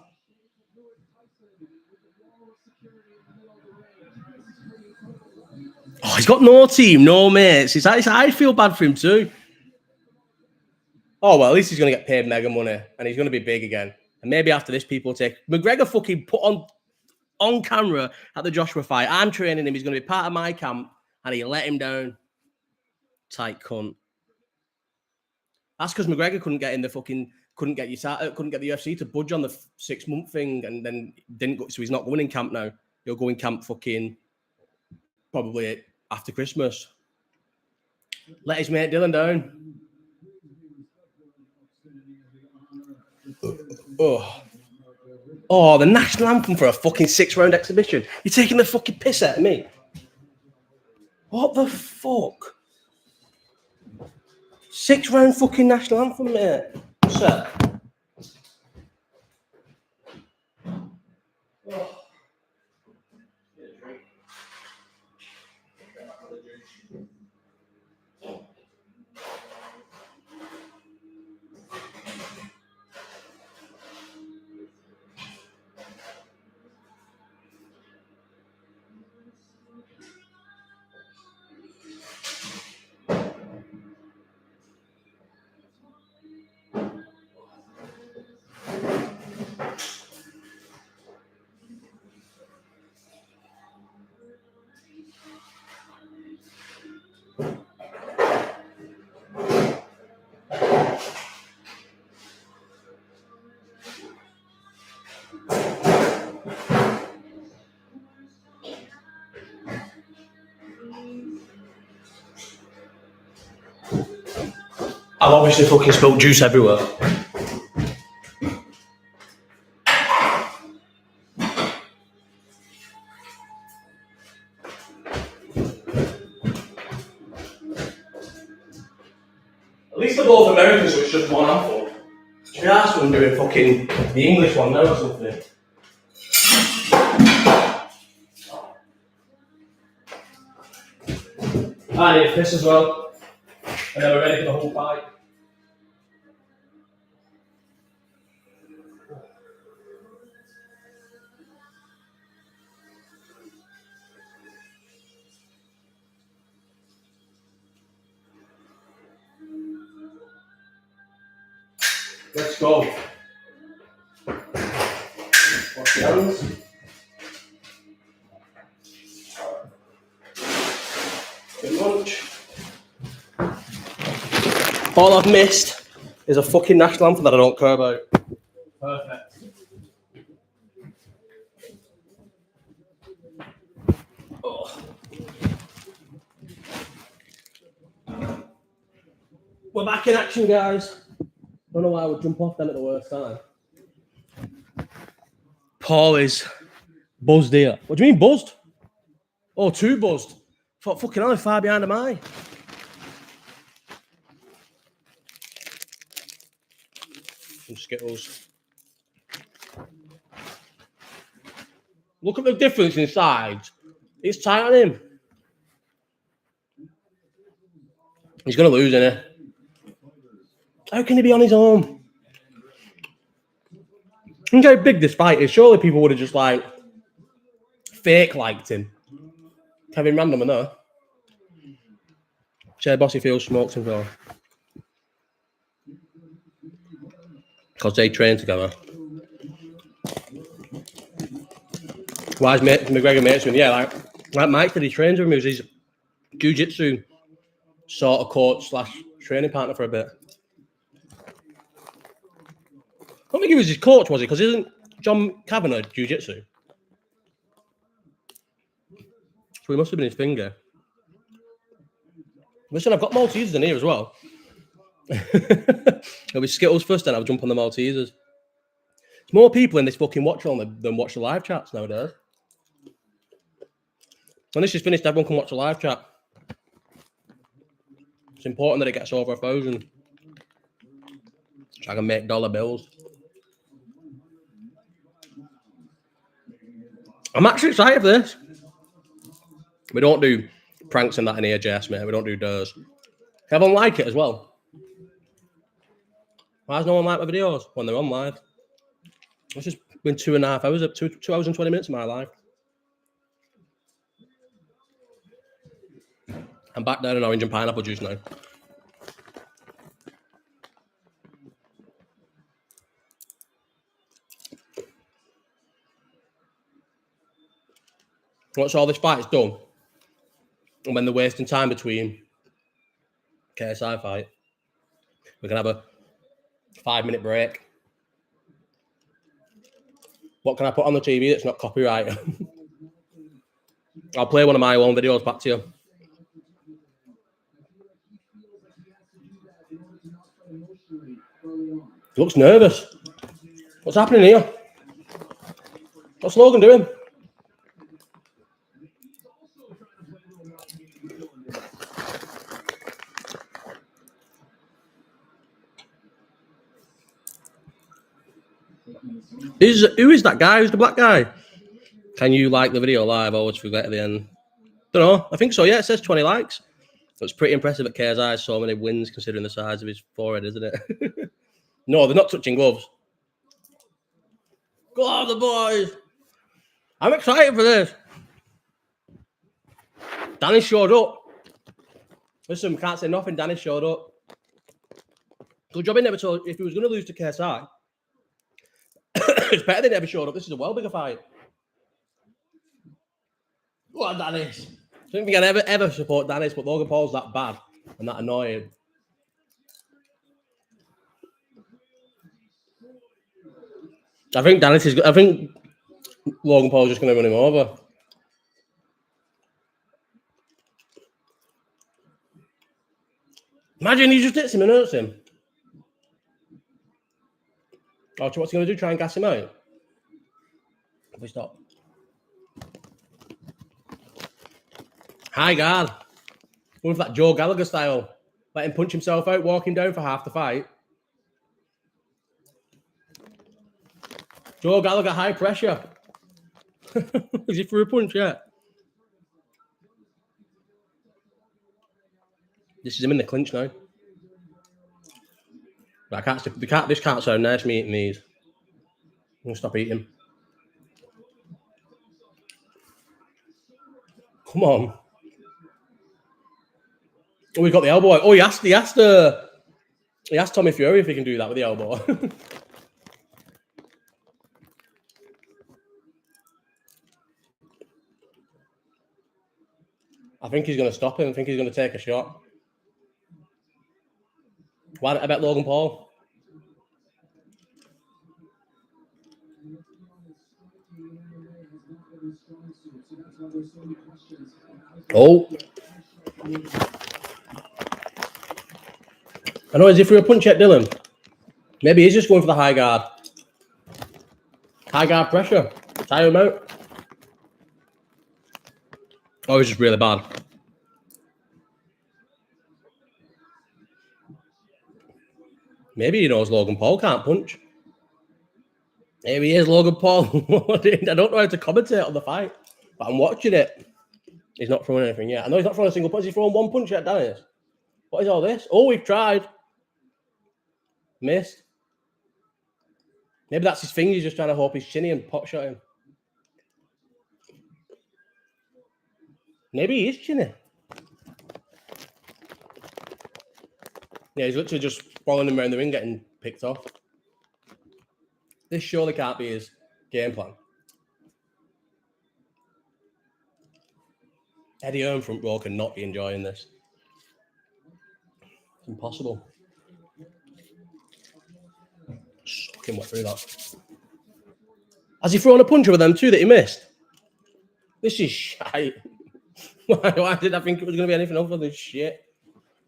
Oh, he's got no team, no mates. I feel bad for him too. Oh, well, at least he's going to get paid mega money and he's going to be big again. And maybe after this, people will take... McGregor fucking put on camera at the Joshua fight. I'm training him. He's going to be part of my camp and he let him down. Tight cunt. That's because McGregor couldn't get the UFC to budge on the 6-month thing and then didn't go. So he's not going in camp now. He'll go in camp fucking probably after Christmas. Let his mate Dillon down. Oh, the national anthem for a fucking 6-round exhibition. You're taking the fucking piss out of me. What the fuck? 6-round fucking national anthem, mate. What's that? I've obviously fucking spilled juice everywhere. At least they're both American, so it's just one handful. Should we ask them doing fucking the English one now or something? I need a piss as well. And then we're ready for the whole fight. Let's go. Wash your hands. Good lunch. All I've missed is a fucking national anthem that I don't care about. Perfect. Oh. We're back in action, guys. Don't know why I would jump off them at the worst time. Paul is buzzed here. What do you mean buzzed? Oh, too buzzed. Thought fucking hell, far behind am I? Some Skittles. Look at the difference in size. It's tight on him. He's going to lose, isn't he? How can he be on his own? Look how big this fight is. Surely people would have just like fake liked him. Kevin Random and there. Chair Bossy feels smokes and go. Because they train together. Why is McGregor mates with him? Yeah, like Mike said, he trains with him. He was his jiu-jitsu sort of coach / training partner for a bit. I don't think he was his coach, was he? Because isn't John Kavanagh jiu-jitsu? So he must have been his finger. Listen, I've got Maltesers in here as well. It'll be Skittles first, then I'll jump on the Maltesers. There's more people in this fucking watch on than watch the live chats nowadays. When this is finished, everyone can watch the live chat. It's important that it gets over 1,000. So I can make dollar bills. I'm actually excited for this. We don't do pranks and that in here, Jess, mate. We don't do dares. Everyone like it as well. Why does no one like my videos when they're on live? It's just been 2.5 hours, 2 hours and 20 minutes of my life. I'm back down in orange and pineapple juice now. Once all this fight is done, and when they're wasting time between KSI fight, we can have a 5-minute break. What can I put on the TV that's not copyright? I'll play one of my own videos back to you. He looks nervous. What's happening here? What's Logan doing? Who is that guy? Who's the black guy? Can you like the video live? I always forget at the end. Don't know. I think so. Yeah, it says 20 likes. It's pretty impressive at KSI. So many wins considering the size of his forehead, isn't it? No, they're not touching gloves. Go on, the boys. I'm excited for this. Danis showed up. Listen, can't say nothing. Danis showed up. Good job in never told if he was going to lose to KSI. It's better than never showed up. This is a well bigger fight. Go on, Danis. I don't think I'd ever support Danis, but Logan Paul's that bad and that annoying. I think Logan Paul's just going to run him over. Imagine he just hits him and hurts him. Oh, what's he going to do? Try and gas him out? If we stop. High guard. What if that Joe Gallagher style? Let him punch himself out, walk him down for half the fight. Joe Gallagher, high pressure. Is he through a punch yet? This is him in the clinch now. But this can't sound nice, me eating these. I'm going to stop eating. Come on. Oh, we got the elbow. Oh, he asked her. He asked Tommy Fury if he can do that with the elbow. I think he's going to stop him. I think he's going to take a shot. Why don't I bet Logan Paul? Oh. I know, is he for a punch at Dillon? Maybe he's just going for the high guard. High guard pressure. Tire him out. Oh, he's just really bad. Maybe he knows Logan Paul can't punch. Maybe he is Logan Paul. I don't know how to commentate on the fight, but I'm watching it. He's not throwing anything yet. I know he's not throwing a single punch. He's throwing one punch at Danis. What is all this? Oh, we've tried. Missed. Maybe that's his thing. He's just trying to hope he's chinny and pot shot him. Maybe he is chinny. Yeah, he's literally just following him around the ring, getting picked off. This surely can't be his game plan. Eddie Hearn front row cannot be enjoying this. It's impossible. Fucking went through that. Has he thrown a punch with them too that he missed? This is shite. Why did I think it was going to be anything other than shit?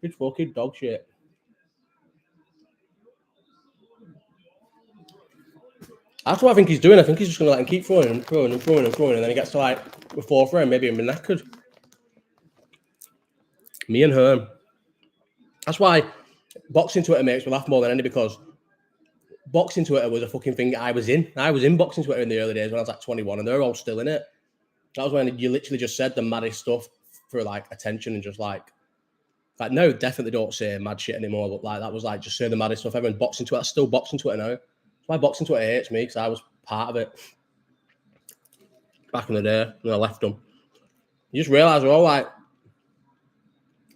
It's fucking dog shit. That's what I think he's doing. I think he's just going to let him keep throwing and throwing and throwing and throwing, and then he gets to like the fourth round, maybe he'll be knackered. Me and Hearn. That's why boxing Twitter makes me laugh more than any, because boxing Twitter was a fucking thing I was in. I was in boxing Twitter in the early days when I was like 21, and they're all still in it. That was when you literally just said the maddest stuff for like attention and just like no, definitely don't say mad shit anymore. But like that was like just say the maddest stuff. Everyone boxing Twitter, still boxing Twitter now. That's why boxing Twitter hates me, because I was part of it back in the day when I left them. You just realise we're all like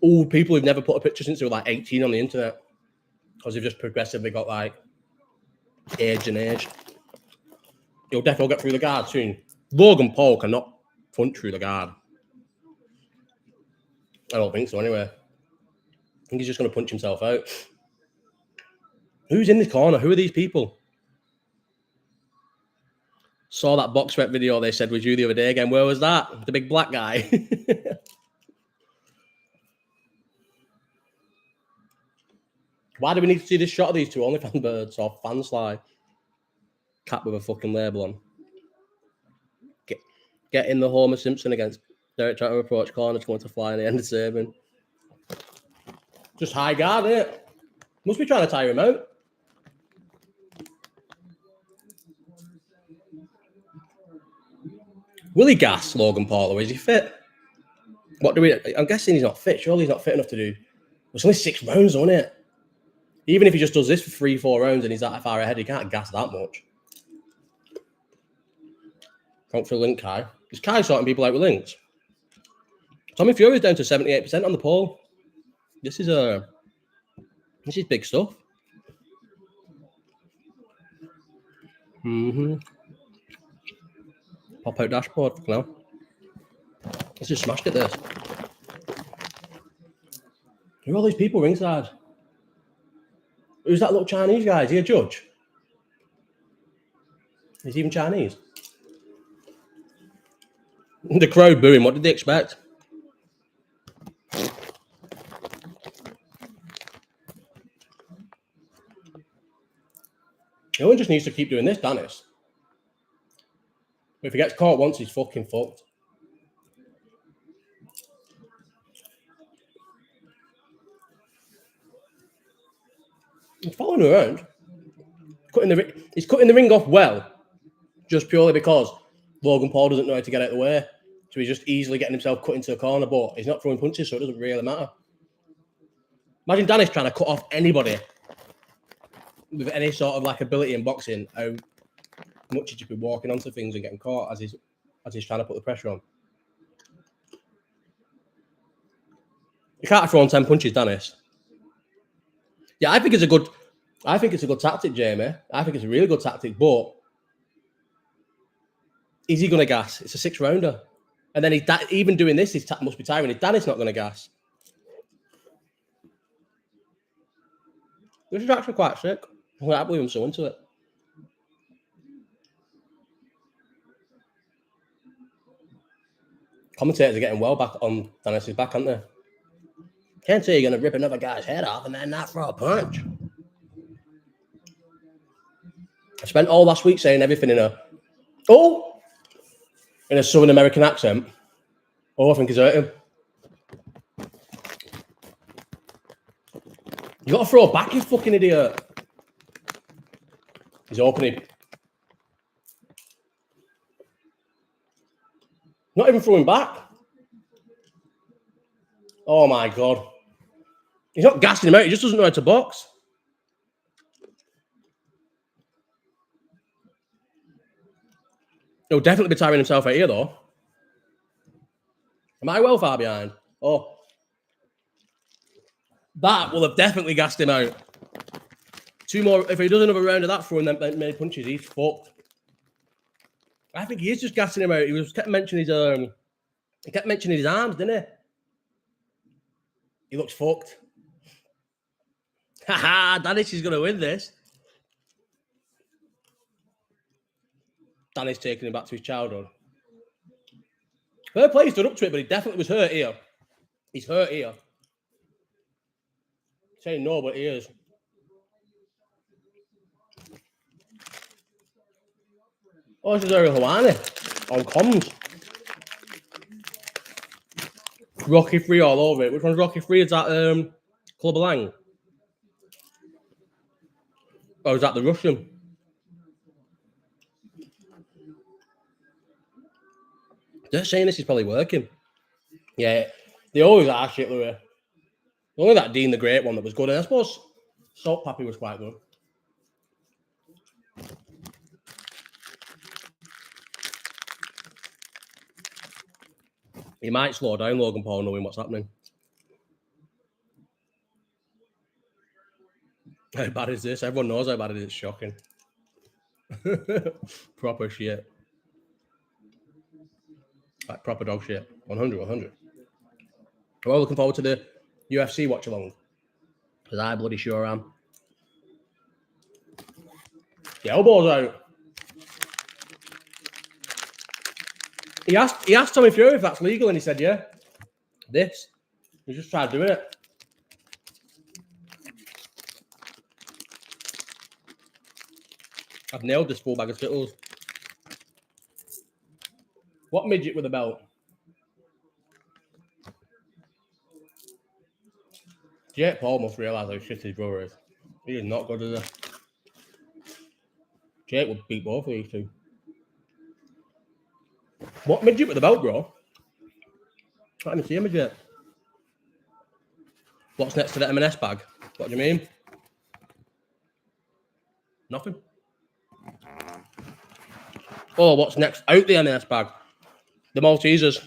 old people who've never put a picture since they were like 18 on the internet, because they've just progressively got like age and age. He'll definitely get through the guard soon. Logan Paul cannot punch through the guard. I don't think so anyway. I think he's just going to punch himself out. Who's in this corner? Who are these people? Saw that box rep video they said was you the other day again. Where was that? The big black guy. Why do we need to see this shot of these two OnlyFans birds or fan slide? Cat with a fucking label on. Get in the Homer Simpson against Derek trying to approach corner to want to fly in the end of serving. Just high guard, innit? Must be trying to tire him out. Will he gas Logan Paul, or is he fit? What do we... I'm guessing he's not fit. Surely he's not fit enough to do... It's only 6 rounds, isn't it? Even if he just does this for 3-4 rounds and he's that far ahead, he can't gas that much. Thanks for the link, Kai. Is Kai sorting people out with links? Tommy Fury's down to 78% on the poll. This is big stuff. Pop out dashboard for now. Let's just smashed it, this. Who are all these people ringside? Who's that little Chinese guy? Is he a judge? Is he even Chinese? The crowd booing. What did they expect? No one just needs to keep doing this, Danis. If he gets caught once, he's fucking fucked. He's following around. He's cutting the ring off well, just purely because Logan Paul doesn't know how to get out of the way. So he's just easily getting himself cut into a corner, but he's not throwing punches, so it doesn't really matter. Imagine Danis trying to cut off anybody with any sort of like ability in boxing. How much he'd just be walking onto things and getting caught as he's trying to put the pressure on. You can't throw on 10 punches, Danis. Yeah, I think it's a good tactic, Jamie. I think it's a really good tactic, but is he going to gas? It's a 6-rounder. And then even doing this, must be tiring. If Danis not going to gas. This is actually quite sick. I can't believe I'm so into it. Commentators are getting well back on Danis' back, aren't they? Can't say you're going to rip another guy's head off and then not throw a punch. I spent all last week saying everything in a Southern American accent. I think he's hurt him. You got to throw back, you fucking idiot. He's opening. Not even throwing back. Oh my God. He's not gassing him out. He just doesn't know how to box. He'll definitely be tiring himself out here, though. Am I well far behind? Oh. That will have definitely gassed him out. 2 more. If he does another round of that throwing them many punches, he's fucked. I think he is just gassing him out. He kept mentioning his arms, didn't he? He looks fucked. Haha, Danis is going to win this. Danis taking him back to his childhood. Fair play, he stood up to it, but he definitely was hurt here. He's hurt here. Saying no, but he is. Oh, this is Ariel Hawani on comms. Rocky 3 all over it. Which one's Rocky 3? Is that Club Lang? Or is that the Russian? They're saying this is probably working. Yeah, they always are shit, Louis. Only that Dean the Great one that was good. And I suppose Salt Pappy was quite good. He might slow down Logan Paul knowing what's happening. How bad is this? Everyone knows how bad it is. It's shocking. Proper shit. Like proper dog shit. 100. We're all looking forward to the UFC watch along. Because I bloody sure am. The elbow's out. He asked Tommy Fury if that's legal, and he said, yeah. This. He just tried doing it. I've nailed this full bag of Skittles. What midget with a belt? Jake Paul must realise how shit his brother is. He is not good, is he? Jake would beat both of these two. What midget with the belt, bro? I can't even see a midget. What's next to the M&S bag? What do you mean? Nothing. Oh, what's next out the M&S bag? The Maltesers.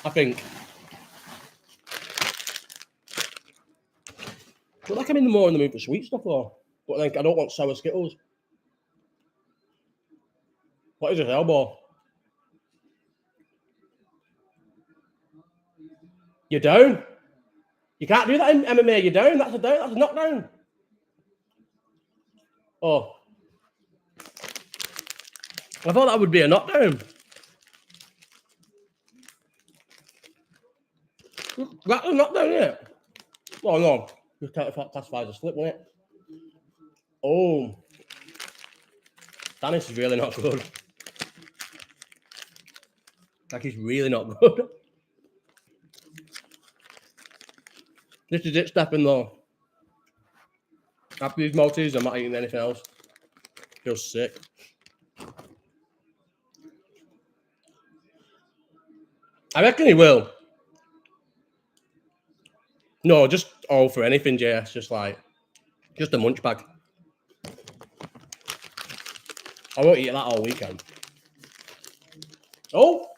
I think. I feel like I'm more in the mood for sweet stuff, though. But then I don't want sour Skittles. What is this elbow? You're down. You can't do that in MMA. You're down. That's a knockdown. Oh. I thought that would be a knockdown. That's a knockdown, isn't it? Oh, no. Just classifies as a slip, wasn't it? Oh. Danis is really not good. Like, he's really not good. This is it stepping, though. After these Maltesers, I'm not eating anything else. Feels sick. I reckon he will. No, just all for anything, JS. Just a munch bag. I won't eat that all weekend. Oh!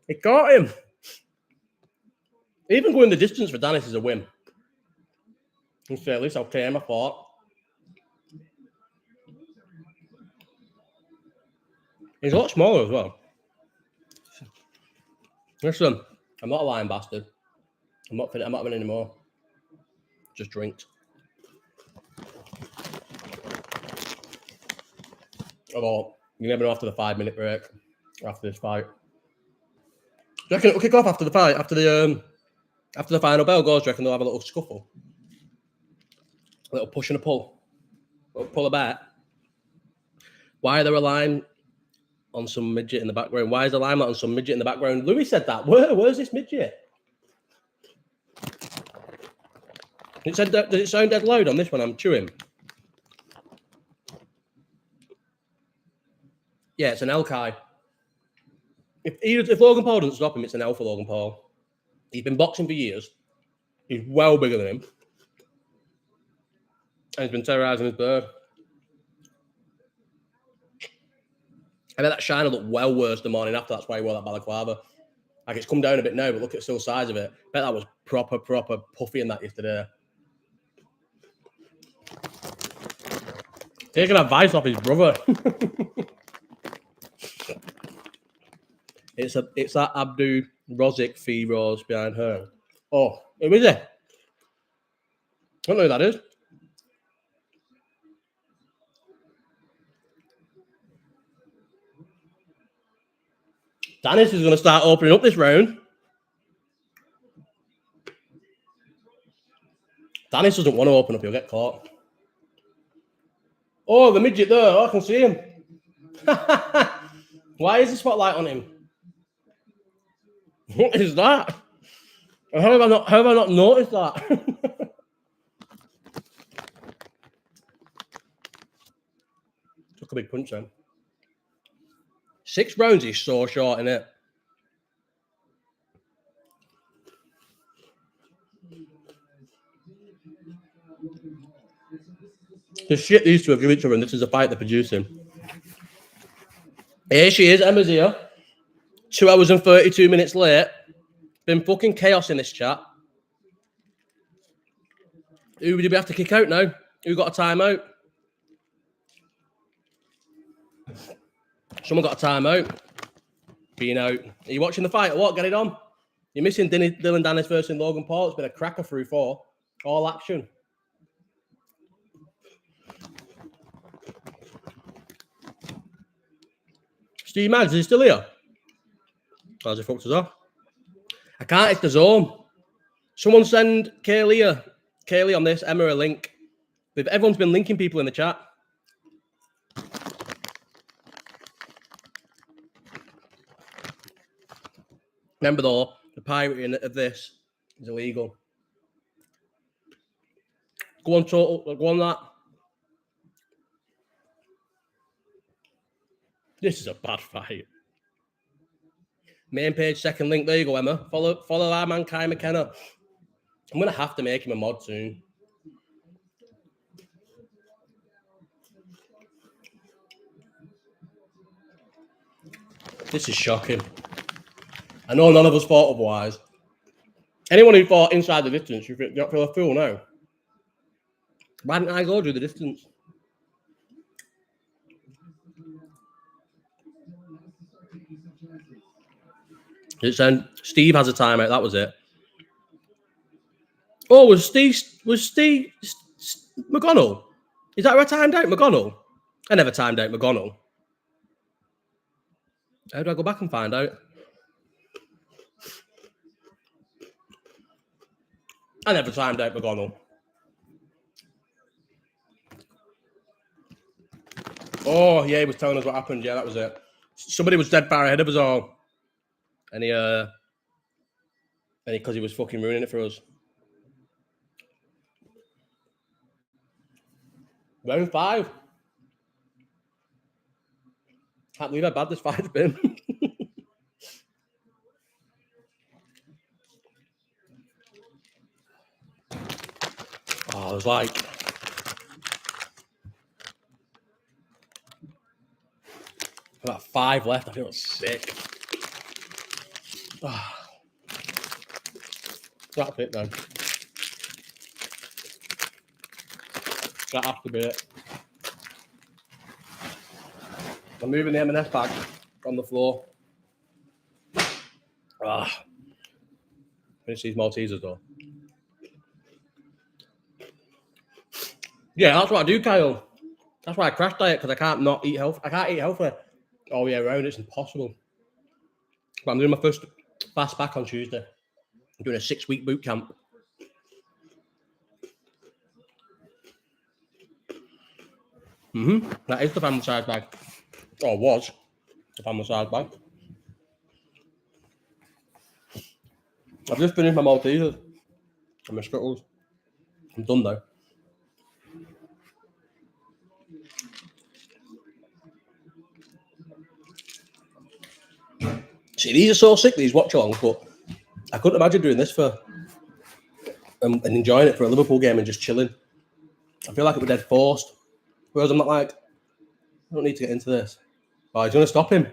It got him. Even going the distance for Danis is a win. It's at least okay, I thought. He's a lot smaller as well. Listen, I'm not a lying bastard. I'm not having any more. Just drinks. Although, you never know after the 5-minute break, after this fight. Do you reckon it'll kick off after the fight? After the final bell goes, do you reckon they'll have a little scuffle? A little push and a pull. A little pull a bat. Why are there a line on some midget in the background? Why is the limelight on some midget in the background? Louis said that. Where's this midget? It said that. Does it sound dead loud on this one? I'm chewing. Yeah, it's an L Kai. If Logan Paul doesn't stop him, it's an L for Logan Paul. He's been boxing for years. He's well bigger than him. And he's been terrorising his bird. I bet that shiner looked well worse the morning after. That's why he wore that balaclava. Like, it's come down a bit now, but look at the still size of it. I bet that was proper puffy in that yesterday. Taking advice off his brother. It's that Abdu Rozik fee rose behind her. Oh, who is it? I don't know who that is. Danis is going to start opening up this round. Danis doesn't want to open up, he'll get caught. Oh, the midget there. Oh, I can see him. Why is the spotlight on him? What is that? How have I not noticed that? Took a big punch then. 6 rounds is so short, innit? The shit these two have given each other, and this is a fight they're producing. Here she is, Emma's here. 2 hours and 32 minutes late. Been fucking chaos in this chat. Who would you have to kick out now? Who got a timeout? Someone got a timeout. Being out. Are you watching the fight or what? Get it on. You're missing Dillon Danis versus Logan Paul. It's been a cracker through 4. All action. Steve Maggs, is he still here? How's he fucked us off? I can't, it's the zone. Someone send Kaylee on this, Emma a link. Everyone's been linking people in the chat. Remember though, the pirating of this is illegal. Go on, total. Go on that. This is a bad fight. Main page, second link. There you go, Emma. Follow our man Kai McKenna. I'm gonna have to make him a mod soon. This is shocking. I know none of us thought otherwise. Anyone who thought inside the distance, you don't feel a fool now. Why didn't I go do the distance? It said Steve has a timeout. That was it. Oh, was Steve McGonnell? Is that who I timed out? McGonnell? I never timed out McGonnell. How do I go back and find out? I never timed out McGonnell. Oh, yeah, he was telling us what happened. Yeah, that was it. Somebody was dead far ahead of us all. And because he was fucking ruining it for us. Round 5. Can't believe how bad this fight's been. Oh, there's like about 5 left. I feel sick. Oh. That's it then. That has to be it. I'm moving the M&S bag on the floor. Finish these Maltesers though. Yeah, that's what I do, Kyle. That's why I crash diet, because I can't not eat health. I can't eat healthy all year round. It's impossible. But I'm doing my first fast back on Tuesday. I'm doing a 6-week boot camp. That is the family size bag. Or was the family size bag. I've just finished my Maltesers and my Skittles. I'm done though. See, these are so sick, these watch-alongs, but I couldn't imagine doing this for and enjoying it for a Liverpool game and just chilling. I feel like it would be dead forced. Whereas I'm not like, I don't need to get into this. Oh, he's going to stop him.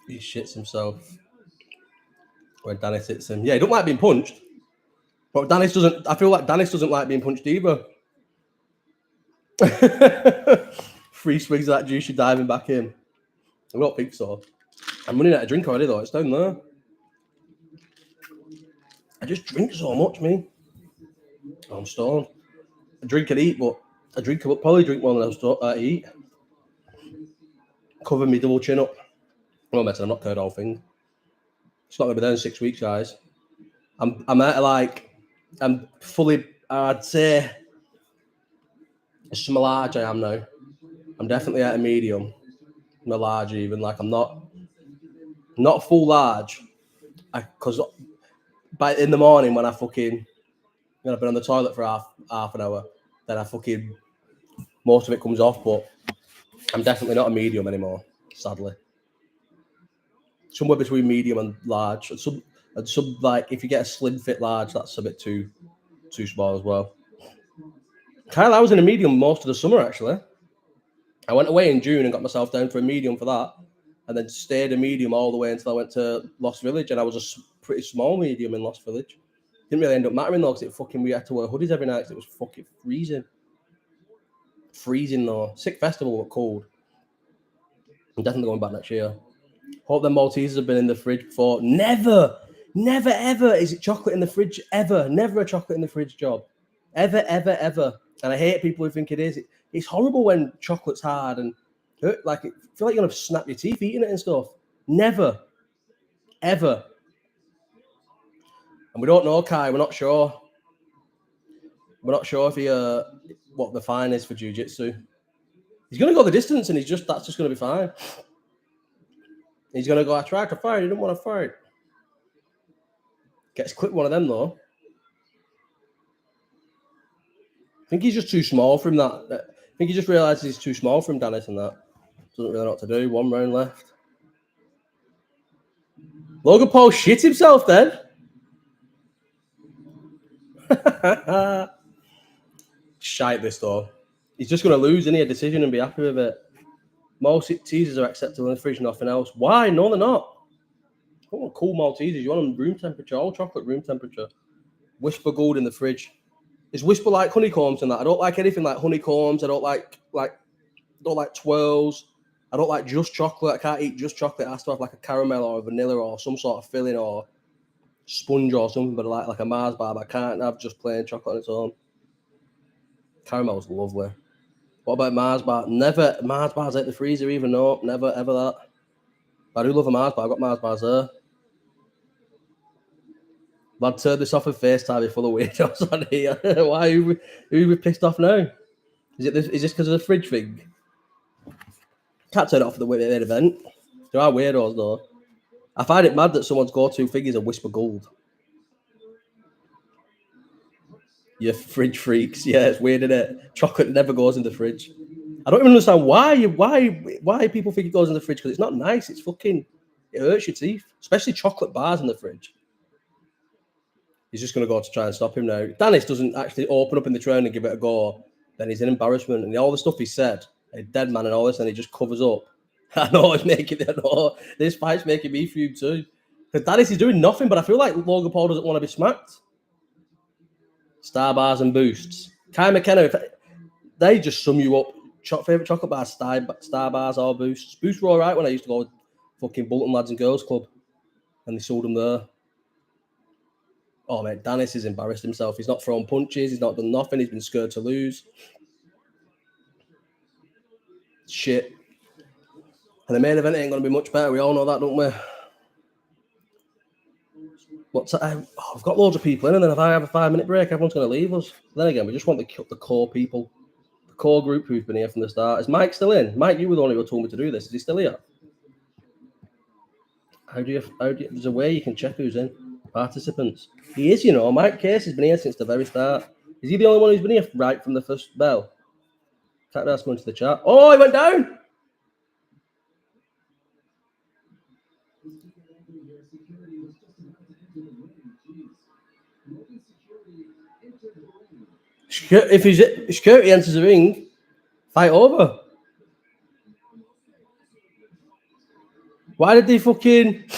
He shits himself when Danis hits him. Yeah, he don't like being punched. But Danis doesn't, I feel like Danis doesn't like being punched either. 3 swigs of that juice, you're diving back in. I don't think so. I'm running out of drink already though, it's down there. I just drink so much, me. I'm stoned. I drink and eat, but I probably drink more than I eat. Cover me double chin up. Well, mate, I'm not curd all thing. It's not going to be there in 6 weeks, guys. I'm at like, I'm fully, I'd say, it's a large I am now. I'm definitely at a medium. I'm a large even, like I'm not full large. Because in the morning when I've been on the toilet for half an hour, then most of it comes off, but I'm definitely not a medium anymore, sadly. Somewhere between medium and large. And some like if you get a slim fit large, that's a bit too small as well. Kyle, I was in a medium most of the summer actually. I went away in June and got myself down for a medium for that, and then stayed a medium all the way until I went to Lost Village, and I was a pretty small medium in Lost Village. Didn't really end up mattering though, because we had to wear hoodies every night because it was fucking freezing. Freezing though. Sick festival, but cold. I'm definitely going back next year. Hope them Maltesers have been in the fridge before. Never ever is it chocolate in the fridge ever. Never a chocolate in the fridge job. Ever. And I hate people who think it is. It's horrible when chocolate's hard and like I feel like you're gonna snap your teeth eating it and stuff. Never, ever. And we don't know, Kai. We're not sure. We're not sure if he what the fine is for jiu-jitsu. He's gonna go the distance, and that's just gonna be fine. He's gonna go. I tried to fight. He didn't want to fight. Gets clipped one of them though. I think he's just too small for him. I think he just realizes he's too small for him, Danis, and that. Doesn't really know what to do. 1 round left. Logan Paul shit himself then. Shite this though. He's just going to lose any decision and be happy with it. Maltesers are acceptable in the fridge, nothing else. Why? No, they're not. You want cool Maltesers. You want them room temperature, all chocolate room temperature. Whisper gold in the fridge. Is Whisper like honeycombs and that? I don't like anything like honeycombs. I don't like twirls. I don't like just chocolate. I can't eat just chocolate. It has to have like a caramel or a vanilla or some sort of filling or sponge or something, but like a Mars bar. But I can't have just plain chocolate on its own. Caramel's lovely. What about Mars bar? Never Mars bars out the freezer even. No, never ever that. But I do love a Mars bar. I've got Mars bars there. Lad, turn this off of FaceTime before the weirdos on here. Why? Who are we pissed off now? Is this because of the fridge thing? Can't turn it off for the weird event. There are weirdos though. I find it mad that someone's go-to thing is a Whisper Gold. You fridge freaks. Yeah, it's weird, isn't it? Chocolate never goes in the fridge. I don't even understand why people think it goes in the fridge, because it's not nice. It hurts your teeth, especially chocolate bars in the fridge. He's just going to go to try and stop him now. Danis doesn't actually open up in the train and give it a go. Then he's an embarrassment. And all the stuff he said, a dead man and all this, and he just covers up. I know it's making it. I know this fight's making me fume too. Because Danis is doing nothing, but I feel like Logan Paul doesn't want to be smacked. Star bars and boosts. Kai McKenna, they just sum you up. Favorite chocolate bars, star bars or boosts. Boosts were all right when I used to go with fucking Bolton Lads and Girls Club, and they sold them there. Oh mate, Danis has embarrassed himself. He's not thrown punches. He's not done nothing. He's been scared to lose. Shit. And the main event ain't going to be much better. We all know that, don't we? I've got loads of people in, and then if I have a 5-minute break, everyone's going to leave us. Then again, we just want the core people, the core group who've been here from the start. Is Mike still in? Mike, you were the one who told me to do this. Is he still here? How do you? There's a way you can check who's in. Participants. He is, you know. Mike Case has been here since the very start. Is he the only one who's been here right from the first bell? Can't ask going to the chat. Oh, he went down. If security enters the ring, fight over. Why did they fucking...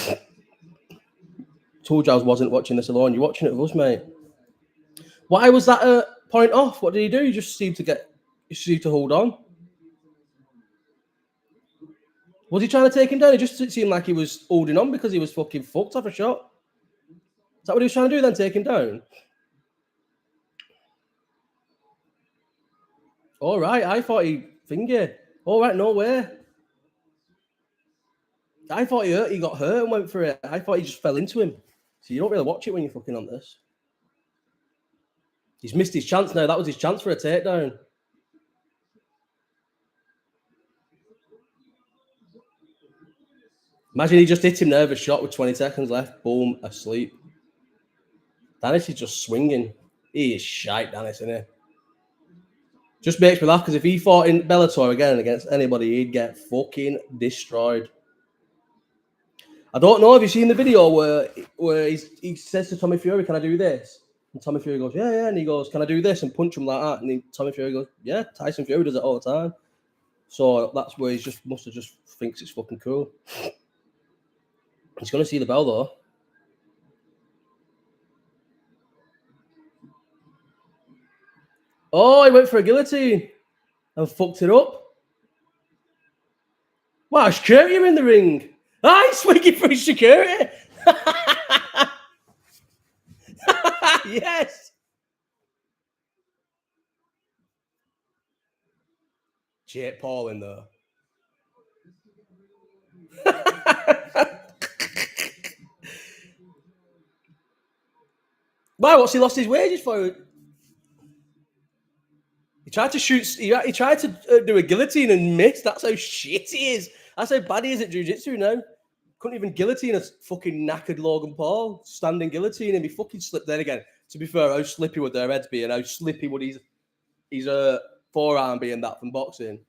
Told you I wasn't watching this alone. You're watching it with us, mate. Why was that a point off? What did he do? He just seemed to hold on. Was he trying to take him down? It just seemed like he was holding on because he was fucking fucked off a shot. Is that what he was trying to do then, take him down? All right, I thought he fingered. All right, no way. I thought he got hurt and went for it. I thought he just fell into him. So you don't really watch it when you're fucking on this. He's missed his chance now. That was his chance for a takedown. Imagine he just hit him there with a shot with 20 seconds left. Boom, asleep. Danis is just swinging. He is shite, Danis, isn't he? Just makes me laugh because if he fought in Bellator again against anybody, he'd get fucking destroyed. I don't know if you've seen the video where he says to Tommy Fury, "Can I do this?" And Tommy Fury goes, "Yeah, yeah." And he goes, "Can I do this?" And punch him like that. And Tommy Fury goes, "Yeah." Tyson Fury does it all the time. So that's where he must have just thinks it's fucking cool. He's going to see the bell though. Oh, he went for a guillotine and fucked it up. Wow, security in the ring. Ah, he's swinging for his security. Yes. Jake Paul in there. Why? What's he lost his wages for? He tried to shoot. He tried to do a guillotine and missed. That's how shit he is. That's how bad he is at jiu-jitsu now. Couldn't even guillotine a fucking knackered Logan Paul. Standing guillotine and he fucking slipped. Then again, to be fair, how slippy would their heads be and how slippy would his forearm be in that from boxing?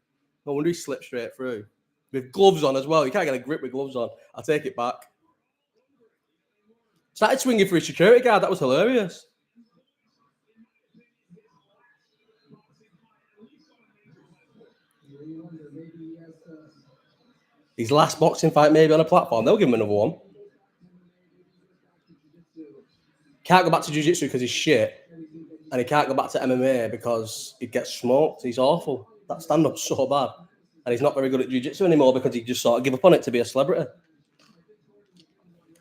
No wonder he slipped straight through. With gloves on as well. You can't get a grip with gloves on. I'll take it back. Started swinging for his security guard. That was hilarious. His last boxing fight maybe on a platform. They'll give him another one. Can't go back to jiu-jitsu because he's shit. And he can't go back to MMA because he gets smoked. He's awful. That stand-up's so bad. And he's not very good at jiu-jitsu anymore because he just sort of give up on it to be a celebrity.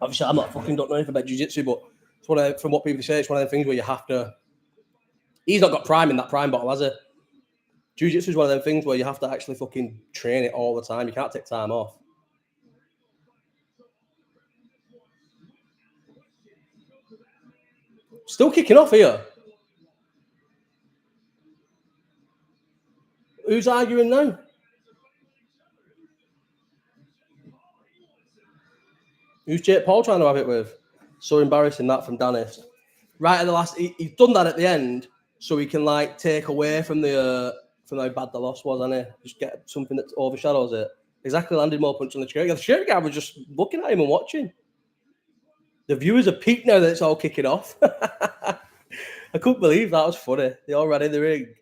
Obviously, I'm not fucking don't know anything about jiu-jitsu, but it's from what people say, it's one of the things where you have to... He's not got prime in that prime bottle, has he? Jiu-jitsu is one of them things where you have to actually fucking train it all the time. You can't take time off. Still kicking off here. Who's arguing now? Who's Jake Paul trying to have it with? So embarrassing that from Danis. Right at the last... He's done that at the end so he can like take away from how bad the loss was, hasn't he? Just get something that overshadows it. Exactly, landed more punch on the security guy. The security guy was just looking at him and watching. The viewers are peaked now that it's all kicking off. I couldn't believe that was funny. They all ran in the ring.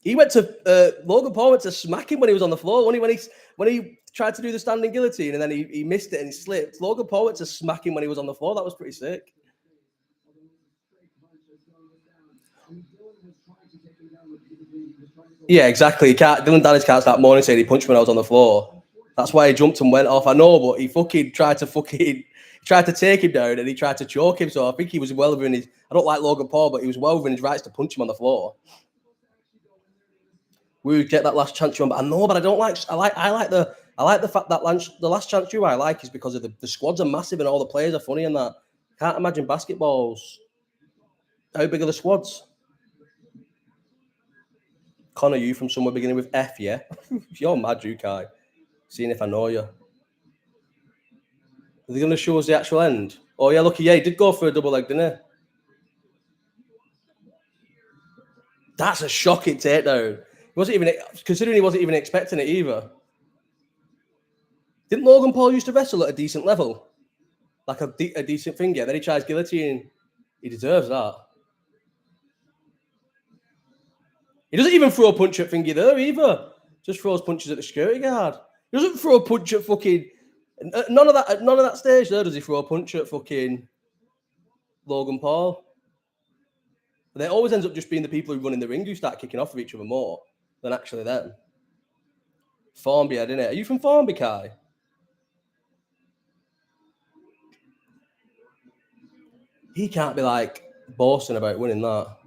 He went to Logan Paul went to smack him when he was on the floor. When he tried to do the standing guillotine and then he missed it and he slipped. Logan Paul went to smack him when he was on the floor. That was pretty sick. Yeah, exactly. Dillon Danis can't start moaning saying he punched me when I was on the floor. That's why he jumped and went off. I know, but he tried to take him down and he tried to choke him. So I think he was well within his. I don't like Logan Paul, but he was well within his rights to punch him on the floor. We would get that last chance you on, but I know, but I don't like. I like the fact that the last chance you I like is because of the squads are massive and all the players are funny and that. Can't imagine basketballs. How big are the squads? Connor, you from somewhere beginning with F, yeah? You're mad, you Kai. Seeing if I know you. Are they going to show us the actual end? Oh, yeah, look, yeah, he did go for a double leg, didn't he? That's a shocking takedown. Considering he wasn't even expecting it either. Didn't Logan Paul used to wrestle at a decent level? Like a decent thing, yeah? Then he tries guillotine. He deserves that. He doesn't even throw a punch at Thingy there either. Just throws punches at the security guard. He doesn't throw a punch at fucking... None of that stage there does he throw a punch at fucking Logan Paul. But it always ends up just being the people who run in the ring who start kicking off with each other more than actually them. Formby, didn't it? Are you from Formby, Kai? He can't be like boasting about winning that.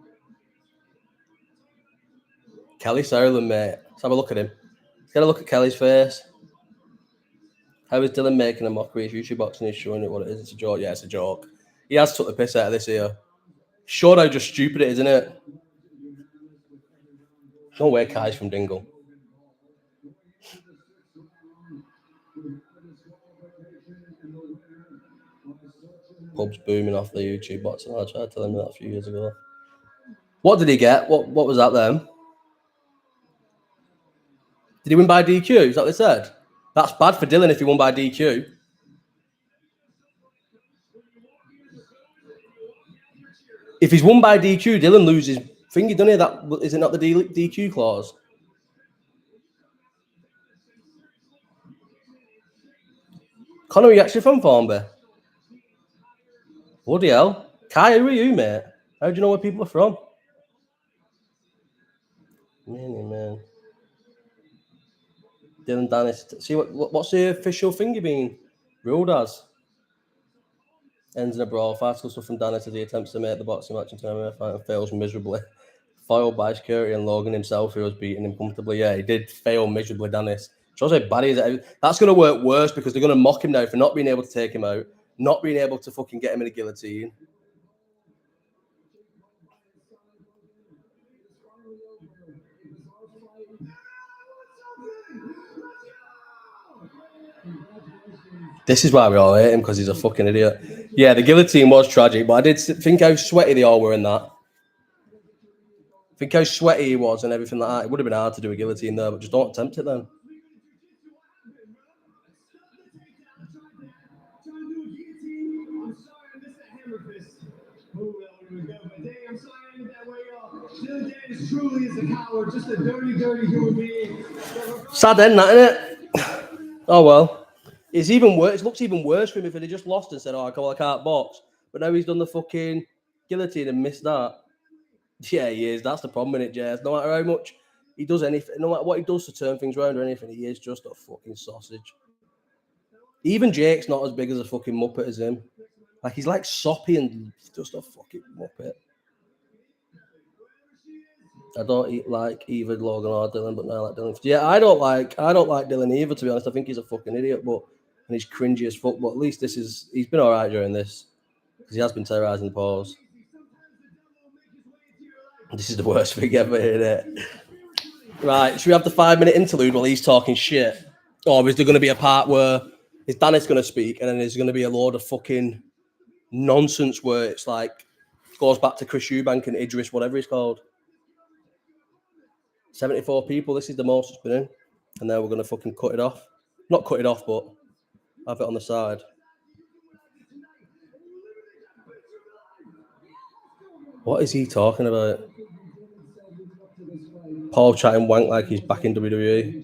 Kelly Sauerland, mate. Let's have a look at him. Let's get a look at Kelly's face. How is Dillon making a mockery? If YouTube boxing is showing it what it is, it's a joke. Yeah, it's a joke. He has took the piss out of this here. Showed how just stupid it is, isn't it? No way Kai's from Dingle. Pub's booming off the YouTube boxing. I tried telling him that a few years ago. What did he get? What was that then? Did he win by DQ? Is that what they said? That's bad for Dillon if he won by DQ. If he's won by DQ, Dillon loses thingy, doesn't he? That is it not the DQ clause? Connor, are you actually from Formby? Bloody hell. Kai, who are you, mate? How do you know where people are from? Man. Dillon Danis. See what's the official thing being ruled as? Ends in a brawl. Farcical stuff from Danis as he attempts to make the boxing match into an MMA fight and fails miserably. Foiled by security and Logan himself, who was beating him comfortably. Yeah, he did fail miserably, Danis. Shows how bad he is. That's going to work worse because they're going to mock him now for not being able to take him out, not being able to fucking get him in a guillotine. This is why we all hate him, because he's a fucking idiot. Yeah, the guillotine was tragic, but I did think how sweaty they all were in that. Think how sweaty he was and everything like that. It would have been hard to do a guillotine there, but just don't attempt it then. Truly is a coward, just a dirty human being. Sad end, that, innit? Oh well. It's even worse. It looks even worse for him if he just lost and said, "Oh, I can't box." But now he's done the fucking guillotine and missed that. Yeah, he is. That's the problem in it, Jez. No matter how much he does anything, no matter what he does to turn things around or anything, he is just a fucking sausage. Even Jake's not as big as a fucking muppet as him. Like, he's like soppy and just a fucking muppet. I don't like either Logan or Dillon, but now I like Dillon. Yeah, I don't like Dillon either, to be honest. I think he's a fucking idiot, and he's cringy as fuck. But at least he's been all right during this, because he has been terrorizing the pause. This is the worst thing ever, isn't it? Right, should we have the 5-minute interlude while he's talking shit? Or is there going to be a part where is Danis going to speak and then there's going to be a load of fucking nonsense where it's like goes back to Chris Eubank and Idris, whatever he's called. 74 people. This is the most it's been in, and then we're going to fucking cut it off. Not cut it off, but have it on the side. What is he talking about? Paul chatting wank like he's back in WWE.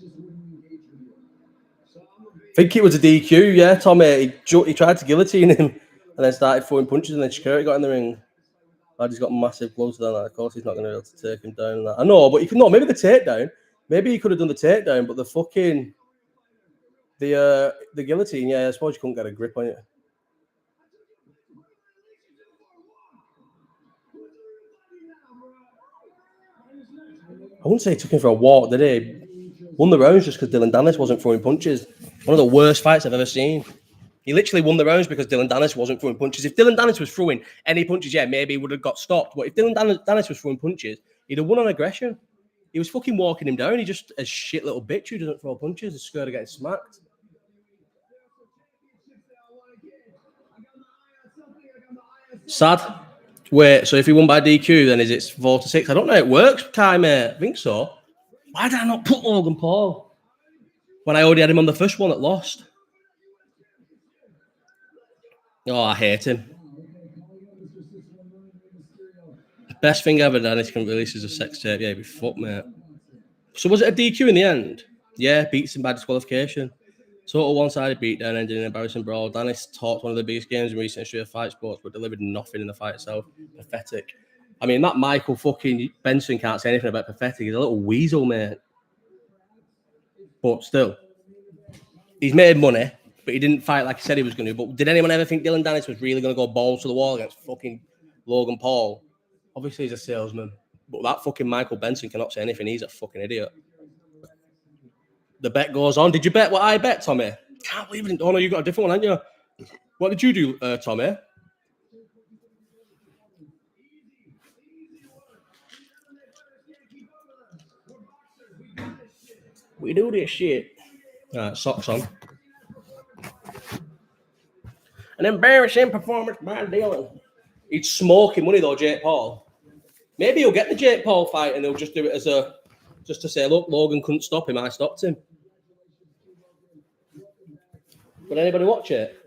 I think it was a DQ, yeah, Tommy. He tried to guillotine him and then started throwing punches, and then security got in the ring. He's got massive gloves down. Of course, he's not going to be able to take him down. I know, but maybe the takedown. Maybe he could have done the takedown, but the fucking the guillotine. Yeah, I suppose you couldn't get a grip on it. I wouldn't say he took him for a walk, did he? Won the rounds just because Dillon Danis wasn't throwing punches. One of the worst fights I've ever seen. He literally won the rounds because Dillon Danis wasn't throwing punches. If Dillon Danis was throwing any punches, yeah, maybe he would have got stopped. But if Dillon Danis was throwing punches, he'd have won on aggression. He was fucking walking him down. He's just a shit little bitch who doesn't throw punches. He's scared of getting smacked. Sad. Wait, so if he won by DQ, then is it 4-6? I don't know how it works, Kai, mate. I think so. Why did I not put Logan Paul when I already had him on the first one that lost? Oh, I hate him. Best thing ever Danis can release is a sex tape. Yeah, be fucked, mate. So was it a DQ in the end? Yeah, beats him by disqualification. Total one-sided beatdown ended in an embarrassing brawl. Danis talked one of the biggest games in recent history of fight sports, but delivered nothing in the fight itself. Pathetic. I mean, that Michael fucking Benson can't say anything about pathetic. He's a little weasel, mate. But still, he's made money, but he didn't fight like he said he was going to. But did anyone ever think Dillon Danis was really going to go balls to the wall against fucking Logan Paul? Obviously, he's a salesman. But that fucking Michael Benson cannot say anything. He's a fucking idiot. The bet goes on. Did you bet what I bet, Tommy? Can't believe it. Oh, no, you got a different one, haven't you? What did you do, Tommy? We do this shit. Socks on. An embarrassing performance by Dillon. He's smoking money, though, Jake Paul. Maybe he'll get the Jake Paul fight and he'll just do it as just to say, look, Logan couldn't stop him. I stopped him. Would anybody watch it?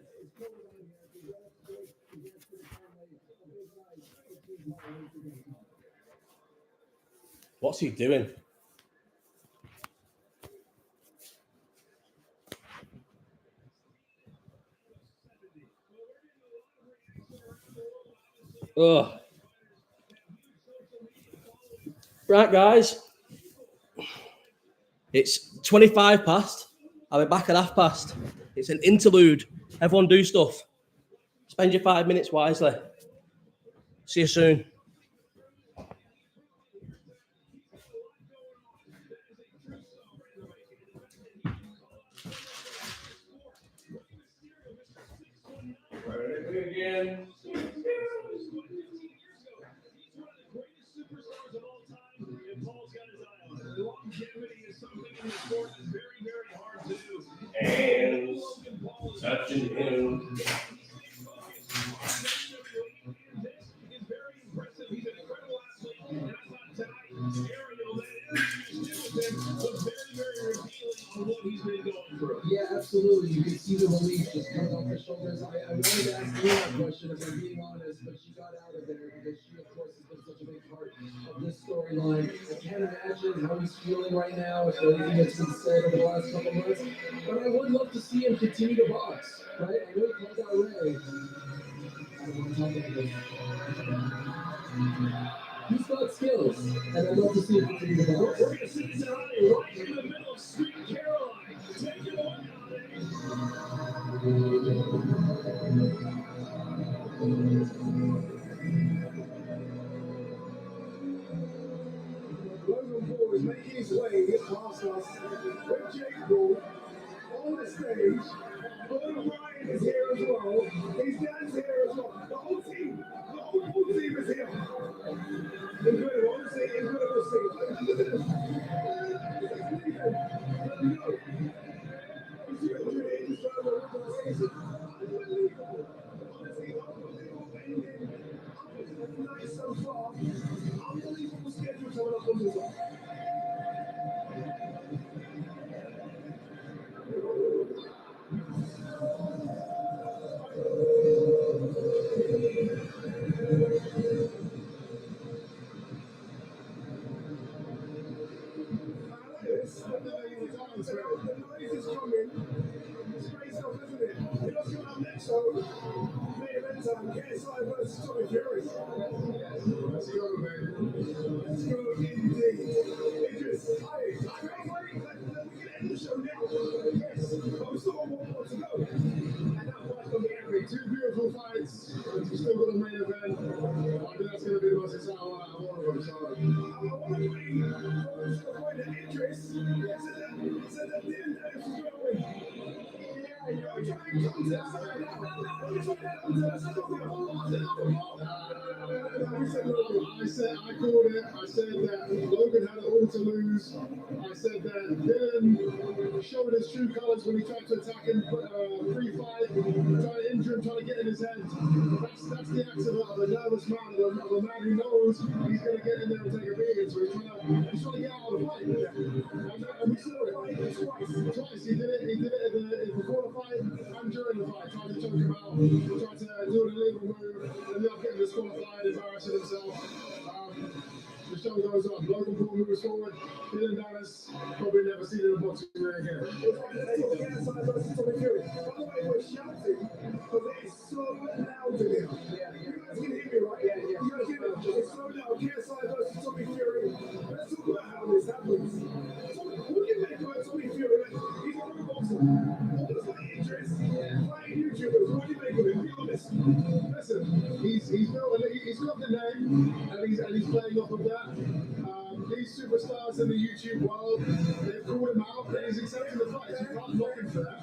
What's he doing? Ugh. Right, guys. It's 25 past. I'll be back at past. It's an interlude. Everyone do stuff. Spend your 5 minutes wisely. See you soon. Again. Hands touching him. Yeah, absolutely. You can see the relief just coming off her shoulders. I wanted to ask her that question, if I'm being honest, but she got out of there because she, of course, has been such a big part of this storyline. I can't imagine how he's feeling right now, if anything that's been said over the last couple of months. But I would love to see him continue to box, right? I know he called out Ray. I don't want to talk about this. He's got skills, and I'd love to see him continue to box. We're going to see tonight, right in the middle of Sweet Caroline. Take it away. Logan Paul is making his way past us with Jake Paul on the stage. Owen Ryan is here as well. His dad's here as well. The whole team is here. Incredible, honestly, incredible scene. Look at this. Let me go. You see what you're doing? Just trying to look at the race. Unbelievable. Honestly, unbelievable. Nice so far. Unbelievable schedule coming up on this one. is coming. Straight up, isn't it? You know what's going on next show? Main event time, KSI versus Tommy Fury. Let's go, man. Let's go, indeed. Idris, hi. We can end the show now. Yes, but we still got one more to go. And that fight's going to be epic. Two beautiful fights. We still got the main event. I think that's going to be the most exciting one out of all of them. So, I want to bring point that Idris said that Dillon is going. You're trying to come to us right now. You're trying to come to us. I called it. I said that Logan had it all to lose. I said that Dillon showed his true colors when he tried to attack him pre-fight, trying to injure him, trying to get in his head. That's the act of a nervous man, of a man who knows he's going to get in there and take a beating. So he's trying to get out of the fight. And we saw it twice. He did it before the fight and during the fight, trying to choke him out, trying to do an illegal move, and then getting disqualified, embarrassing himself. The show goes on. Logan Paul moves forward. Dillon Danis probably never seen in a boxing ring again. By the way, we're shouting because it's so loud in here. You guys can hear me, right? Yeah. You guys hear me? It's so loud. KSI versus Tommy Fury. Let's talk about how this happens. What do you make about Tommy Fury? He's not a boxer. Almost like Idris. Fighting YouTubers. What do you make of him? Be honest. Listen, he's got the name and he's playing off of that. These superstars in the YouTube world, they've called him out, and he's accepting the fight. You can't knock him for that.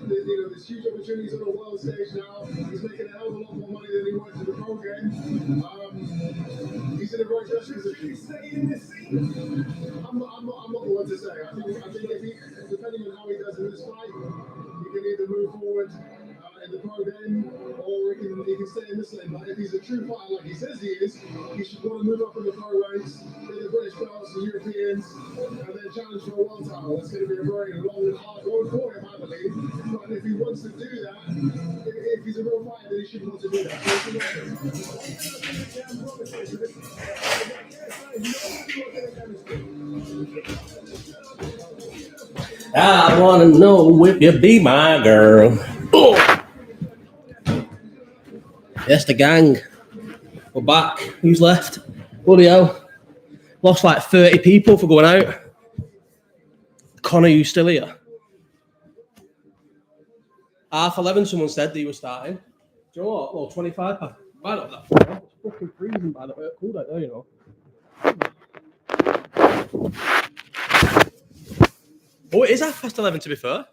There's huge opportunities on the world stage now. He's making a hell of a lot more money than he was in the pro game. He's in a great position. I'm not the one to say. I think if depending on how he does in this fight, he can either move forward in the pro game, or he can stay in this lane. But if he's a true fighter like he says he is, he should want to move up in the pro ranks, get the British belts, the Europeans, and then challenge for a world title. That's going to be a very long and hard road for him, I believe. But if he wants to do that, if he's a real fighter, then he should want to do that. I want to know if you be my girl. Oh. Yes, the gang. We're back. Who's left? Bloody hell. Lost like 30 people for going out. Connor, you still here? 11:30, someone said that you were starting. Do you know what? Well, 25 past. Might not that far. It's fucking freezing by the way. It's cold out there, you know. Oh, it is 11:30 to be fair.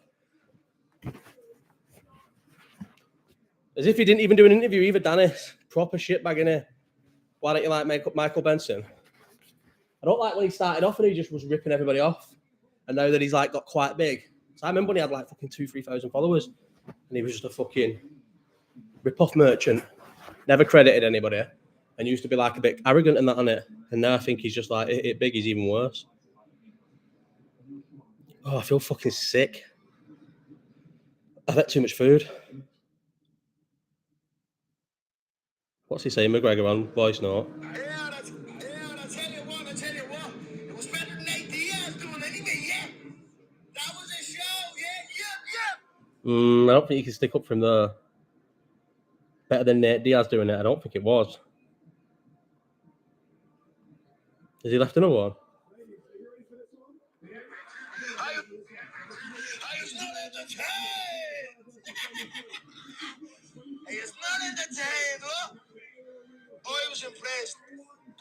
As if he didn't even do an interview either, Danis. Proper shitbag in here. Why don't you like Michael Benson? I don't like when he started off and he just was ripping everybody off. And now that he's like got quite big. So I remember when he had like fucking 2,000-3,000 followers and he was just a fucking rip-off merchant. Never credited anybody. And used to be like a bit arrogant and that on it. And now I think he's just like, it big, he's even worse. Oh, I feel fucking sick. I've had too much food. What's he saying, McGregor, on voice note? I tell you what. It was better than Nate Diaz doing anyway, yeah. That was a show, yeah. I don't think you can stick up for him there. Better than Nate Diaz doing it, I don't think it was. Has he left another one? It's not entertained, look. I was impressed.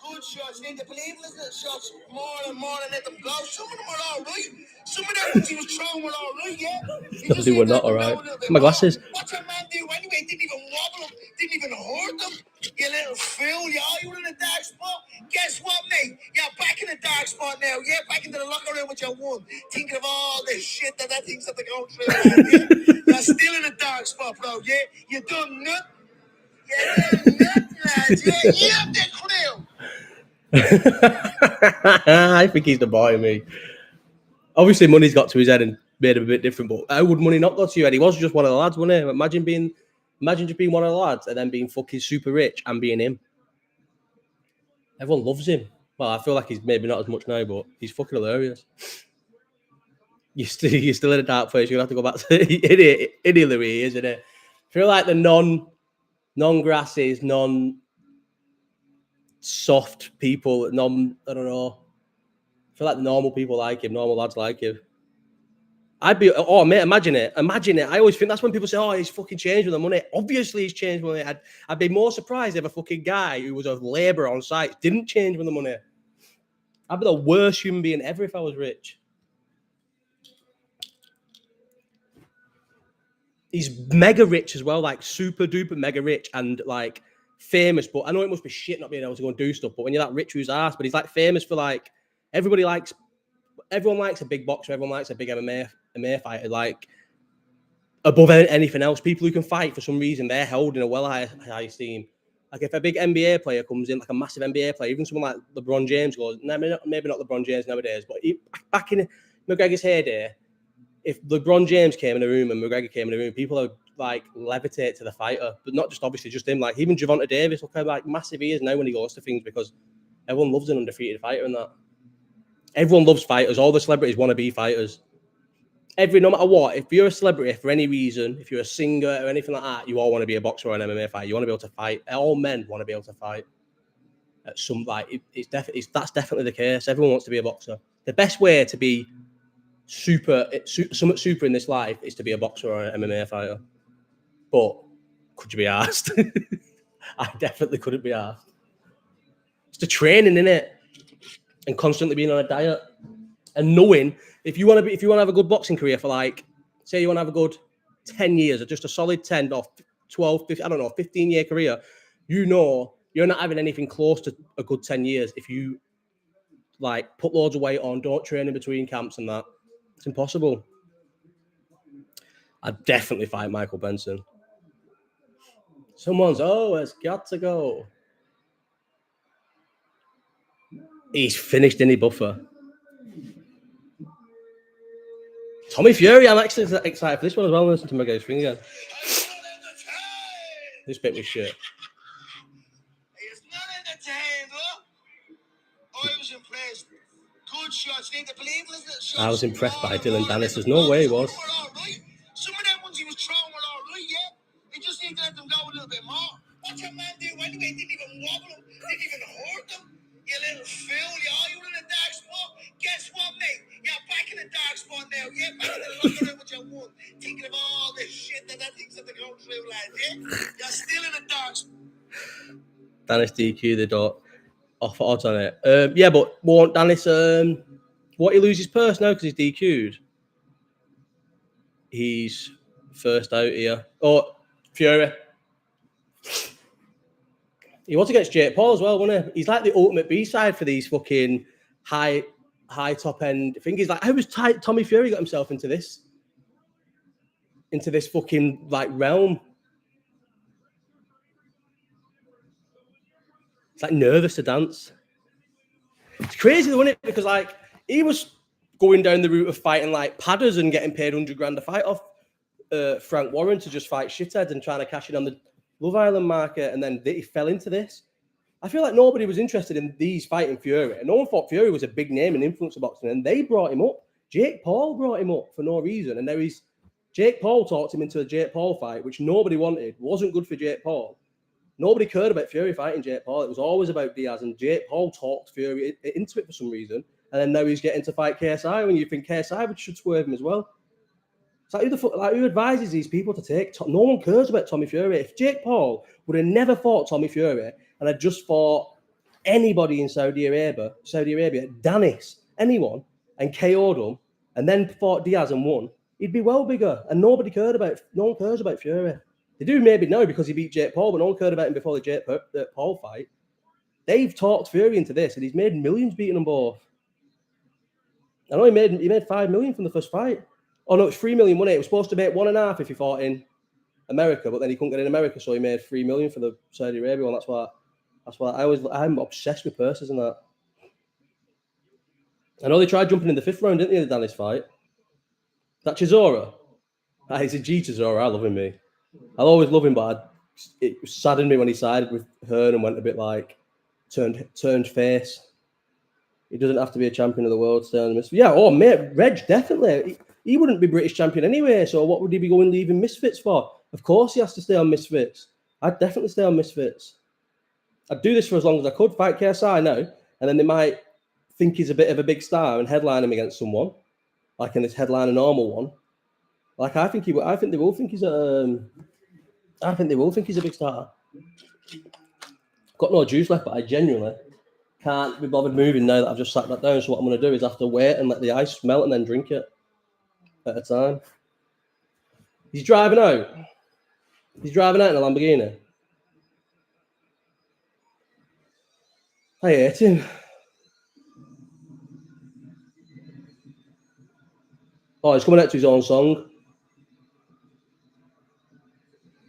Good shots. Need to believe in the shots more and let them go. Some of them were all right. Some of them ones he was throwing were all right, yeah. They were not all right. My glasses. What's a man do anyway? Didn't even wobble them. Didn't even hurt them. You little fool, yeah. You were in a dark spot. Guess what, mate? You're back in the dark spot now. Yeah, back into the locker room with your one. Thinking of all the shit that thinks that they're going through. Yeah? You're still in a dark spot, bro. Yeah, you done nothing. Lads. Yeah, you have the crew. I think he's the boy, me. Obviously, money's got to his head and made him a bit different, but how would money not go to your head? He was just one of the lads, wasn't he? Imagine just being one of the lads and then being fucking super rich and being him. Everyone loves him. Well, I feel like he's maybe not as much now, but he's fucking hilarious. you're still in a dark place. You're gonna have to go back to Iddy Louis, isn't it? I feel like the non-grasses, non-soft people, I don't know. I feel like the normal people like him, normal lads like him. I'd be, oh mate, imagine it. I always think that's when people say, oh, he's fucking changed with the money. Obviously, he's changed with the money. I'd be more surprised if a fucking guy who was a labourer on site didn't change with the money. I'd be the worst human being ever if I was rich. He's mega rich as well, like super duper mega rich and like famous. But I know it must be shit not being able to go and do stuff. But when you're that rich, who's ass? But he's like famous for like everyone likes a big boxer. Everyone likes a big MMA fighter. Like above anything else, people who can fight for some reason, they're held in a high esteem. Like if a big NBA player comes in, like a massive NBA player, even someone like LeBron James goes, maybe not LeBron James nowadays, but back in McGregor's heyday, if LeBron James came in a room and McGregor came in a room, people would like levitate to the fighter, but not just obviously just him. Like even Gervonta Davis, look how like massive he is now when he goes to things because everyone loves an undefeated fighter and that. Everyone loves fighters. All the celebrities want to be fighters. No matter what, if you're a celebrity for any reason, if you're a singer or anything like that, you all want to be a boxer or an MMA fighter. You want to be able to fight. All men want to be able to fight. At some that's definitely the case. Everyone wants to be a boxer. The best way to be somewhat super in this life is to be a boxer or an MMA fighter. But could you be asked? I definitely couldn't be asked. It's the training, innit? And constantly being on a diet and knowing if you want to have a good boxing career for like, say you want to have a good 10 years or just a solid 10 or 12, 15, I don't know, 15-year career, you know you're not having anything close to a good 10 years if you like put loads of weight on, don't train in between camps and that. It's impossible. I'd definitely fight Michael Benson. It's got to go. He's finished, didn't he, Buffer? Tommy Fury, I'm actually excited for this one as well. Listen to my guy's thing again. This bit was shit. It's not entertained, I was impressed. Good shots. Need to believe shots. I was impressed by Dillon Danis. There's no way he was. Some of them ones he was throwing were all right, yeah. He just need to let them go a little bit more. What's your man do anyway? Didn't even wobble him. Didn't even hurt them. You little fool, yeah. You were in a dark spot. Guess what, mate? You're back in the dark spot now. Yeah, back in the locker room with your one. Thinking of all the shit that things that they're going through, lads, yeah? You're still in the dark spot. Danis DQ, they don't offer odds on it. Yeah, but won't Danis, what he loses purse now because he's DQ'd? He's first out here. Oh, Fury. He was against Jake Paul as well, wasn't he? He's like the ultimate B-side for these fucking high top end thing. He's like, how was Tommy Fury got himself into this fucking like realm? It's like nervous to dance. It's crazy, wasn't it? Because like he was going down the route of fighting like padders and getting paid $100,000 a fight off Frank Warren to just fight shitheads and trying to cash in on the Love Island market, and then he fell into this. I feel like nobody was interested in these fighting Fury. And no one thought Fury was a big name in influencer boxing, and they brought him up. Jake Paul brought him up for no reason. And Jake Paul talked him into a Jake Paul fight, which nobody wanted. Wasn't good for Jake Paul. Nobody cared about Fury fighting Jake Paul. It was always about Diaz, and Jake Paul talked Fury into it for some reason. And then now he's getting to fight KSI when you think KSI should swerve him as well. It's like who advises these people to take? No one cares about Tommy Fury. If Jake Paul would have never fought Tommy Fury and had just fought anybody in Saudi Arabia, Danis, anyone, and KO'd him, and then fought Diaz and won, he'd be well bigger. And no one cares about Fury. They do maybe now because he beat Jake Paul, but no one cared about him before the Paul fight. They've talked Fury into this, and he's made millions beating them both. I know he made $5 million from the first fight. Oh no, it's $3 million, wasn't it? It was supposed to make 1.5 if he fought in America, but then he couldn't get in America, so he made $3 million for the Saudi Arabia one. That's why I'm obsessed with purses and that. I know they tried jumping in the 5th round, didn't they, the Danis fight? That Chisora? He's a G Chisora. I love him, me. I'll always love him, but it saddened me when he sided with Hearn and went a bit like turned face. He doesn't have to be a champion of the world. Stay on the Misfits. Yeah, oh, mate, Reg, definitely. He wouldn't be British champion anyway, so what would he be going leaving Misfits for? Of course he has to stay on Misfits. I'd definitely stay on Misfits. I'd do this for as long as I could, fight KSI now, and then they might think he's a bit of a big star and headline him against someone, like in this headline a normal one. Like I think they will think he's a big star. Got no juice left, but I genuinely can't be bothered moving now that I've just sat that down. So what I'm going to do is have to wait and let the ice melt and then drink it at a time. He's driving out. He's driving out in a Lamborghini. I hate him. Oh, he's coming out to his own song.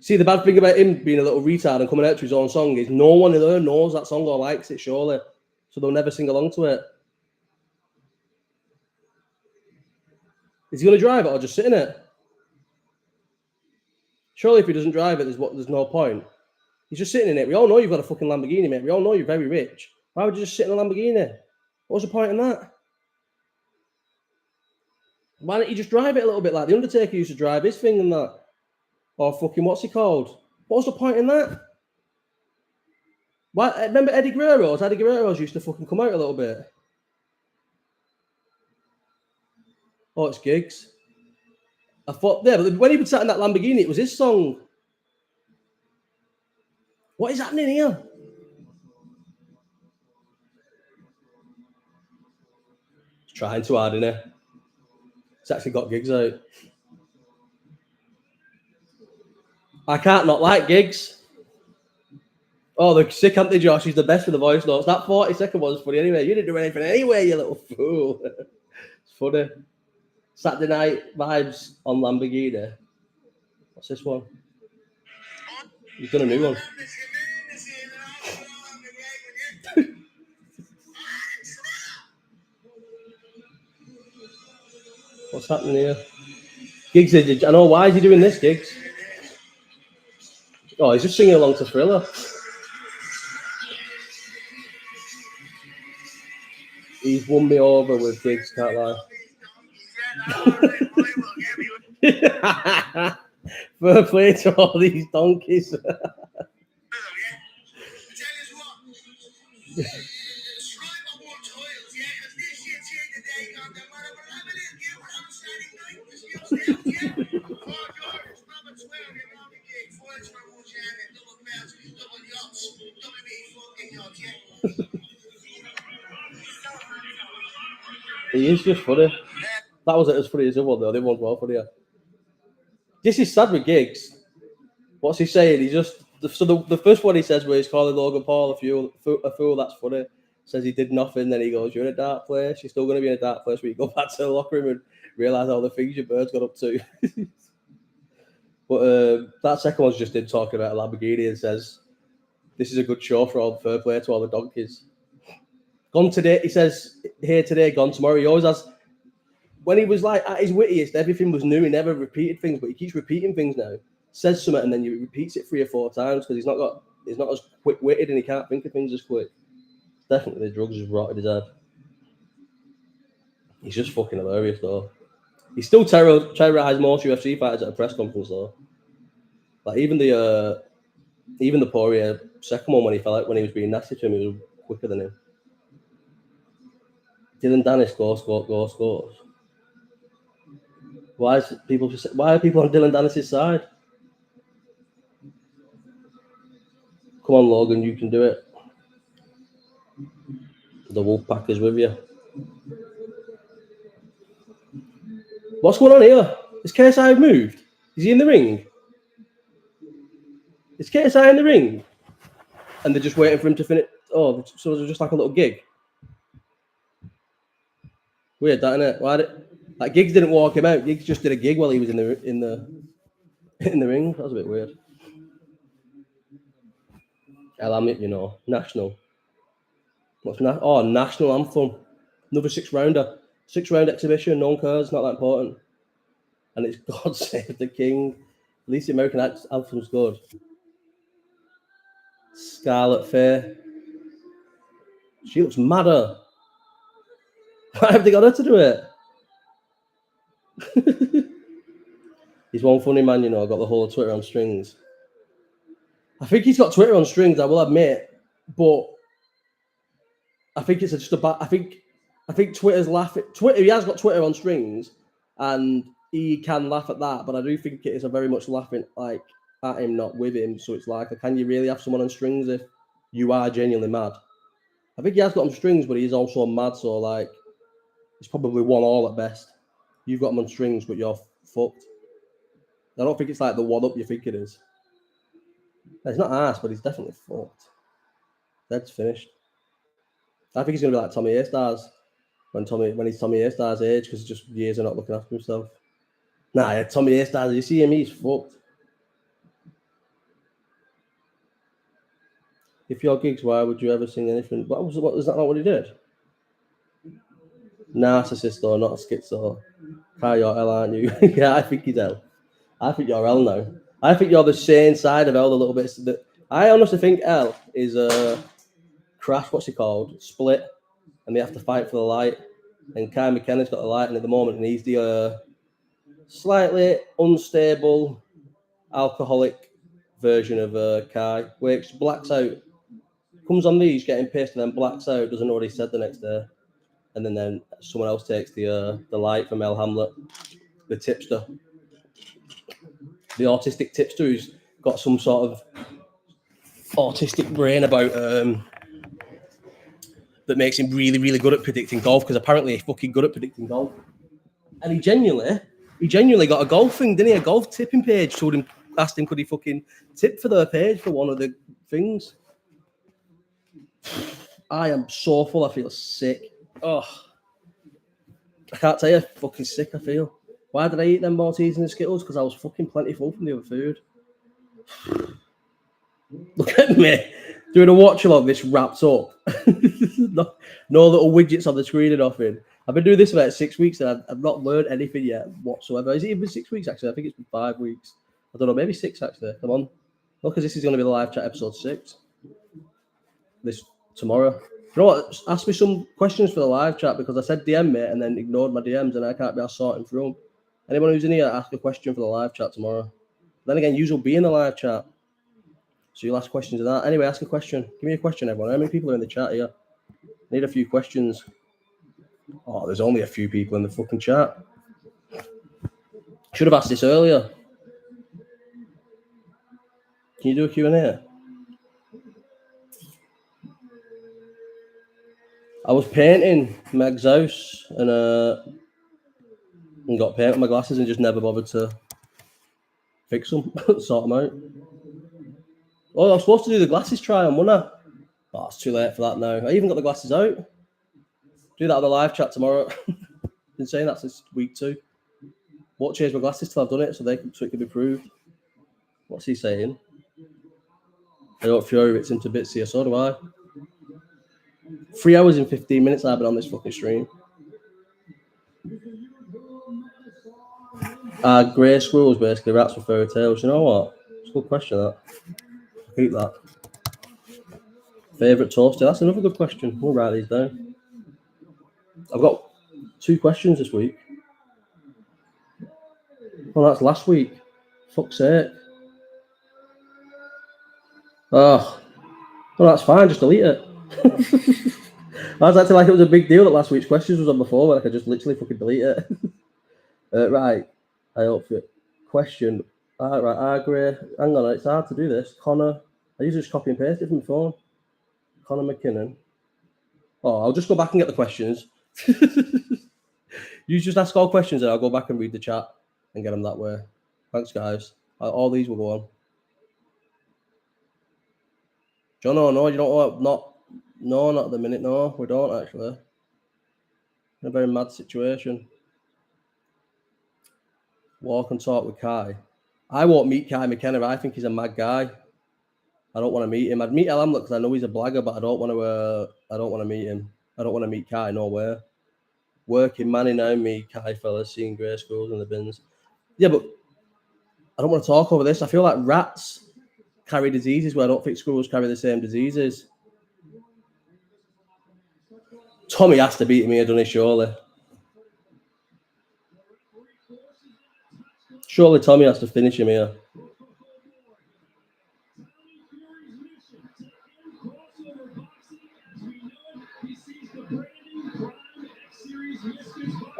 See, the bad thing about him being a little retard and coming out to his own song is no one there knows that song or likes it, surely. So they'll never sing along to it. Is he going to drive it or just sit in it? Surely if he doesn't drive it, there's no point. He's just sitting in it. We all know you've got a fucking Lamborghini, mate. We all know you're very rich. Why would you just sit in a Lamborghini? What's the point in that? Why don't you just drive it a little bit like The Undertaker used to drive his thing and that? Or fucking, what's he called? What's the point in that? Why? Remember Eddie Guerrero's? Eddie Guerrero's used to fucking come out a little bit. Oh, it's gigs. I thought, yeah, but when he was sat in that Lamborghini, it was his song. What is happening here? He's trying too hard, isn't he? He's actually got gigs out. I can't not like gigs. Oh, they're sick, aren't they, Josh? He's the best with the voice notes. That 40-second one was funny anyway. You didn't do anything anyway, you little fool. It's funny. Saturday night vibes on Lamborghini. What's this one? He's done a new one. What's happening here? Giggs, I know, why is he doing this, Giggs? Oh, he's just singing along to Thriller. He's won me over with Giggs, can't lie. Fair play to all these donkeys. He is just funny. That wasn't as funny as the other one, though. The other one's well funnier. This is sad with Giggs. What's he saying? He just... So the first one he says where he's calling Logan Paul a fool, that's funny. Says he did nothing, then he goes, you're in a dark place. You're still going to be in a dark place where you go back to the locker room and realise all the things your bird's got up to. But that second one's just him talking about a Lamborghini and says, this is a good show for all the fair play to all the donkeys. Gone today, he says, here today, gone tomorrow. He always has... When he was like at his wittiest, everything was new. He never repeated things, but he keeps repeating things now. Says something and then he repeats it 3 or 4 times because he's not as quick-witted and he can't think of things as quick. Definitely the drugs have rotted his head. He's just fucking hilarious though. He still terrorized most UFC fighters at a press conference though. Like even the Poirier second one when he fell out when he was being nasty to him, he was quicker than him. Dillon Danis scores. Why are people on Dillon Danis' side? Come on, Logan, you can do it. The Wolfpack is with you. What's going on here? Is KSI moved? Is he in the ring? Is KSI in the ring? And they're just waiting for him to finish. Oh, so it's just like a little gig. Weird, that, isn't it? Why did like Giggs didn't walk him out? Giggs just did a gig while he was in the ring. That was a bit weird. National. What's national anthem? Another 6-rounder. 6-round exhibition. No one cares. Not that important. And it's God Save the King. At least the American anthem's good. Scarlet Fair. She looks madder. Why have they got her to do it? He's one funny man, you know. Got the whole Twitter on strings. I think he's got Twitter on strings, I will admit, but I think it's just about. I think Twitter's laughing. He has got Twitter on strings, and he can laugh at that. But I do think it is a very much laughing like at him, not with him. So it's like, can you really have someone on strings if you are genuinely mad? I think he has got on strings, but he's also mad. So like, he's probably 1-1 at best. You've got him on strings, but you're fucked. I don't think it's like the 1-up you think it is. He's not ass, but he's definitely fucked. That's finished. I think he's gonna be like Tommy A-Stars when he's Tommy A-Stars' age, because just years of not looking after himself. Nah, yeah, Tommy A-Stars, you see him, he's fucked. If your gigs, why would you ever sing anything? What was that not what he did? Narcissist or not a schizo? Kai, you're L, aren't you? Yeah, I think he's L. I think you're L now. I think you're the sane side of L a little bit. I honestly think L is Crash, what's he called? Split, and they have to fight for the light. And Kai McKenna's got the light, and at the moment, and he's the slightly unstable, alcoholic version of Kai, which blacks out, comes on these, getting pissed, and then blacks out, doesn't know what he said the next day. And then someone else takes the light from El Hamlet, the tipster. The autistic tipster who's got some sort of autistic brain about that makes him really, really good at predicting golf, because apparently he's fucking good at predicting golf. And he genuinely got a golf thing, didn't he? A golf tipping page. Asked him could he fucking tip for the page for one of the things. I am so full, I feel sick. Oh, I can't tell you how fucking sick I feel. Why did I eat them Maltesers and Skittles? Because I was fucking plenty full from the other food. Look at me doing a watch along. This wrapped up. no little widgets on the screen or nothing. I've been doing this for about 6 weeks and I've not learned anything yet whatsoever. Is it even 6 weeks actually? I think it's been 5 weeks. I don't know, maybe 6 actually. Come on. Look, because this is going to be the live chat episode 6. This tomorrow. You know what? Ask me some questions for the live chat, because I said DM me and then ignored my DMs and I can't be sorting through them. Anyone who's in here, ask a question for the live chat tomorrow. Then again, you will be in the live chat, so you'll ask questions of that. Anyway, ask a question. Give me a question, everyone. How many people are in the chat here? I need a few questions. Oh, there's only a few people in the fucking chat. Should have asked this earlier. Can you do a Q&A? I was painting Meg's house and got paint on my glasses and just never bothered to fix them, sort them out. Oh, I was supposed to do the glasses try on, wasn't I? Oh, it's too late for that now. I even got the glasses out. Do that on the live chat tomorrow. Been saying that since week 2. Won't change my glasses till I've done it, so it can be proved. What's he saying? I don't Fury it's into bits here, so do I. 3 hours and 15 minutes I've been on this fucking stream. Grey squirrels, basically, rats with fairy tales. You know what? It's a good question, that. Keep that. Favourite toaster? That's another good question. We'll write these down. I've got 2 questions this week. Oh, that's last week. Fuck's sake. Oh, well, that's fine. Just delete it. I was acting like it was a big deal that last week's questions was on before, but I could just literally fucking delete it. Right. I hope it. Question. Right. Agree. Hang on. It's hard to do this. Connor. I usually just copy and paste it from my phone. Connor McKinnon. Oh, I'll just go back and get the questions. You just ask all questions and I'll go back and read the chat and get them that way. Thanks, guys. All these will go on. John, no, you don't want not at the minute. No, we don't actually. In a very mad situation. Walk and talk with Kai. I won't meet Kai McKenna. I think he's a mad guy. I don't want to meet him. I'd meet El Hamlet because I know he's a blagger, but I don't want to meet him. I don't want to meet Kai. No way. Working man now, me, Kai fellas, seeing grey schools in the bins. Yeah, but I don't want to talk over this. I feel like rats carry diseases where I don't think squirrels carry the same diseases. Tommy has to beat him here, doesn't he, surely? Surely Tommy has to finish him here.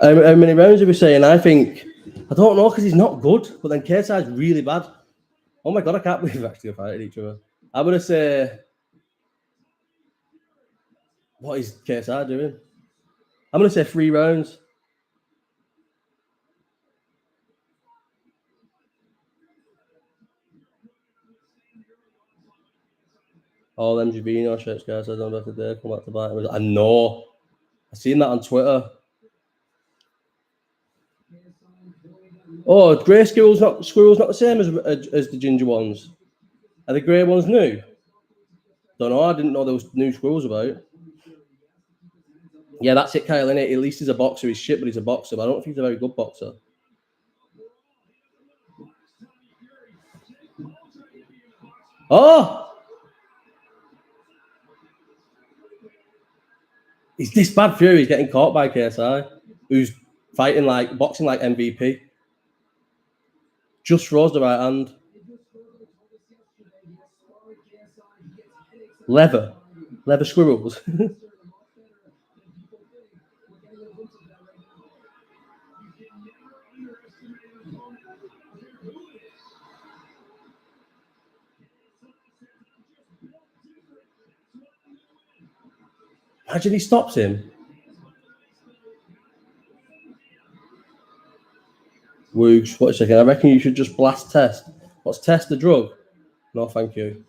How many rounds are we saying? I think, I don't know, because he's not good, but then KSI is really bad. Oh my God, I can't believe we've actually fighting each other. I'm going to say, what is KSI doing? I'm going to say 3 rounds. All them Javino shirts, guys, I don't know if today come back to bite him. I know. I've seen that on Twitter. Oh, grey squirrels not the same as the ginger ones. Are the grey ones new? Don't know. I didn't know there was new squirrels about. Yeah, that's it, Kyle. Innit? At least he's a boxer. He's shit, but he's a boxer. But I don't think he's a very good boxer. Oh, he's this bad. Fury. He's getting caught by KSI, who's fighting like boxing like MVP. Just throws the right hand. Leather squirrels. Imagine he stops him. Woogs, what a second. I reckon you should just blast test. What's test the drug? No, thank you.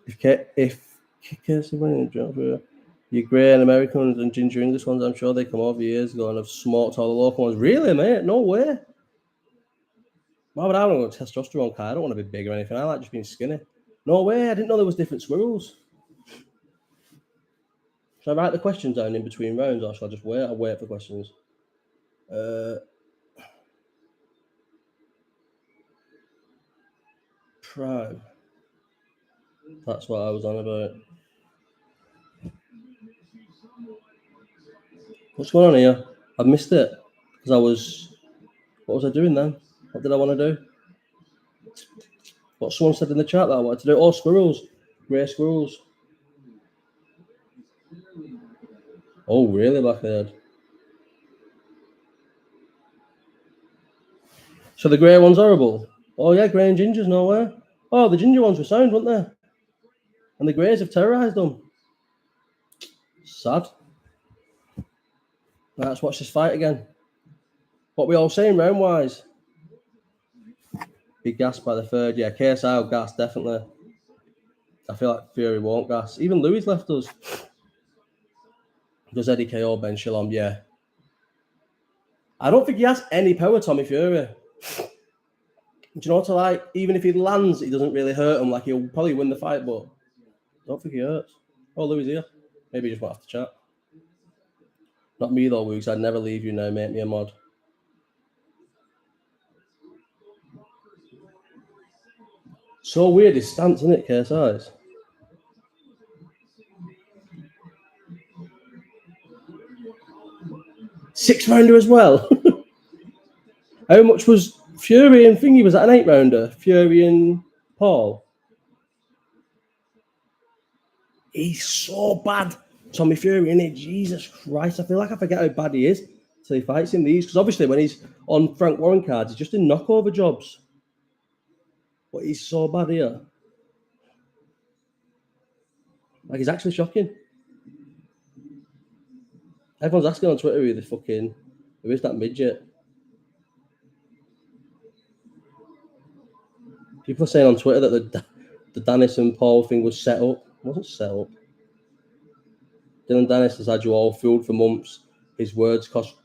If kickers you grey and Americans and ginger English ones, I'm sure they come over years ago and have smoked all the local ones. Really, mate? No way. Why would I want to go testosterone car? I don't want to be big or anything. I like just being skinny. No way. I didn't know there was different squirrels. Should I write the questions down in between rounds, or shall I just wait? I'll wait for questions. Prime. That's what I was on about. What's going on here? I've missed it because I was. What was I doing then? What did I want to do? What someone said in the chat that I wanted to do? Oh, squirrels, grey squirrels. Oh, really, Blackhead? So the grey one's horrible. Oh yeah, grey and gingers, no way. Oh, the ginger ones were sound, weren't they? And the greys have terrorised them. Sad. Right, let's watch this fight again. What we all saying round wise? Be gassed by the third. Yeah, KSI will gas, definitely. I feel like Fury won't gas. Even Louis left us. Does Eddie KO Ben Shalom? Yeah. I don't think he has any power, Tommy Fury. Do you know what I like? Even if he lands, he doesn't really hurt him. Like, he'll probably win the fight, but I don't think he hurts. Oh, Louis here. Maybe he just won't have to chat. Not me though, Woogs. I'd never leave you now. Make me a mod. So weird his stance, isn't it, KSI's? Six rounder as well. How much was Fury and Thingy? Was that an 8 rounder? Fury and Paul? He's so bad. Tommy Fury, innit? Jesus Christ. I feel like I forget how bad he is till he fights in these. Because obviously when he's on Frank Warren cards, he's just in knockover jobs. But he's so bad here. Like, he's actually shocking. Everyone's asking on Twitter who is that midget? People are saying on Twitter that the Danis and Paul thing was set up. It wasn't set up. Dillon Danis has had you all fooled for months. His words cost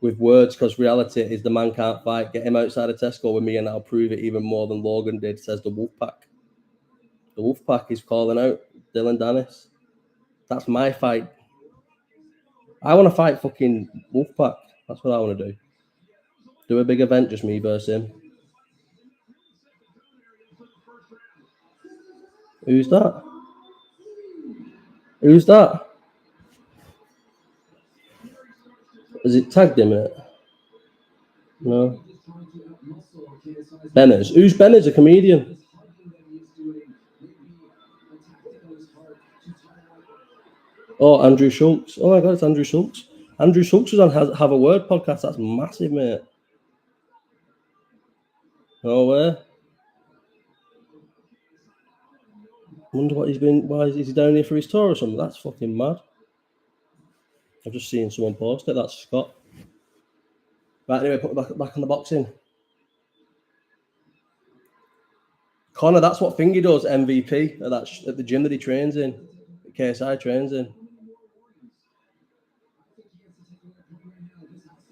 because reality is the man can't fight. Get him outside of Tesco with me and I'll prove it even more than Logan did, says the Wolfpack. The Wolfpack is calling out Dillon Danis. That's my fight. I want to fight fucking Wolfpack. That's what I want to do. Do a big event, just me versus him. Who's that? Who's that? Has it tagged him in it? No. Benners. Who's Benners? A comedian? Oh, Andrew Schultz. Oh my God, it's Andrew Schultz. Andrew Schultz was on Have a Word podcast. That's massive, mate. No way. Wonder what he's been. Why is he down here for his tour or something? That's fucking mad. I've just seen someone post it. That's Scott. Right, anyway, put it back on the boxing. Connor, that's what Fingy does. MVP at the gym that he trains in. That KSI trains in.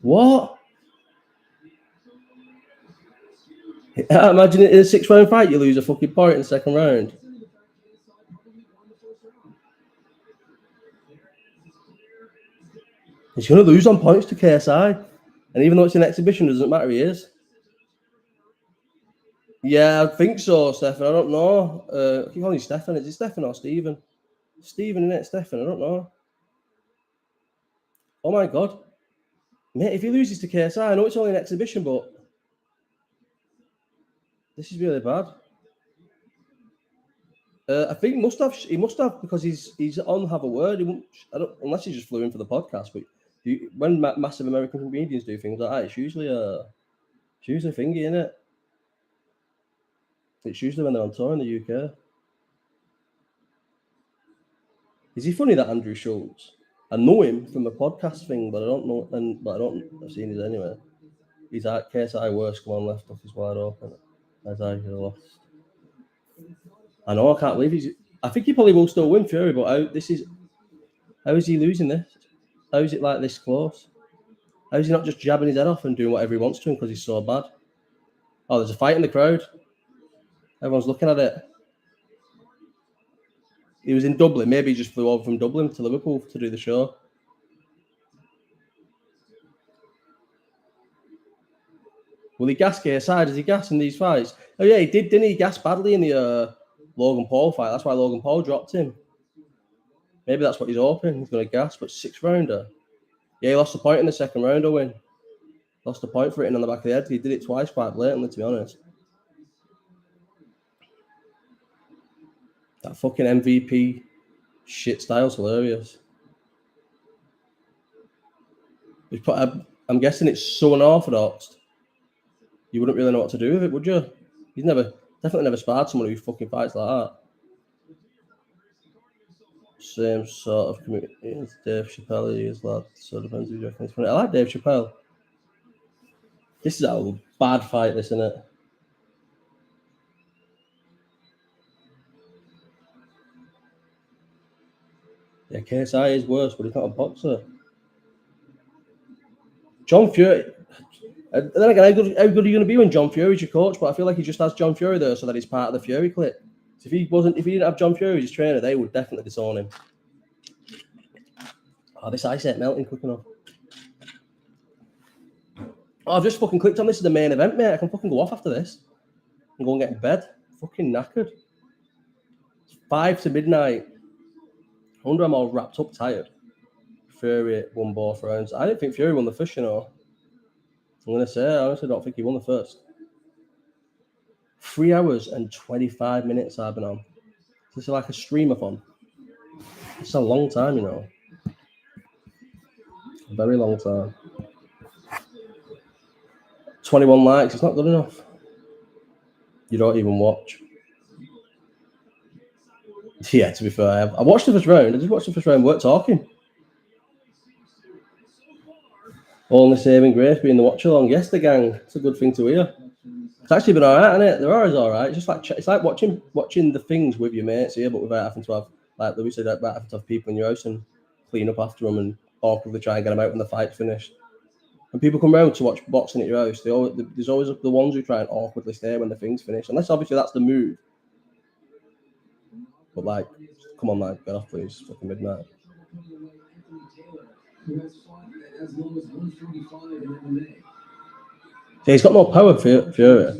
What? Imagine it in a 6-round fight, you lose a fucking point in the second round. He's going to lose on points to KSI. And even though it's an exhibition, it doesn't matter, he is. Yeah, I think so, Stefan. I don't know. I keep calling you Stefan. Is it Stefan or Stephen? Stephen, innit? Stefan, I don't know. Oh my God. Mate, if he loses to KSI, I know it's only an exhibition, but this is really bad. I think he must have because he's on Have a Word. Unless he just flew in for the podcast. But when massive American comedians do things like that, it's usually a thingy, innit? It's usually when they're on tour in the UK. Is he funny, that Andrew Schultz? I know him from a podcast thing, but I don't know. I've seen his anyway. He's at KSI worst. Come on, left off is wide open. As I lost. I know. I can't believe I think he probably will still win Fury, but how is he losing this? How is it like this close? How is he not just jabbing his head off and doing whatever he wants to him because he's so bad? Oh, there's a fight in the crowd. Everyone's looking at it. He was in Dublin. Maybe he just flew over from Dublin to Liverpool to do the show. Will he gas KSI? Does he gas in these fights? Oh yeah, he did, didn't he? Gas badly in the Logan Paul fight. That's why Logan Paul dropped him. Maybe that's what he's hoping. He's going to gas, but 6th rounder. Yeah, he lost the point in the second round, Owen. Lost the point for hitting on the back of the head. He did it twice quite blatantly, to be honest. That fucking MVP shit style's hilarious. I'm guessing it's so unorthodox. You wouldn't really know what to do with it, would you? He's definitely never sparred someone who fucking fights like that. Same sort of community as Dave Chappelle is, lad. So it depends who you reckon is funny. I like Dave Chappelle. This is a bad fight, this, isn't it? Yeah, KSI is worse, but he's not a boxer. John Fury. And then again, how good are you going to be when John Fury's your coach? But I feel like he just has John Fury there so that he's part of the Fury clip. So if he didn't have John Fury as his trainer, they would definitely disown him. Oh, this ice ain't melting quick enough. Oh, I've just fucking clicked on this as the main event, mate. I can fucking go off after this and go and get in bed. Fucking knackered. It's 5 to midnight. I wonder I'm all wrapped up tired. Fury won both rounds. I didn't think Fury won the first, you know. I'm going to say, I honestly don't think he won the first. 3 hours and 25 minutes I've been on. This is like a streamathon. It's a long time, you know. A very long time. 21 likes, it's not good enough. You don't even watch. Yeah, to be fair, I watched the first round. I just watched the first round, weren't talking. Only saving grace being the watch along. Yes, the gang. It's a good thing to hear. It's actually been alright, hasn't it? They're always alright. It's just like it's like watching the things with your mates here, but without having to have, like Louis said, without having to have people in your house and clean up after them and awkwardly try and get them out when the fight's finished. When people come round to watch boxing at your house, there's always the ones who try and awkwardly stay when the thing's finished. Unless obviously that's the move. But like, come on, man, get off, please. It's fucking midnight. Yeah, he's got no power, Fury.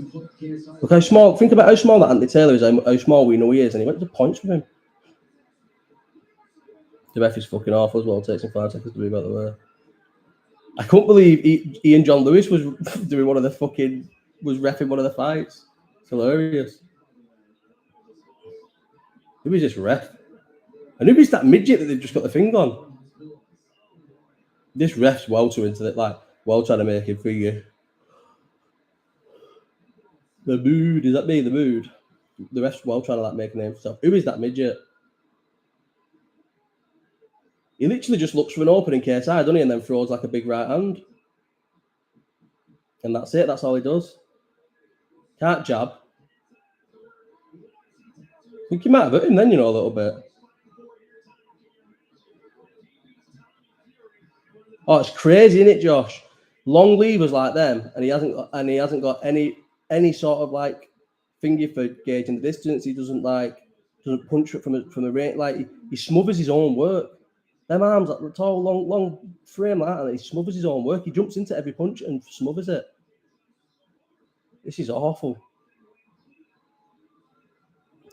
Look how small. Think about how small that Anthony Taylor is. How small we know he is, and he went to points with him. The ref is fucking awful as well. It takes him 5 seconds to move out of the way. I couldn't believe Ian John Lewis was doing was reffing one of the fights. It's hilarious. Who is this ref? And who is that midget that they've just got the thing on? This ref's well too into it, like well trying to make him figure. The mood, is that me? The mood. The ref's well trying to like make a name for himself. Who is that midget? He literally just looks for an opening KSI, doesn't he? And then throws like a big right hand. And that's it. That's all he does. Can't jab. I think he might have hit him then, a little bit. Oh, it's crazy, isn't it, Josh? Long levers like them, and he hasn't got any sort of like finger for gauging the distance. He doesn't punch it from a range. Like he smothers his own work. Them arms, like tall, long frame like that, and he smothers his own work. He jumps into every punch and smothers it. This is awful.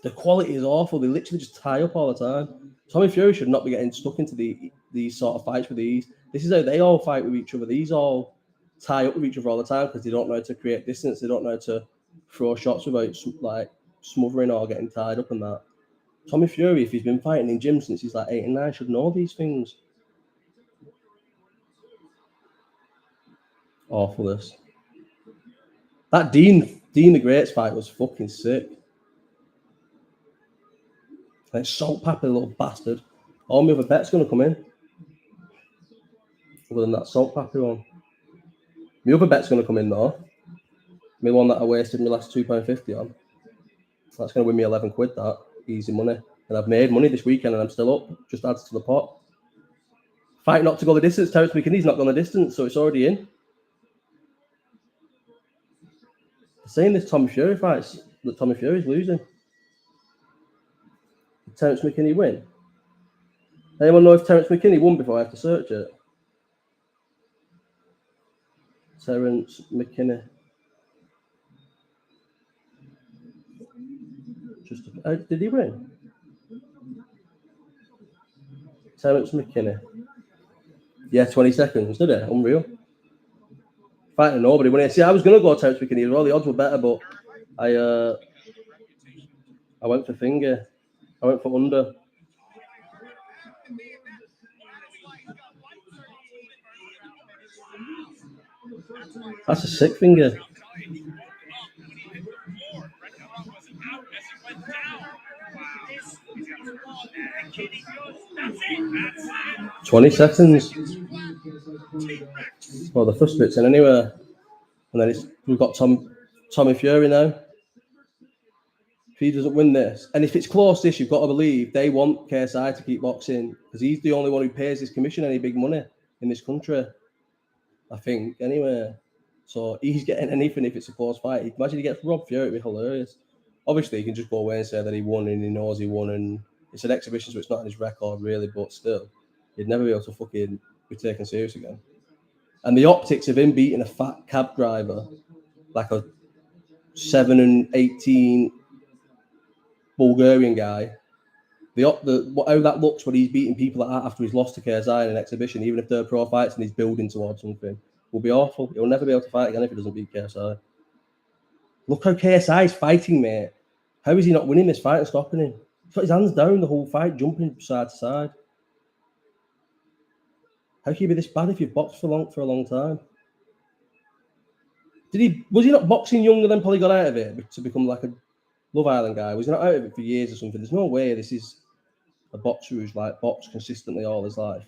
The quality is awful. They literally just tie up all the time. Tommy Fury should not be getting stuck into these sort of fights with these. This is how they all fight with each other. These all tie up with each other all the time because they don't know how to create distance. They don't know how to throw shots without like smothering or getting tied up and that. Tommy Fury, if he's been fighting in gym since he's like 8 and 9, should know these things. Awful this. That Dean the Great's fight was fucking sick. Like salt pepper, little bastard. All my other bets gonna come in. Other than that salt pepper one. My other bet's gonna come in though. My one that I wasted my last £2.50 on. That's gonna win me 11 quid, that. Easy money. And I've made money this weekend and I'm still up. Just adds to the pot. Fight not to go the distance. Terrence McKinney's not gone the distance, so it's already in. Saying this Tommy Fury fights that Tommy Fury's losing. Did Terrence McKinney win? Anyone know if Terrence McKinney won before I have to search it? Terrence McKinney. Did he win? Terrence McKinney. Yeah, 20 seconds, did it? Unreal. Fighting nobody. When I was going to go Terrence McKinney as well. The odds were better, but I went for finger. I went for under. That's a sick finger. "20 seconds. Well, the first bit's in anyway. And then we've got Tommy Fury now. If he doesn't win this, and if it's close-ish, you've got to believe they want KSI to keep boxing because he's the only one who pays his commission any big money in this country, I think, anyway. So he's getting anything if it's a close fight. Imagine he gets Rob Fury, it'd be hilarious. Obviously, he can just go away and say that he won and he knows he won, and it's an exhibition, so it's not in his record, really, but still, he'd never be able to fucking be taken serious again. And the optics of him beating a fat cab driver, like a 7 and 18 Bulgarian guy, how that looks when he's beating people like that after he's lost to KSI in an exhibition, even if they're pro fights and he's building towards something, will be awful. He'll never be able to fight again if he doesn't beat KSI. Look how KSI is fighting, mate. How is he not winning this fight and stopping him? He's got his hands down the whole fight, jumping side to side. How can you be this bad if you've boxed for a long time? Was he not boxing younger than probably got out of it to become like a Love Island guy? Was he not out of it for years or something? There's no way this is a boxer who's like boxed consistently all his life.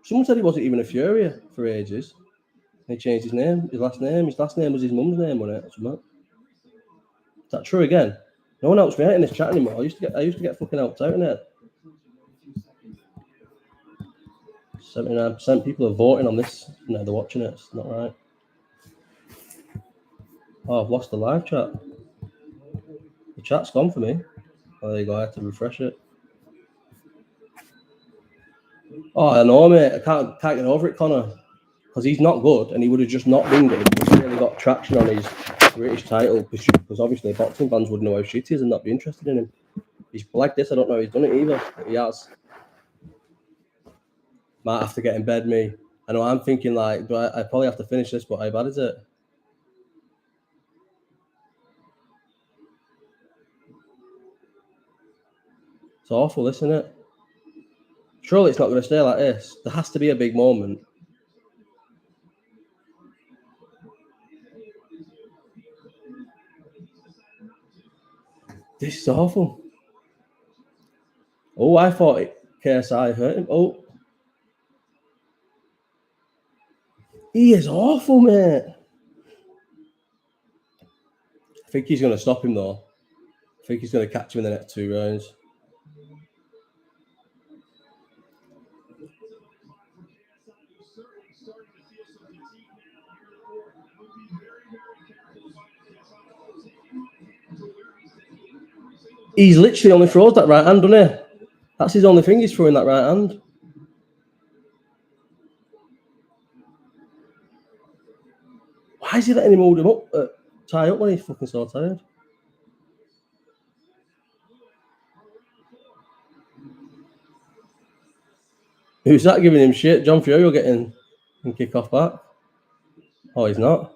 Someone said he wasn't even a Fury for ages. And he changed his name, his last name. His last name was his mum's name, wasn't it? Is that true again? No one helps me out in this chat anymore. I used to get fucking helped out in it. 79% people are voting on this. No, they're watching it. It's not right. Oh, I've lost the live chat. The chat's gone for me. Oh, there you go. I have to refresh it. Oh, I know, mate. I can't get over it, Connor. Because he's not good, and he would have just not been good. He's really got traction on his British title, because obviously boxing fans would know how shit he is and not be interested in him. He's like this. I don't know if he's done it either, but he has. Might have to get in bed, me. I know I'm thinking like, I probably have to finish this, but how bad is it? It's awful, isn't it? Surely it's not going to stay like this. There has to be a big moment. This is awful. Oh, I thought KSI hurt him. Oh. He is awful, mate. I think he's going to stop him, though. I think he's going to catch him in the next 2 rounds. He's literally only throws that right hand, doesn't he? That's his only thing, he's throwing that right hand. Why is he letting him hold him up, tie up when he's fucking so tired? Who's that giving him shit? John Fury will get in and kick off back. Oh, he's not.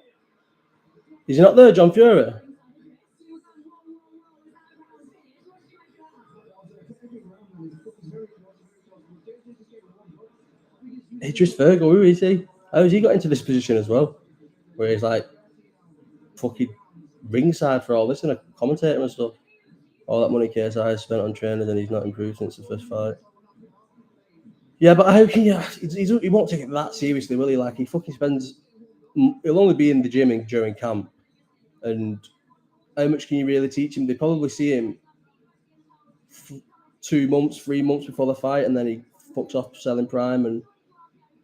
Is he not there, John Fury? Idris Virgo, who is he? How has he got into this position as well? Where he's like fucking ringside for all this and a commentator and stuff. All that money KSI has spent on trainers and he's not improved since the first fight. Yeah, but how can you? He won't take it that seriously, will he? Like, he fucking spends. He'll only be in the gym during camp. And how much can you really teach him? They probably see him 2 months, 3 months before the fight, and then he fucks off selling Prime and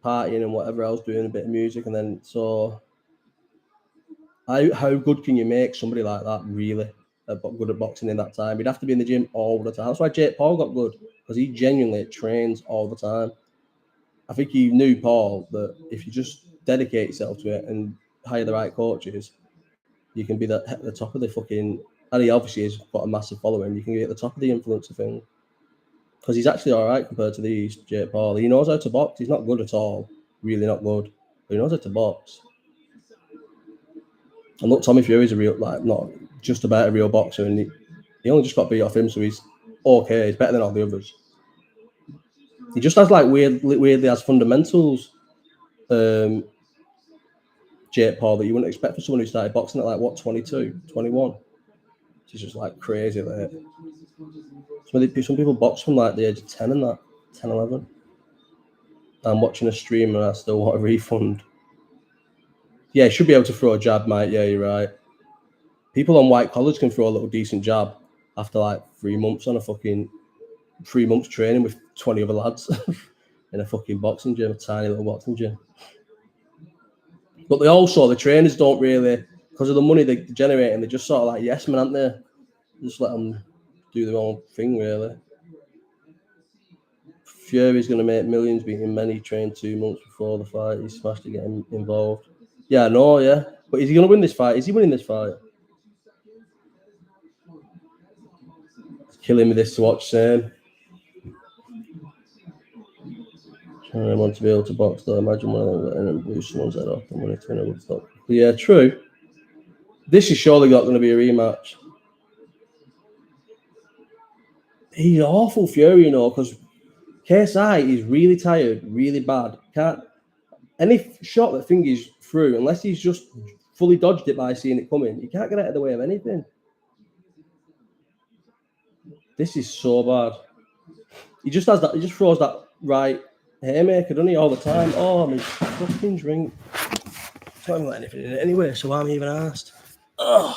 partying and whatever else, doing a bit of music. And then, so how good can you make somebody like that really good at boxing in that time? He'd have to be in the gym all the time. That's why Jake Paul got good, because he genuinely trains all the time. I think he knew, Paul, that if you just dedicate yourself to it and hire the right coaches, you can be at the top of the fucking. And he obviously has got a massive following. You can be at the top of the influencer thing, because he's actually all right compared to these. Jake Paul, he knows how to box. He's not good at all, really not good, but he knows how to box. And look, Tommy Fury's a real, like, not just about a real boxer, and he only just got beat off him, so he's okay. He's better than all the others. He just has like weirdly has fundamentals. Jake Paul, that you wouldn't expect for someone who started boxing at like what, 22, 21. It's just like crazy. Like, some people box from like the age of 10 and that, 10, 11. I'm watching a stream and I still want a refund. Yeah, you should be able to throw a jab, mate. Yeah, you're right. People on white collars can throw a little decent jab after like 3 months on a fucking 3 months training with 20 other lads in a fucking boxing gym, a tiny little boxing gym. But they also, the trainers don't really, because of the money they're generating, they're just sort of like yes men, aren't they? Just let them do their own thing, really. Fury's going to make millions beating men he trained 2 months before the fight. He smashed to get him involved. Yeah, I know, yeah. But is he going to win this fight? Is he winning this fight? It's killing me this to watch, Sam. I want to be able to box, though. Imagine when I'm letting him lose someone's head off. The money to win a would stop. Yeah, true. This is surely not going to be a rematch. He's awful, Fury, you know, because KSI is really tired, really bad. Any shot that fingers through, unless he's just fully dodged it by seeing it coming, you can't get out of the way of anything. This is so bad. He just has that. He just throws that right haymaker, doesn't he, all the time? Oh, my fucking drink. It's not even got anything in it anyway, so why am I even asked? Ugh.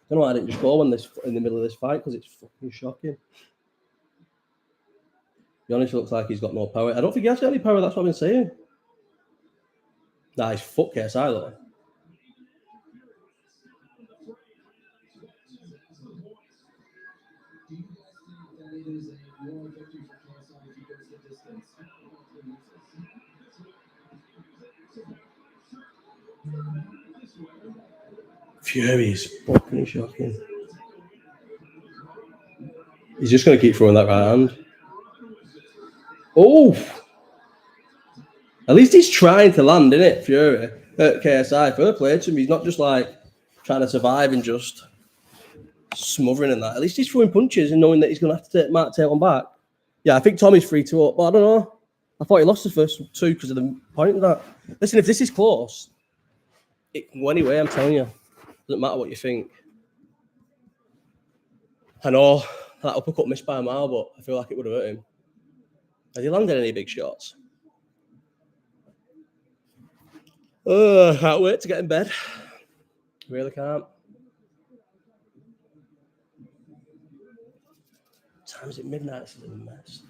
I don't know why I didn't just go in the middle of this fight, because it's fucking shocking. Danis looks like he's got no power. I don't think he has got any power, that's what I've been saying. Nah, he's fuck KSI though. Fury is fucking shocking. He's just going to keep throwing that right hand. Oh, at least he's trying to land, isn't it, Fury? At KSI, fair play to him. He's not just like trying to survive and just smothering and that. At least he's throwing punches and knowing that he's going to have to take one back. Yeah, I think Tommy's 3-2 up, but I don't know. I thought he lost the first two because of the point of that. Listen, if this is close, it can go anyway, I'm telling you. Doesn't matter what you think. I know that uppercut missed by a mile, but I feel like it would have hurt him. Has he landed any big shots? Can't wait to get in bed. Really can't. What time is it? Midnight? This is a mess.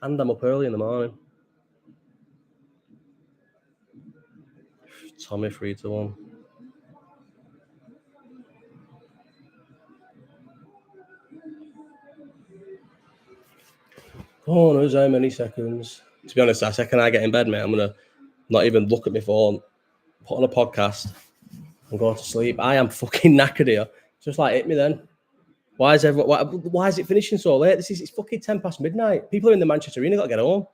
And I'm up early in the morning. Tommy 3-1. Oh, knows how many seconds. To be honest, that second I get in bed, mate, I'm going to not even look at my phone, put on a podcast, and go to sleep. I am fucking knackered here. Just like, hit me then. Why is it finishing so late? It's fucking 10 past midnight. People are in the Manchester Arena, got to get home.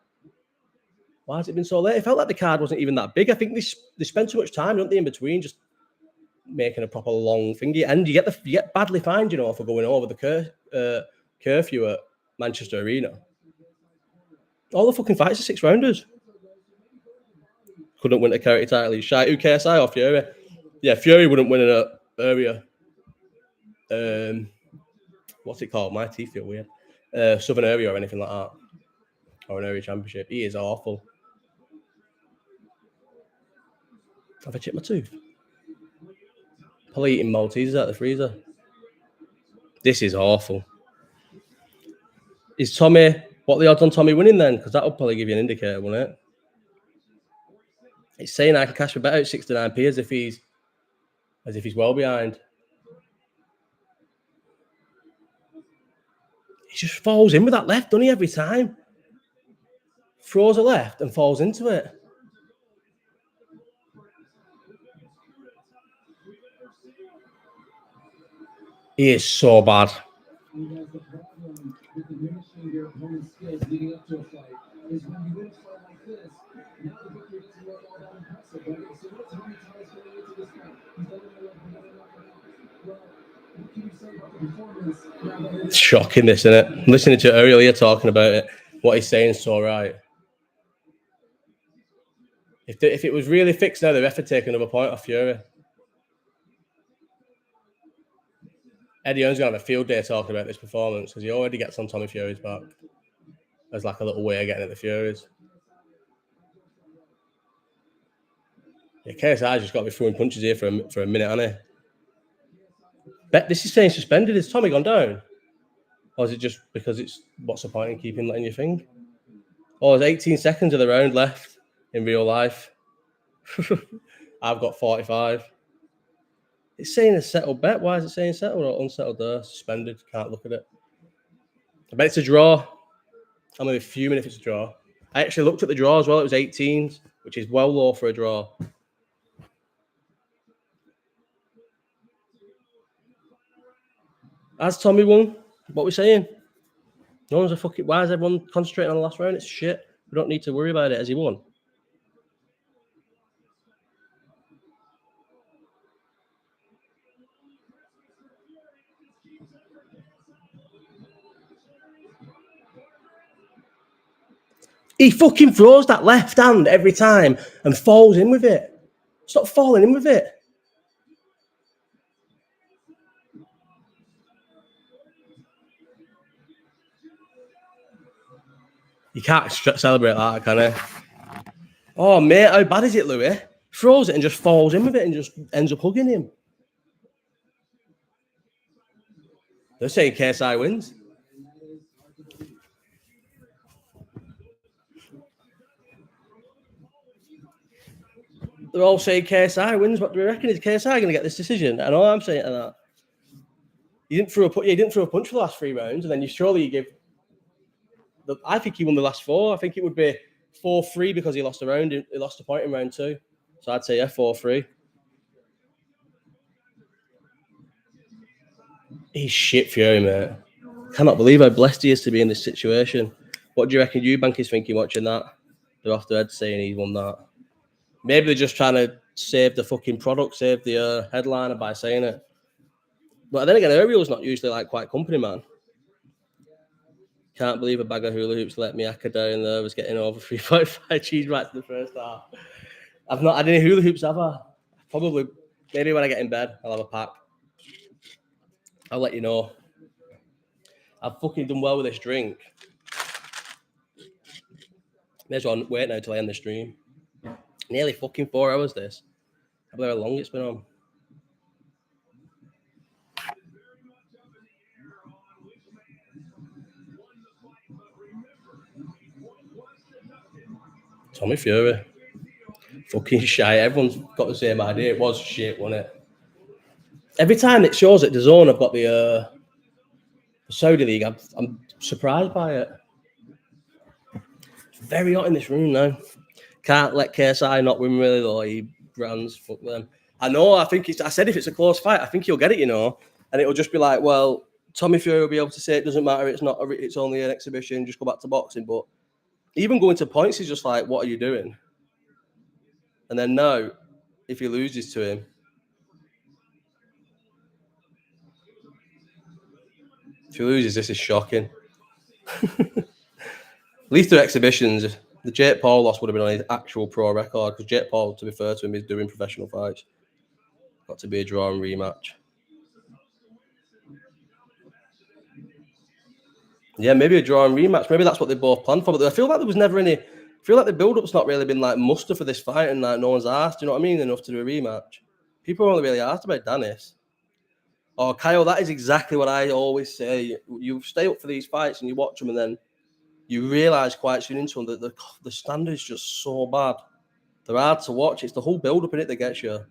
Why has it been so late? It felt like the card wasn't even that big. I think they spend too much time, don't they, in between, just making a proper long thingy. And you get badly fined, you know, for going over the curfew at Manchester Arena. All the fucking fights are 6 rounders. Couldn't win a character title. He's shy. Who, KSI or Fury? Yeah, Fury wouldn't win in an area. What's it called? My teeth feel weird. Southern area or anything like that. Or an area championship. He is awful. Have I chipped my tooth? Probably eating Maltesers out the freezer. This is awful. Is Tommy... What are the odds on Tommy winning then? Because that would probably give you an indicator, wouldn't it? It's saying I can cash my bet out 69p as if he's well behind. He just falls in with that left, doesn't he, every time? Throws a left and falls into it. He is so bad. With diminishing their opponent's skills leading up to a fight is when you win a fight like this. Now the victory doesn't look all that impressive, right? So what's how many times going into this fight? He's done it enough, he's done it enough. Well, what can you say about the performance? Now that It's shocking, this, isn't it? Listening to it earlier talking about it, what he's saying is so right. If it was really fixed now, the ref would take another point off Fury. Eddie Hearn's going to have a field day talking about this performance because he already gets on Tommy Fury's back. There's like a little way of getting at the Furies. Yeah, KSI's just got to be throwing punches here for a minute, hasn't he? Bet this is saying suspended. Is Tommy gone down? Or is it just because it's what's the point in keeping letting you think? Oh, there's 18 seconds of the round left in real life. I've got 45. It's saying a settled bet. Why is it saying settled or unsettled there? Suspended. Can't look at it. I bet it's a draw. I'm going to be fuming if it's a draw. I actually looked at the draw as well. It was 18s, which is well low for a draw. Has Tommy won? What are we saying? No one's a fucking... Why is everyone concentrating on the last round? It's shit. We don't need to worry about it. Has he won? He fucking throws that left hand every time and falls in with it. Stop falling in with it. You can't celebrate that, can you? Oh, mate, how bad is it, Louis? Throws it and just falls in with it and just ends up hugging him. They're saying KSI wins. They're all saying KSI wins. What do we reckon? Is KSI going to get this decision? I know I'm saying that. He didn't throw a punch for the last 3 rounds, and then you give. I think he won the last 4. I think it would be 4-3 because he lost a round. He lost a point in round 2. So I'd say 4-3. He's shit Fury, mate. Cannot believe how blessed he is to be in this situation. What do you reckon Eubank is thinking watching that? They're off their head saying he won that. Maybe they're just trying to save the fucking product, save the headliner by saying it. But then again, Ariel's not usually like quite company, man. Can't believe a bag of hula hoops let Miyaka down there. Was getting over 3.5 cheese right in the first half. I've not had any hula hoops, have I? Probably, maybe when I get in bed, I'll have a pack. I'll let you know. I've fucking done well with this drink. May as well wait now till I end the stream. Nearly fucking 4 hours, this. I believe how long it's been on. Tommy Fury. Fucking shy. Everyone's got the same idea. It was shit, wasn't it? Every time it shows at DAZN, I've got the Saudi League. I'm surprised by it. It's very hot in this room now. Can't let KSI not win really though. He brands, fuck them. I know. I said if it's a close fight, I think he'll get it. You know, and it'll just be like, well, Tommy Fury will be able to say it doesn't matter. It's not. It's only an exhibition. Just go back to boxing. But even going to points is just like, what are you doing? And then now, if he loses to him, this is shocking. At least through exhibitions, the Jake Paul loss would have been on his actual pro record because Jake Paul, to be fair to him, is doing professional fights. Got to be a draw and rematch. Yeah, maybe a draw and rematch. Maybe that's what they both planned for. But I feel like there was never any. I feel like the build-up's not really been like muster for this fight, and like no one's asked. You know what I mean? Enough to do a rematch. People are only really asked about Danis. Oh, Kyle, that is exactly what I always say. You stay up for these fights and you watch them, and then you realise quite soon into them that the standard's just so bad. They're hard to watch. It's the whole build-up in it that gets you.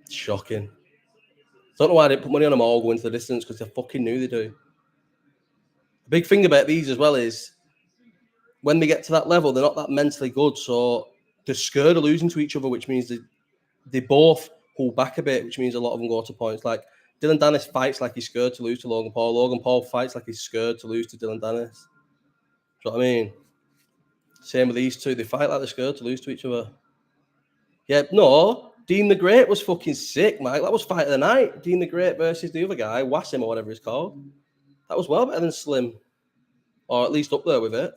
It's shocking. Don't know why I didn't put money on them all going to the distance because they fucking knew they do. The big thing about these as well is when they get to that level, they're not that mentally good, so they're scared of losing to each other, which means they both hold back a bit, which means a lot of them go to points. Like Dillon Danis fights like he's scared to lose to Logan Paul. Logan Paul fights like he's scared to lose to Dillon Danis. Do you know what I mean? Same with these two. They fight like they're scared to lose to each other. Yeah, no. Dean the Great was fucking sick, Mike. That was fight of the night. Dean the Great versus the other guy, Wassim or whatever he's called. That was well better than Slim. Or at least up there with it.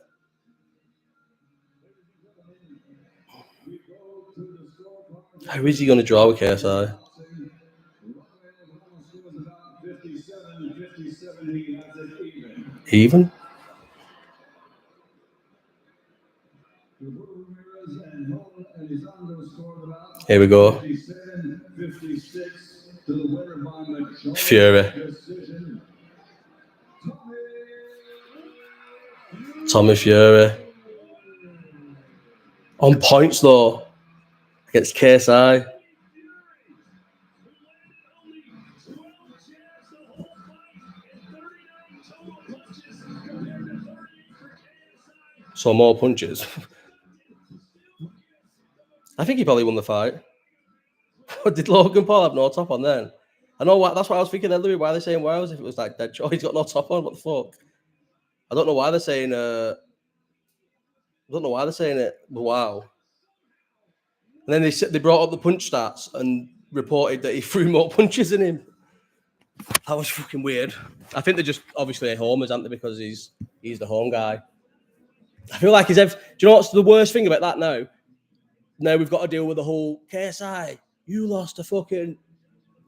How is he going to draw with KSI? Even? Here we go. Fury. Tommy Fury. On points though. Against KSI. So more punches. I think he probably won the fight. Did Logan Paul have no top on then? I know what that's what I was thinking then, Louis. Why are they saying Wales if it was like dead? Oh, he's got no top on. What the fuck? I don't know why they're saying. I don't know why they're saying it. Wow. And then they brought up the punch stats and reported that he threw more punches than him. That was fucking weird. I think they're just obviously homers, aren't they? Because he's the home guy. I feel like do you know what's the worst thing about that now? Now we've got to deal with the whole KSI. You lost to fucking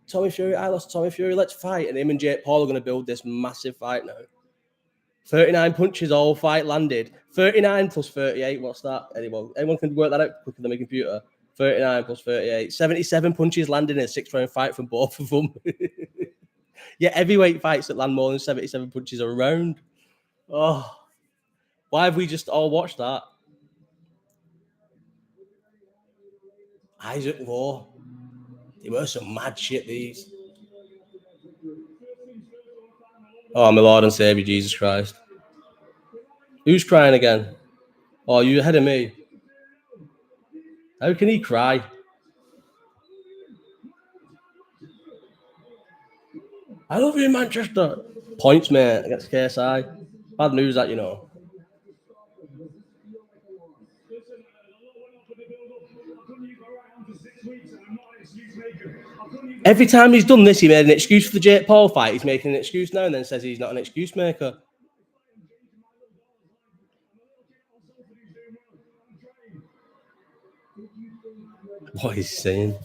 Tommy Fury. I lost to Tommy Fury. Let's fight. And him and Jake Paul are going to build this massive fight now. 39 punches, all fight landed. 39 plus 38. What's that? Anyone can work that out quicker than my computer. 39 plus 38. 77 punches landed in a 6-round fight from both of them. Yeah, heavyweight fights that land more than 77 punches a round. Oh, why have we just all watched that? Isaac Moore. They were some mad shit, these. Oh, my Lord and Savior, Jesus Christ. Who's crying again? Oh, you ahead of me. How can he cry? I love you, Manchester. Points, mate, against KSI. Bad news that, you know. Every time he's done this, he made an excuse for the Jake Paul fight. He's making an excuse now and then says he's not an excuse maker. What he's saying.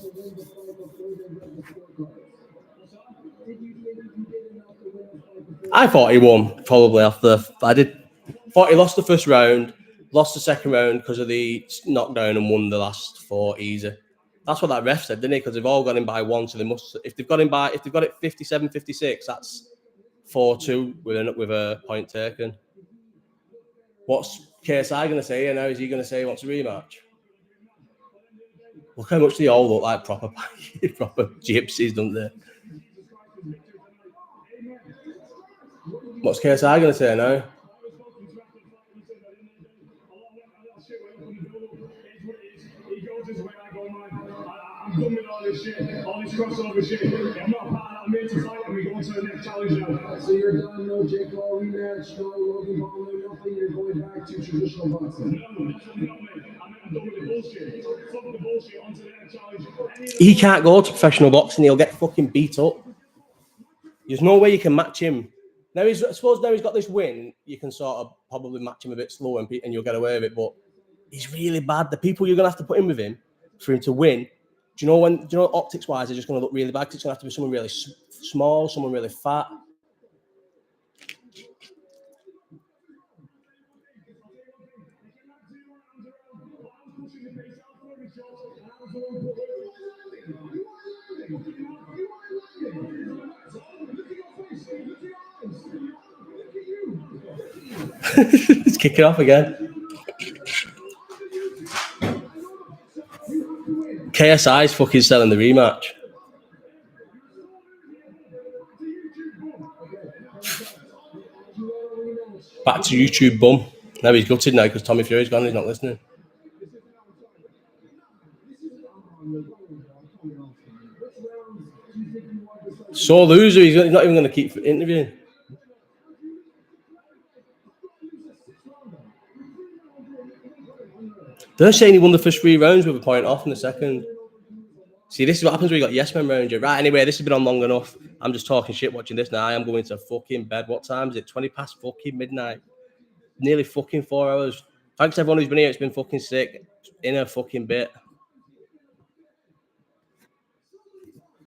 I thought he won probably after. Thought he lost the first round, lost the second round because of the knockdown, and won the last 4 easy. That's what that ref said, didn't he? Because they've all gone in by 1, so they must. If they've got it 57-56, that's 4-2 with a point taken. What's KSI going to say? And now is he going to say he wants a rematch? Look how much they all look like proper gypsies, don't they? What's KSI going to say now? I'm done with all this shit, all this crossover shit. I'm not part of that. I'm here to fight, and we go on to the next challenge now. So you're done, no Jake Paul rematch, no Logan Paul, no nothing. You're going back to traditional boxing. No, mate. I'm done with the bullshit. Fuck the bullshit. On to the next challenge. He can't go to professional boxing. He'll get fucking beat up. There's no way you can match him. Now I suppose now he's got this win, you can sort of probably match him a bit slow and you'll get away with it. But he's really bad. The people you're gonna have to put in with him for him to win. Do you know optics wise, they're just going to look really bad? It's going to have to be someone really small, someone really fat. It's kicking off again. KSI's fucking selling the rematch. Back to YouTube bum. Now he's gutted now because Tommy Fury's gone. He's not listening. So loser. He's not even going to keep interviewing. They're saying he won the first 3 rounds with a point off in the second. See, this is what happens when you got yes men round you. Right, anyway, this has been on long enough. I'm just talking shit watching this now. I am going to fucking bed. What time is it? 20 past fucking midnight. Nearly fucking 4 hours. Thanks to everyone who's been here. It's been fucking sick. In a fucking bit.